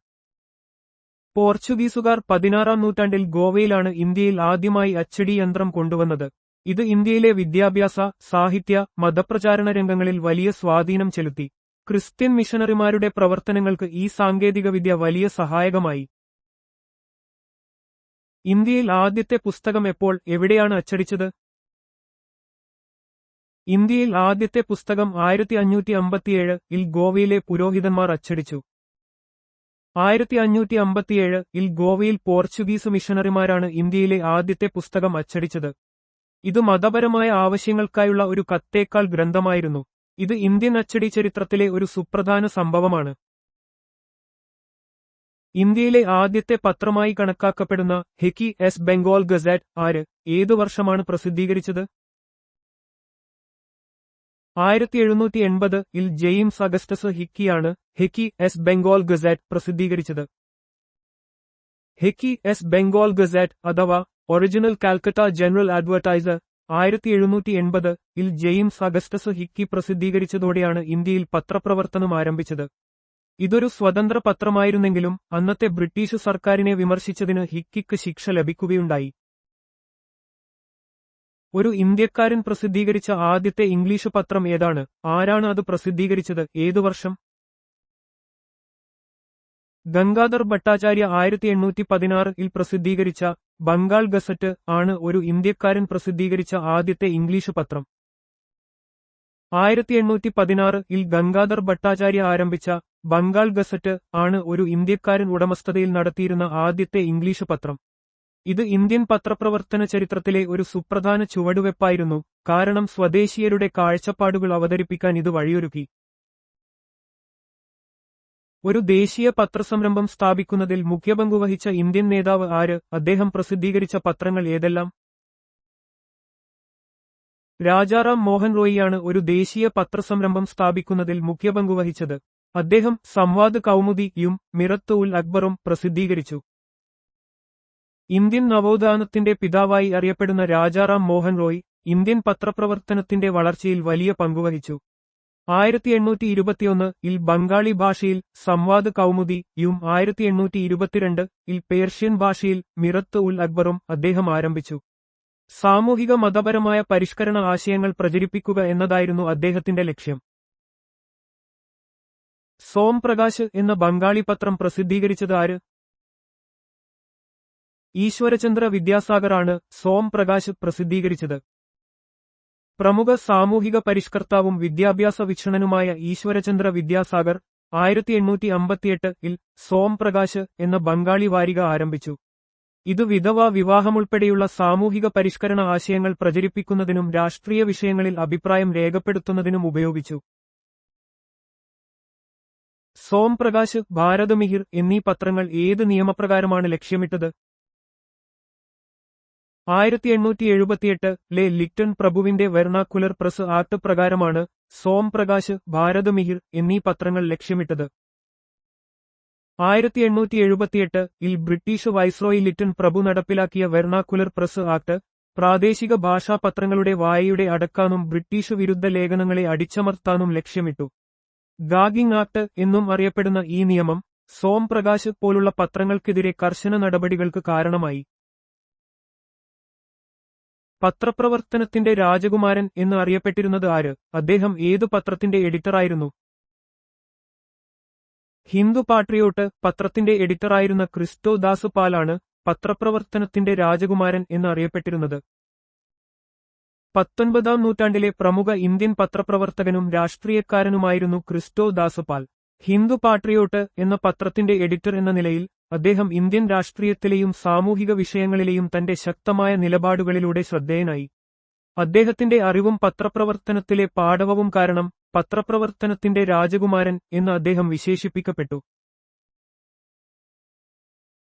പോർച്ചുഗീസുകാർ 16-ാം നൂറ്റാണ്ടിൽ ഗോവയിലാണ് ഇന്ത്യയിൽ ആദ്യമായി അച്ചടിയന്ത്രം കൊണ്ടുവന്നത്. ഇത് ഇന്ത്യയിലെ വിദ്യാഭ്യാസ, സാഹിത്യ, മതപ്രചാരണ രംഗങ്ങളിൽ വലിയ സ്വാധീനം ചെലുത്തി. ക്രിസ്ത്യൻ മിഷണറിമാരുടെ പ്രവർത്തനങ്ങൾക്ക് ഈ സാങ്കേതികവിദ്യ വലിയ സഹായകമായി. ഇന്ത്യയിൽ ആദ്യത്തെ പുസ്തകം എപ്പോൾ, എവിടെയാണ് അച്ചടിച്ചത്? ഇന്ത്യയിൽ ആദ്യത്തെ പുസ്തകം 1557 ഗോവയിലെ പുരോഹിതന്മാർ അച്ചടിച്ചു. 1557 ഗോവയിൽ പോർച്ചുഗീസ് മിഷണറിമാരാണ് ഇന്ത്യയിലെ ആദ്യത്തെ പുസ്തകം അച്ചടിച്ചത്. ഇത് മതപരമായ ആവശ്യങ്ങൾക്കായുള്ള ഒരു കത്തേക്കാൾ ഗ്രന്ഥമായിരുന്നു. ഇത് ഇന്ത്യൻ അച്ചടി ചരിത്രത്തിലെ ഒരു സുപ്രധാന സംഭവമാണ്. ഇന്ത്യയിലെ ആദ്യത്തെ പത്രമായി കണക്കാക്കപ്പെടുന്ന ഹിക്കി എസ് ബംഗാൾ ഗസറ്റ് ആര്, ഏതു വർഷമാണ് പ്രസിദ്ധീകരിച്ചത്? 1780 ജെയിംസ് അഗസ്റ്റസ് ഹിക്കിയാണ് ഹിക്കി എസ് ബംഗാൾ ഗസറ്റ് പ്രസിദ്ധീകരിച്ചത്. ഹിക്കി എസ് ബംഗാൾ ഗസറ്റ് അഥവാ original Calcutta general advertiser 1780 James Augustus Hicky പ്രസിദ്ധീകരിച്ചതോടെയാണ് ഇന്ത്യയിൽ പത്രപ്രവർത്തനം ആരംഭിച്ചത്. ഇതൊരു സ്വതന്ത്ര പത്രമായിരുന്നെങ്കിലും അന്നത്തെ ബ്രിട്ടീഷ് സർക്കാരിനെ വിമർശിച്ചതിന് ഹിക്കിക്ക് ശിക്ഷ ലഭിക്കുകയുണ്ടായി. ഒരു ഇന്ത്യക്കാരൻ പ്രസിദ്ധീകരിച്ച ആദ്യത്തെ ഇംഗ്ലീഷ് പത്രം ഏതാണ്? ആരാണ് അത് പ്രസിദ്ധീകരിച്ചത്? ഏതു വർഷം? ഗംഗാധർ ഭട്ടാചാര്യ 1816 പ്രസിദ്ധീകരിച്ച ബംഗാൾ ഗസറ്റ് ആണ് ഒരു ഇന്ത്യക്കാരൻ പ്രസിദ്ധീകരിച്ച ആദ്യത്തെ ഇംഗ്ലീഷ് പത്രം. 1816 ഗംഗാധർ ഭട്ടാചാര്യ ആരംഭിച്ച ബംഗാൾ ഗസറ്റ് ആണ് ഒരു ഇന്ത്യക്കാരൻ ഉടമസ്ഥതയിൽ നടത്തിയിരുന്ന ആദ്യത്തെ ഇംഗ്ലീഷ് പത്രം. ഇത് ഇന്ത്യൻ പത്രപ്രവർത്തന ചരിത്രത്തിലെ ഒരു സുപ്രധാന ചുവടുവെപ്പായിരുന്നു, കാരണം സ്വദേശീയരുടെ കാഴ്ചപ്പാടുകൾ അവതരിപ്പിക്കാൻ ഇത് വഴിയൊരുക്കി. ഒരു ദേശീയ പത്രസംരംഭം സ്ഥാപിക്കുന്നതിൽ മുഖ്യപങ്കുവഹിച്ച ഇന്ത്യൻ നേതാവ് ആര്? അദ്ദേഹം പ്രസിദ്ധീകരിച്ച പത്രങ്ങൾ ഏതെല്ലാം? രാജാറാം മോഹൻ റോയിയാണ് ഒരു ദേശീയ പത്രസംരംഭം സ്ഥാപിക്കുന്നതിൽ മുഖ്യപങ്കുവഹിച്ചത്. അദ്ദേഹം സംവാദ് കൗമുദിയും മിറത്ത് ഉൽ അക്ബറും പ്രസിദ്ധീകരിച്ചു. ഇന്ത്യൻ നവോത്ഥാനത്തിന്റെ പിതാവായി അറിയപ്പെടുന്ന രാജാറാം മോഹൻ റോയ് ഇന്ത്യൻ പത്രപ്രവർത്തനത്തിന്റെ വളർച്ചയിൽ വലിയ പങ്കുവഹിച്ചു. 1821 ബംഗാളി ഭാഷയിൽ സംവാദ് കൗമുദിയും 1822 പേർഷ്യൻ ഭാഷയിൽ മിറത്ത് ഉൽ അക്ബറും അദ്ദേഹം ആരംഭിച്ചു. സാമൂഹിക മതപരമായ പരിഷ്കരണ ആശയങ്ങൾ പ്രചരിപ്പിക്കുക എന്നതായിരുന്നു അദ്ദേഹത്തിന്റെ ലക്ഷ്യം. സോം പ്രകാശ് എന്ന ബംഗാളി പത്രം പ്രസിദ്ധീകരിച്ചത് ആര്? ഈശ്വരചന്ദ്ര വിദ്യാസാഗറാണ് സോം പ്രകാശ് പ്രസിദ്ധീകരിച്ചത്. പ്രമുഖ സാമൂഹിക പരിഷ്കർത്താവും വിദ്യാഭ്യാസ വീക്ഷണനുമായ ഈശ്വരചന്ദ്ര വിദ്യാസാഗർ 1858 സോം പ്രകാശ് എന്ന ബംഗാളി വാരിക ആരംഭിച്ചു. ഇത് വിധവാ വിവാഹമുൾപ്പെടെയുള്ള സാമൂഹിക പരിഷ്കരണ ആശയങ്ങൾ പ്രചരിപ്പിക്കുന്നതിനും രാഷ്ട്രീയ വിഷയങ്ങളിൽ അഭിപ്രായം രേഖപ്പെടുത്തുന്നതിനും ഉപയോഗിച്ചു. സോം പ്രകാശ്, ഭാരതമിഹിർ എന്നീ പത്രങ്ങൾ ഏത് നിയമപ്രകാരമാണ് ലക്ഷ്യമിട്ടത്? 1878 ലിറ്റൺ പ്രഭുവിന്റെ വെർണാക്കുലർ പ്രസ് ആക്ട് പ്രകാരമാണ് സോം പ്രകാശ്, ഭാരതമിഹിർ എന്നീ പത്രങ്ങൾ ലക്ഷ്യമിട്ടത്. 1878 ബ്രിട്ടീഷ് വൈസ്രോയി ലിറ്റൺ പ്രഭു നടപ്പിലാക്കിയ വെർണാക്കുലർ പ്രസ് ആക്ട് പ്രാദേശിക ഭാഷാ പത്രങ്ങളുടെ വായയുടെ അടക്കാനും ബ്രിട്ടീഷ് വിരുദ്ധ ലേഖനങ്ങളെ അടിച്ചമർത്താനും ലക്ഷ്യമിട്ടു. ഗാഗിംഗ് ആക്ട് എന്നും അറിയപ്പെടുന്ന ഈ നിയമം സോം പ്രകാശ് പോലുള്ള പത്രങ്ങൾക്കെതിരെ കർശന നടപടികൾക്ക് കാരണമായി. പത്രപ്രവർത്തനത്തിന്റെ രാജകുമാരൻ എന്ന് അറിയപ്പെട്ടിരുന്നത് ആര്? അദ്ദേഹം ഏതു പത്രത്തിന്റെ എഡിറ്ററായിരുന്നു? ഹിന്ദു പാട്രിയോട്ട് പത്രത്തിന്റെ എഡിറ്ററായിരുന്ന ക്രിസ്റ്റോ ദാസ് പാലാണ് പത്രപ്രവർത്തനത്തിന്റെ രാജകുമാരൻ എന്ന് അറിയപ്പെട്ടിരുന്നത്. 19-ാം നൂറ്റാണ്ടിലെ പ്രമുഖ ഇന്ത്യൻ പത്രപ്രവർത്തകനും രാഷ്ട്രീയക്കാരനുമായിരുന്നു ക്രിസ്റ്റോ ദാസ് പാൽ. ഹിന്ദു പാട്രിയോട്ട് എന്ന പത്രത്തിന്റെ എഡിറ്റർ എന്ന നിലയിൽ അദ്ദേഹം ഇന്ത്യൻ രാഷ്ട്രീയത്തിലെയും സാമൂഹിക വിഷയങ്ങളിലെയും തന്റെ ശക്തമായ നിലപാടുകളിലൂടെ ശ്രദ്ധേയനായി. അദ്ദേഹത്തിന്റെ അറിവും പത്രപ്രവർത്തനത്തിലെ പാടവവും കാരണം പത്രപ്രവർത്തനത്തിന്റെ രാജകുമാരൻ എന്ന് അദ്ദേഹം വിശേഷിപ്പിക്കപ്പെട്ടു.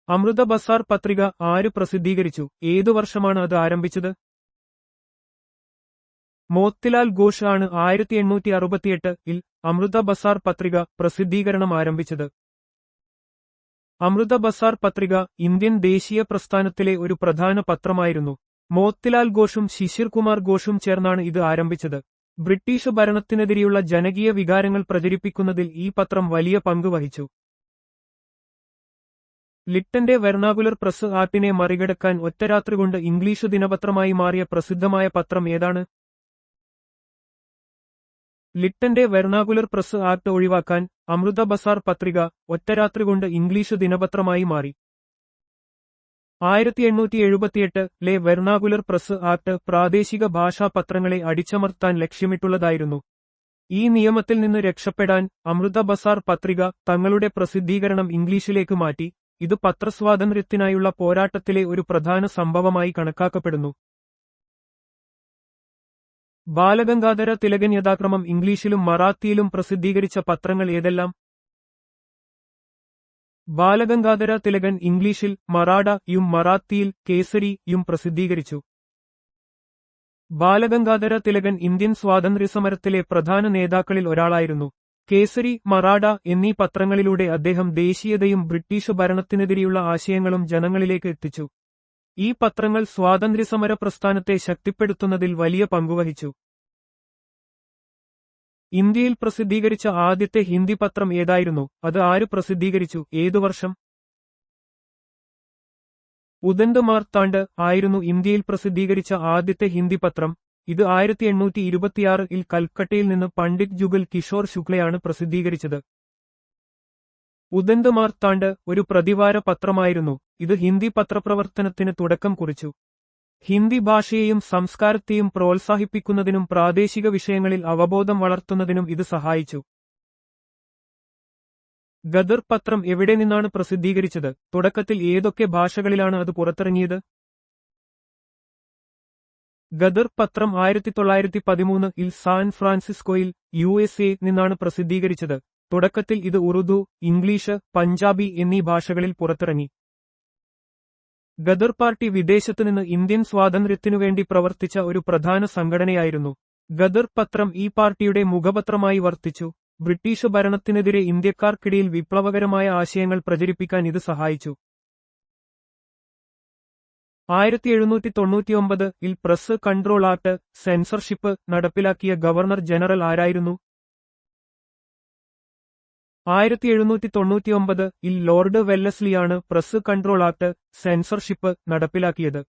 അമൃത ബസാർ പത്രിക ആര് പ്രസിദ്ധീകരിച്ചു? ഏതു വർഷമാണ് അത് ആരംഭിച്ചത്? മോത്തിലാൽ ഘോഷ് ആണ് 1868 അമൃത ബസാർ പത്രിക പ്രസിദ്ധീകരണം ആരംഭിച്ചത്. അമൃത ബസാർ പത്രിക ഇന്ത്യൻ ദേശീയ പ്രസ്ഥാനത്തിലെ ഒരു പ്രധാന പത്രമായിരുന്നു. മോത്തിലാൽ ഘോഷും ശിശിർ കുമാർ ഘോഷും ചേർന്നാണ് ഇത് ആരംഭിച്ചത്. ബ്രിട്ടീഷ് ഭരണത്തിനെതിരെയുള്ള ജനകീയ വികാരങ്ങൾ പ്രചരിപ്പിക്കുന്നതിൽ ഈ പത്രം വലിയ പങ്ക് വഹിച്ചു. ലിട്ടന്റെ വെർണാകുലർ പ്രസ് ആക്ടിനെ മറികടക്കാൻ ഒറ്റരാത്രി കൊണ്ട് ഇംഗ്ലീഷ് ദിനപത്രമായി മാറിയ പ്രസിദ്ധമായ പത്രം ഏതാണ്? ലിട്ടന്റെ വെർണാകുലർ പ്രസ് ആക്ട് ഒഴിവാക്കാൻ അമൃത ബസാർ പത്രിക ഒറ്റരാത്രി കൊണ്ട് ഇംഗ്ലീഷ് ദിനപത്രമായി മാറി. 1878 വെർണാകുലർ പ്രസ് ആക്ട് പ്രാദേശിക ഭാഷാ പത്രങ്ങളെ അടിച്ചമർത്താൻ ലക്ഷ്യമിട്ടുള്ളതായിരുന്നു. ഈ നിയമത്തിൽ നിന്ന് രക്ഷപ്പെടാൻ അമൃത ബസാർ പത്രിക തങ്ങളുടെ പ്രസിദ്ധീകരണം ഇംഗ്ലീഷിലേക്ക് മാറ്റി. ഇത് പത്രസ്വാതന്ത്ര്യത്തിനായുള്ള പോരാട്ടത്തിലെ ഒരു പ്രധാന സംഭവമായി കണക്കാക്കപ്പെടുന്നു. ബാലഗംഗാധര തിലകൻ യഥാക്രമം ഇംഗ്ലീഷിലും മറാത്തിയിലും പ്രസിദ്ധീകരിച്ച പത്രങ്ങൾ ഏതെല്ലാം? ബാലഗംഗാധര തിലകൻ ഇംഗ്ലീഷിൽ മറാഠ-യും മറാത്തിയിൽ കേസരി-യും പ്രസിദ്ധീകരിച്ചു. ബാലഗംഗാധര തിലകൻ ഇന്ത്യൻ സ്വാതന്ത്ര്യസമരത്തിലെ പ്രധാന നേതാക്കളിൽ ഒരാളായിരുന്നു. കേസരി, മറാഠ എന്നീ പത്രങ്ങളിലൂടെ അദ്ദേഹം ദേശീയതയും ബ്രിട്ടീഷ് ഭരണത്തിനെതിരെയുള്ള ആശയങ്ങളും ജനങ്ങളിലേക്ക് എത്തിച്ചു. ഈ പത്രങ്ങൾ സ്വാതന്ത്ര്യസമര പ്രസ്ഥാനത്തെ ശക്തിപ്പെടുത്തുന്നതിൽ വലിയ പങ്കുവഹിച്ചു. ഇന്ത്യയിൽ പ്രസിദ്ധീകരിച്ച ആദ്യത്തെ ഹിന്ദി പത്രം ഏതായിരുന്നു? അത് ആര് പ്രസിദ്ധീകരിച്ചു? ഏതു വർഷം? ഉദന്ത് മാർത്താണ്ഡ് ആയിരുന്നു ഇന്ത്യയിൽ പ്രസിദ്ധീകരിച്ച ആദ്യത്തെ ഹിന്ദി പത്രം. ഇത് 1826 കൽക്കട്ടയിൽ നിന്ന് പണ്ഡിറ്റ് ജുഗൽ കിഷോർ ശുക്ലയാണ് പ്രസിദ്ധീകരിച്ചത്. ഉദന്ത് മാർത്താണ്ഡ് ഒരു പ്രതിവാര പത്രമായിരുന്നു. ഇത് ഹിന്ദി പത്രപ്രവർത്തനത്തിന് തുടക്കം കുറിച്ചു. ഹിന്ദി ഭാഷയെയും സംസ്കാരത്തെയും പ്രോത്സാഹിപ്പിക്കുന്നതിനും പ്രാദേശിക വിഷയങ്ങളിൽ അവബോധം വളർത്തുന്നതിനും ഇത് സഹായിച്ചു. ഗദർ പത്രം എവിടെ നിന്നാണ് പ്രസിദ്ധീകരിച്ചത്? തുടക്കത്തിൽ ഏതൊക്കെ ഭാഷകളിലാണ് അത് പുറത്തിറങ്ങിയത്? ഗദർ പത്രം 1913 സാൻ ഫ്രാൻസിസ്കോയിൽ USA നിന്നാണ് പ്രസിദ്ധീകരിച്ചത്. തുടക്കത്തിൽ ഇത് ഉറുദു, ഇംഗ്ലീഷ്, പഞ്ചാബി എന്നീ ഭാഷകളിൽ പുറത്തിറങ്ങി. ഗദർ പാർട്ടി വിദേശത്തുനിന്ന് ഇന്ത്യൻ സ്വാതന്ത്ര്യത്തിനുവേണ്ടി പ്രവർത്തിച്ച ഒരു പ്രധാന സംഘടനയായിരുന്നു. ഗദർ പത്രം ഈ പാർട്ടിയുടെ മുഖപത്രമായി വർത്തിച്ചു. ബ്രിട്ടീഷ് ഭരണത്തിനെതിരെ ഇന്ത്യക്കാർക്കിടയിൽ വിപ്ലവകരമായ ആശയങ്ങൾ പ്രചരിപ്പിക്കാൻ ഇത് സഹായിച്ചു. 1799 പ്രസ് കൺട്രോൾ ആക്ട്, സെൻസർഷിപ്പ് നടപ്പിലാക്കിയ ഗവർണർ ജനറൽ ആരായിരുന്നു? 1799 ലോർഡ് വെല്ലസ്ലിയാണ് പ്രസ് കൺട്രോൾ ആക്ട്, സെൻസർഷിപ്പ് നടപ്പിലാക്കിയത്.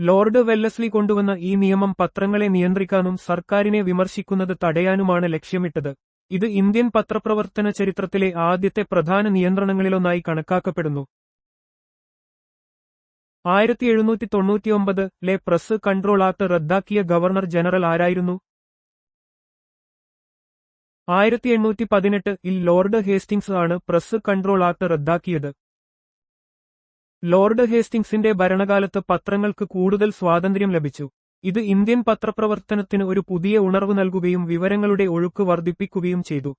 ലോർഡ് വെല്ലസ്ലി കൊണ്ടുവന്ന ഈ നിയമം പത്രങ്ങളെ നിയന്ത്രിക്കാനും സർക്കാരിനെ വിമർശിക്കുന്നത് തടയാനുമാണ് ലക്ഷ്യമിട്ടത്. ഇത് ഇന്ത്യൻ പത്രപ്രവർത്തന ചരിത്രത്തിലെ ആദ്യത്തെ പ്രധാന നിയന്ത്രണങ്ങളിലൊന്നായി കണക്കാക്കപ്പെടുന്നു. 1799 പ്രസ് കൺട്രോൾ ആക്ട് റദ്ദാക്കിയ ഗവർണർ ജനറൽ ആരായിരുന്നു? 1818 ലോർഡ് ഹേസ്റ്റിംഗ്സ് ആണ് പ്രസ് കൺട്രോൾ ആക്ട് റദ്ദാക്കിയത്. ലോർഡ് ഹേസ്റ്റിംഗ്സിന്റെ ഭരണകാലത്ത് പത്രങ്ങൾക്ക് കൂടുതൽ സ്വാതന്ത്ര്യം ലഭിച്ചു. ഇത് ഇന്ത്യൻ പത്രപ്രവർത്തനത്തിന് ഒരു പുതിയ ഉണർവ് നൽകുകയും വിവരങ്ങളുടെ ഒഴുക്ക് വർദ്ധിപ്പിക്കുകയും ചെയ്തു.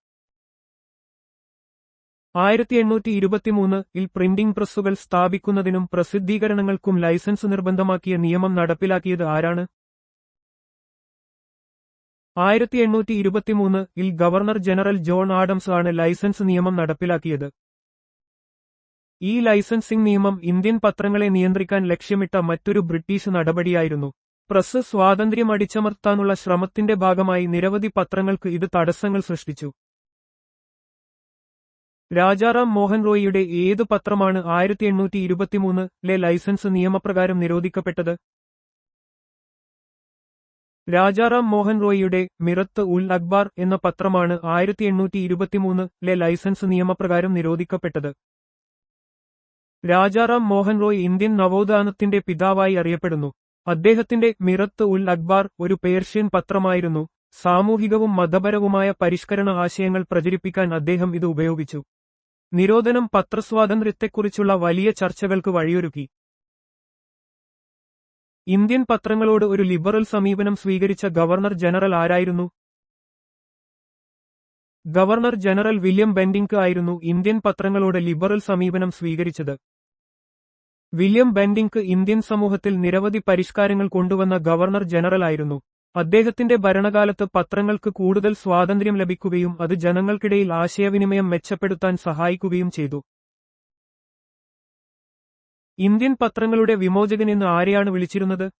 1823 പ്രിന്റിംഗ് പ്രസ്സുകൾ സ്ഥാപിക്കുന്നതിനും പ്രസിദ്ധീകരണങ്ങൾക്കും ലൈസൻസ് നിർബന്ധമാക്കിയ നിയമം നടപ്പിലാക്കിയത് ആരാണ്? 1823 ഗവർണർ ജനറൽ ജോൺ ആഡംസ് ആണ് ലൈസൻസ് നിയമം നടപ്പിലാക്കിയത്. ഈ ലൈസൻസിംഗ് നിയമം ഇന്ത്യൻ പത്രങ്ങളെ നിയന്ത്രിക്കാൻ ലക്ഷ്യമിട്ട മറ്റൊരു ബ്രിട്ടീഷ് നടപടിയായിരുന്നു. പ്രസ് സ്വാതന്ത്ര്യം അടിച്ചമർത്താനുള്ള ശ്രമത്തിന്റെ ഭാഗമായി നിരവധി പത്രങ്ങൾക്ക് ഇത് തടസ്സങ്ങൾ സൃഷ്ടിച്ചു. രാജാറാം മോഹൻ റോയിയുടെ ഏത് പത്രമാണ് 1823 ലൈസൻസ് നിയമപ്രകാരം നിരോധിക്കപ്പെട്ടത്? രാജാറാം മോഹൻ റോയിയുടെ മിറത്ത് ഉൽ അഖ്ബാർ എന്ന പത്രമാണ് 1823 ലൈസൻസ് നിയമപ്രകാരം നിരോധിക്കപ്പെട്ടത്. രാജാറാം മോഹൻ റോയ് ഇന്ത്യൻ നവോത്ഥാനത്തിന്റെ പിതാവായി അറിയപ്പെടുന്നു. അദ്ദേഹത്തിന്റെ മിറത്ത് ഉൽ അഖ്ബാർ ഒരു പേർഷ്യൻ പത്രമായിരുന്നു. സാമൂഹികവും മതപരവുമായ പരിഷ്കരണ ആശയങ്ങൾ പ്രചരിപ്പിക്കാൻ അദ്ദേഹം ഇത് ഉപയോഗിച്ചു. നിരോധനം പത്രസ്വാതന്ത്ര്യത്തെക്കുറിച്ചുള്ള വലിയ ചർച്ചകൾക്ക് വഴിയൊരുക്കി. ഇന്ത്യൻ പത്രങ്ങളോട് ഒരു ലിബറൽ സമീപനം സ്വീകരിച്ച ഗവർണർ ജനറൽ ആരായിരുന്നു? ഗവർണർ ജനറൽ വില്യം ബെന്റിംഗ് ആയിരുന്നു ഇന്ത്യൻ പത്രങ്ങളോട് ലിബറൽ സമീപനം സ്വീകരിച്ചത്. വില്യം ബെന്റിംഗ് ഇന്ത്യൻ സമൂഹത്തിൽ നിരവധി പരിഷ്കാരങ്ങൾ കൊണ്ടുവന്ന ഗവർണർ ജനറൽ ആയിരുന്നു. അദ്ദേഹത്തിന്റെ ഭരണകാലത്ത് പത്രങ്ങൾക്ക് കൂടുതൽ സ്വാതന്ത്ര്യം ലഭിക്കുകയും അത് ജനങ്ങൾക്കിടയിൽ ആശയവിനിമയം മെച്ചപ്പെടുത്താൻ സഹായിക്കുകയും ചെയ്തു. ഇന്ത്യൻ പത്രങ്ങളുടെ വിമോചകൻ എന്ന് ആരെയാണ് വിളിച്ചിരുന്നത്?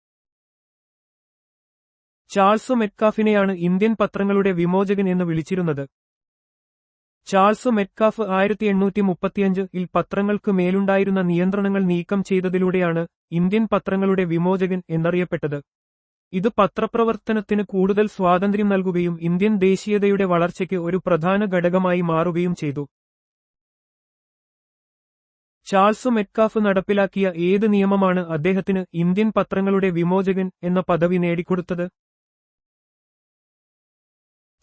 ചാൾസ് മെറ്റ്കാഫിനെയാണ് ഇന്ത്യൻ പത്രങ്ങളുടെ വിമോചകൻ എന്ന് വിളിച്ചിരുന്നത്. ചാൾസ് മെറ്റ്കാഫ് 1835 പത്രങ്ങൾക്ക് മേലുണ്ടായിരുന്ന നിയന്ത്രണങ്ങൾ നീക്കം ചെയ്തതിലൂടെയാണ് ഇന്ത്യൻ പത്രങ്ങളുടെ വിമോചകൻ എന്നറിയപ്പെട്ടത്. ഇത് പത്രപ്രവർത്തനത്തിന് കൂടുതൽ സ്വാതന്ത്ര്യം നൽകുകയും ഇന്ത്യൻ ദേശീയതയുടെ വളർച്ചയ്ക്ക് ഒരു പ്രധാന ഘടകമായി മാറുകയും ചെയ്തു. ചാൾസ് മെറ്റ്കാഫ് നടപ്പിലാക്കിയ ഏത് നിയമമാണ് അദ്ദേഹത്തിന് ഇന്ത്യൻ പത്രങ്ങളുടെ വിമോചകൻ എന്ന പദവി നേടിക്കൊടുത്തത്?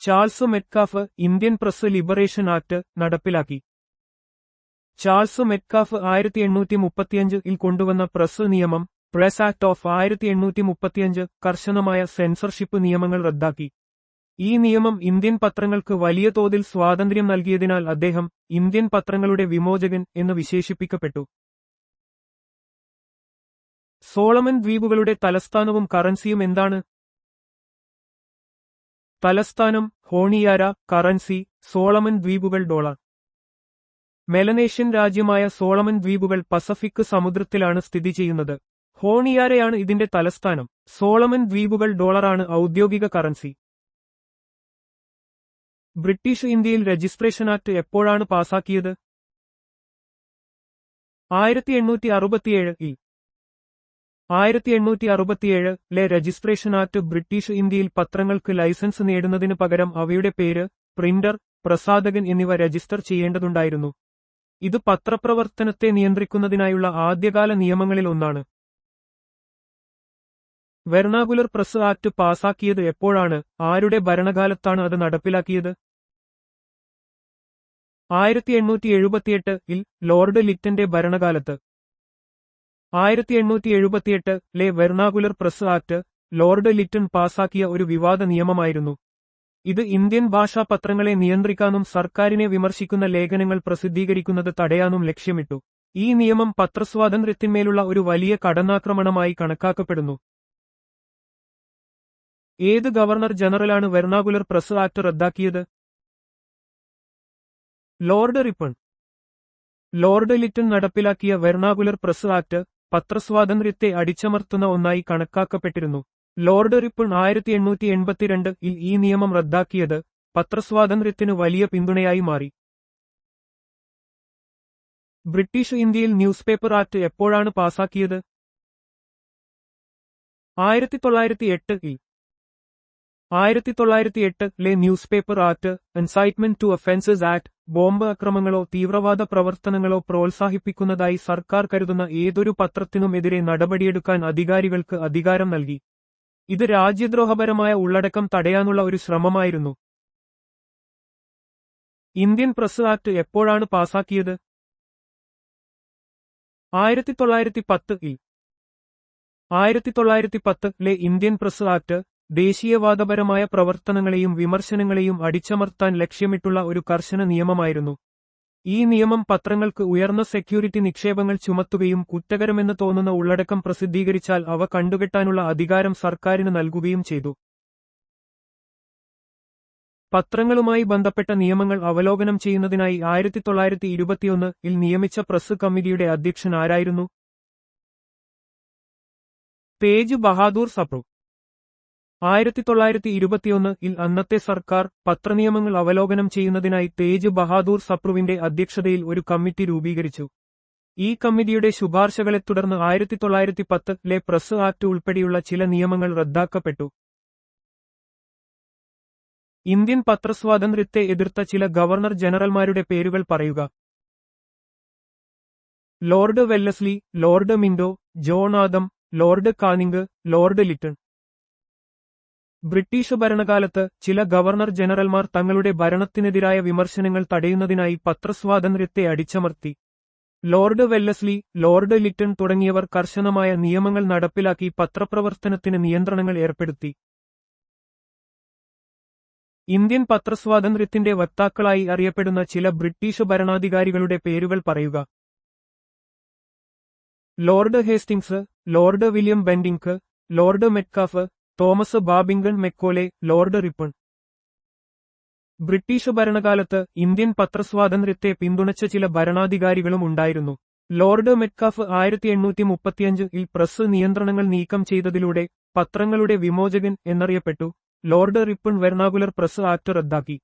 Charles Metcalfe Indian press liberation act നടപ്പിലാക്കി. ചാൾസ് മെറ്റ്കാഫ് 1835 കൊണ്ടുവന്ന പ്രസ് നിയമം, പ്രസ് ആക്ട് ഓഫ് 1835, കർശനമായ സെൻസർഷിപ്പ് നിയമങ്ങൾ റദ്ദാക്കി. ഈ നിയമം ഇന്ത്യൻ പത്രങ്ങൾക്ക് വലിയ തോതിൽ സ്വാതന്ത്ര്യം നൽകിയതിനാൽ അദ്ദേഹം ഇന്ത്യൻ പത്രങ്ങളുടെ വിമോചകൻ എന്ന് വിശേഷിപ്പിക്കപ്പെട്ടു. സോളമൻ ദ്വീപുകളുടെ തലസ്ഥാനവും കറൻസിയും എന്താണ്? തലസ്ഥാനം ഹോണിയാര, കറൻസി സോളമൻ ദ്വീപുകൾ $. മെലനേഷ്യൻ രാജ്യമായ സോളമൻ ദ്വീപുകൾ പസഫിക് സമുദ്രത്തിലാണ് സ്ഥിതി ചെയ്യുന്നത്. ഹോണിയാരയാണ് ഇതിന്റെ തലസ്ഥാനം. സോളമൻ ദ്വീപുകൾ $. ആണ് ഔദ്യോഗിക കറൻസി. ബ്രിട്ടീഷ് ഇന്ത്യയിൽ രജിസ്ട്രേഷൻ ആക്ട് എപ്പോഴാണ് പാസാക്കിയത്? 1867 1867 രജിസ്ട്രേഷൻ ആക്ട് ബ്രിട്ടീഷ് ഇന്ത്യയിൽ പത്രങ്ങൾക്ക് ലൈസൻസ് നേടുന്നതിന് പകരം അവയുടെ പേര്, പ്രിന്റർ, പ്രസാധകൻ എന്നിവ രജിസ്റ്റർ ചെയ്യേണ്ടതുണ്ടായിരുന്നു. ഇത് പത്രപ്രവർത്തനത്തെ നിയന്ത്രിക്കുന്നതിനായുള്ള ആദ്യകാല നിയമങ്ങളിൽ ഒന്നാണ്. വെർണാകുലർ പ്രസ് ആക്ട് പാസാക്കിയത് എപ്പോഴാണ്? ആരുടെ ഭരണകാലത്താണ് അത് നടപ്പിലാക്കിയത്? 1878 ലോർഡ് ലിറ്റന്റെ ഭരണകാലത്ത്. 1878 വെർണാകുലർ പ്രസ് ആക്ട് ലോർഡ് ലിറ്റൺ പാസാക്കിയ ഒരു വിവാദ നിയമമായിരുന്നു. ഇത് ഇന്ത്യൻ ഭാഷാ പത്രങ്ങളെ നിയന്ത്രിക്കാനും സർക്കാരിനെ വിമർശിക്കുന്ന ലേഖനങ്ങൾ പ്രസിദ്ധീകരിക്കുന്നത് തടയാനും ലക്ഷ്യമിട്ടു. ഈ നിയമം പത്രസ്വാതന്ത്ര്യത്തിന്മേലുള്ള ഒരു വലിയ കടന്നാക്രമണമായി കണക്കാക്കപ്പെടുന്നു. ഏത് ഗവർണർ ജനറലാണ് വെർണാകുലർ പ്രസ് ആക്ട് റദ്ദാക്കിയത്? Lord Ripon. ലോർഡ് ലിറ്റൺ നടപ്പിലാക്കിയ വെർണാകുലർ പ്രസ് ആക്ട് പത്രസ്വാതന്ത്ര്യത്തെ അടിച്ചമർത്തുന്ന ഒന്നായി കണക്കാക്കപ്പെട്ടിരുന്നു. ലോർഡ് റിപ്പിൺ 1882-ൽ ഈ നിയമം റദ്ദാക്കിയത് പത്രസ്വാതന്ത്ര്യത്തിനു വലിയ പിന്തുണയായി മാറി. ബ്രിട്ടീഷ് ഇന്ത്യയിൽ ന്യൂസ് പേപ്പർ ആക്ട് എപ്പോഴാണ് പാസാക്കിയത്? 1908-ൽ. 1908-ലെ news paper act, incitement to offences act, bomb ആക്രമണങ്ങളോ തീവ്രവാദ പ്രവർത്തനങ്ങളോ പ്രോത്സാഹിപ്പിക്കുന്നതായി സർക്കാർ കരുതുന്ന ഏതൊരു പത്രത്തിനുമെതിരെ നടപടിയെടുക്കാൻ അധികാരികൾക്ക് അധികാരം നൽകി. ഇത് രാജ്യദ്രോഹപരമായ ഉള്ളടക്കം തടയാനുള്ള ഒരു ശ്രമമായിരുന്നു. ഇന്ത്യൻ പ്രസ് ആക്ട് എപ്പോഴാണ് പാസാക്കിയത്? 1910-ൽ. 1910-ലെ ഇന്ത്യൻ പ്രസ് ആക്ട് ദേശീയവാദപരമായ പ്രവർത്തനങ്ങളെയും വിമർശനങ്ങളെയും അടിച്ചമർത്താൻ ലക്ഷ്യമിട്ടുള്ള ഒരു കർശന നിയമമായിരുന്നു. ഈ നിയമം പത്രങ്ങൾക്ക് ഉയർന്ന സെക്യൂരിറ്റി നിക്ഷേപങ്ങൾ ചുമത്തുകയും കുറ്റകരമെന്ന് തോന്നുന്ന ഉള്ളടക്കം പ്രസിദ്ധീകരിച്ചാൽ അവ കണ്ടുകെട്ടാനുള്ള അധികാരം സർക്കാരിന് നൽകുകയും ചെയ്തു. പത്രങ്ങളുമായി ബന്ധപ്പെട്ട നിയമങ്ങൾ അവലോകനം ചെയ്യുന്നതിനായി 1921-ൽ നിയമിച്ച പ്രസ് കമ്മിറ്റിയുടെ അധ്യക്ഷൻ ആരായിരുന്നു? തേജ് ബഹാദൂർ സപ്രു. 1921-ൽ അന്നത്തെ സർക്കാർ പത്രനിയമങ്ങൾ അവലോകനം ചെയ്യുന്നതിനായി തേജ് ബഹാദൂർ സപ്രുവിന്റെ അധ്യക്ഷതയിൽ ഒരു കമ്മിറ്റി രൂപീകരിച്ചു. ഈ കമ്മിറ്റിയുടെ ശുപാർശകളെ തുടർന്ന് 1910-ലെ പ്രസ് ആക്ട് ഉൾപ്പെടെയുള്ള ചില നിയമങ്ങൾ റദ്ദാക്കപ്പെട്ടു. ഇന്ത്യൻ പത്രസ്വാതന്ത്ര്യത്തെ എതിർത്ത ചില ഗവർണർ ജനറൽമാരുടെ പേരുകൾ പറയുക. Lord Wellesley, Lord Minto, John Adam, Lord canning, Lord Liton. British ഭരണകാലത്ത് ചില ഗവർണർ ജനറൽമാർ തങ്ങളുടെ ഭരണത്തിനെതിരായ വിമർശനങ്ങൾ തടയുന്നതിനായി പത്രസ്വാതന്ത്ര്യത്തെ അടിച്ചമർത്തി. ലോർഡ് വെല്ലസ്ലി, ലോർഡ് ലിറ്റൺ തുടങ്ങിയവർ കർശനമായ നിയമങ്ങൾ നടപ്പിലാക്കി പത്രപ്രവർത്തനത്തിന് നിയന്ത്രണങ്ങൾ ഏർപ്പെടുത്തി. ഇന്ത്യൻ പത്രസ്വാതന്ത്ര്യത്തിന്റെ വക്താക്കളായി അറിയപ്പെടുന്ന ചില ബ്രിട്ടീഷ് ഭരണാധികാരികളുടെ പേരുകൾ പറയുക. Lord Hastings, lord William Bentinck, lord Metcalfe, Thomas Babington Macaulay, lord Ripon. British ഭരണകാലത്ത് ഇന്ത്യൻ പത്രസ്വാതന്ത്ര്യത്തെ പിന്തുണച്ച ചില ഭരണാധികാരികളും ഉണ്ടായിരുന്നു. ലോർഡ് മെറ്റ്കാഫ് 1835-ൽ പ്രസ് നിയന്ത്രണങ്ങൾ നീക്കം ചെയ്തതിലൂടെ പത്രങ്ങളുടെ വിമോചകൻ എന്നറിയപ്പെട്ടു. ലോർഡ് റിപ്പൺ വെർണാകുലർ പ്രസ് ആക്ട് റദ്ദാക്കി.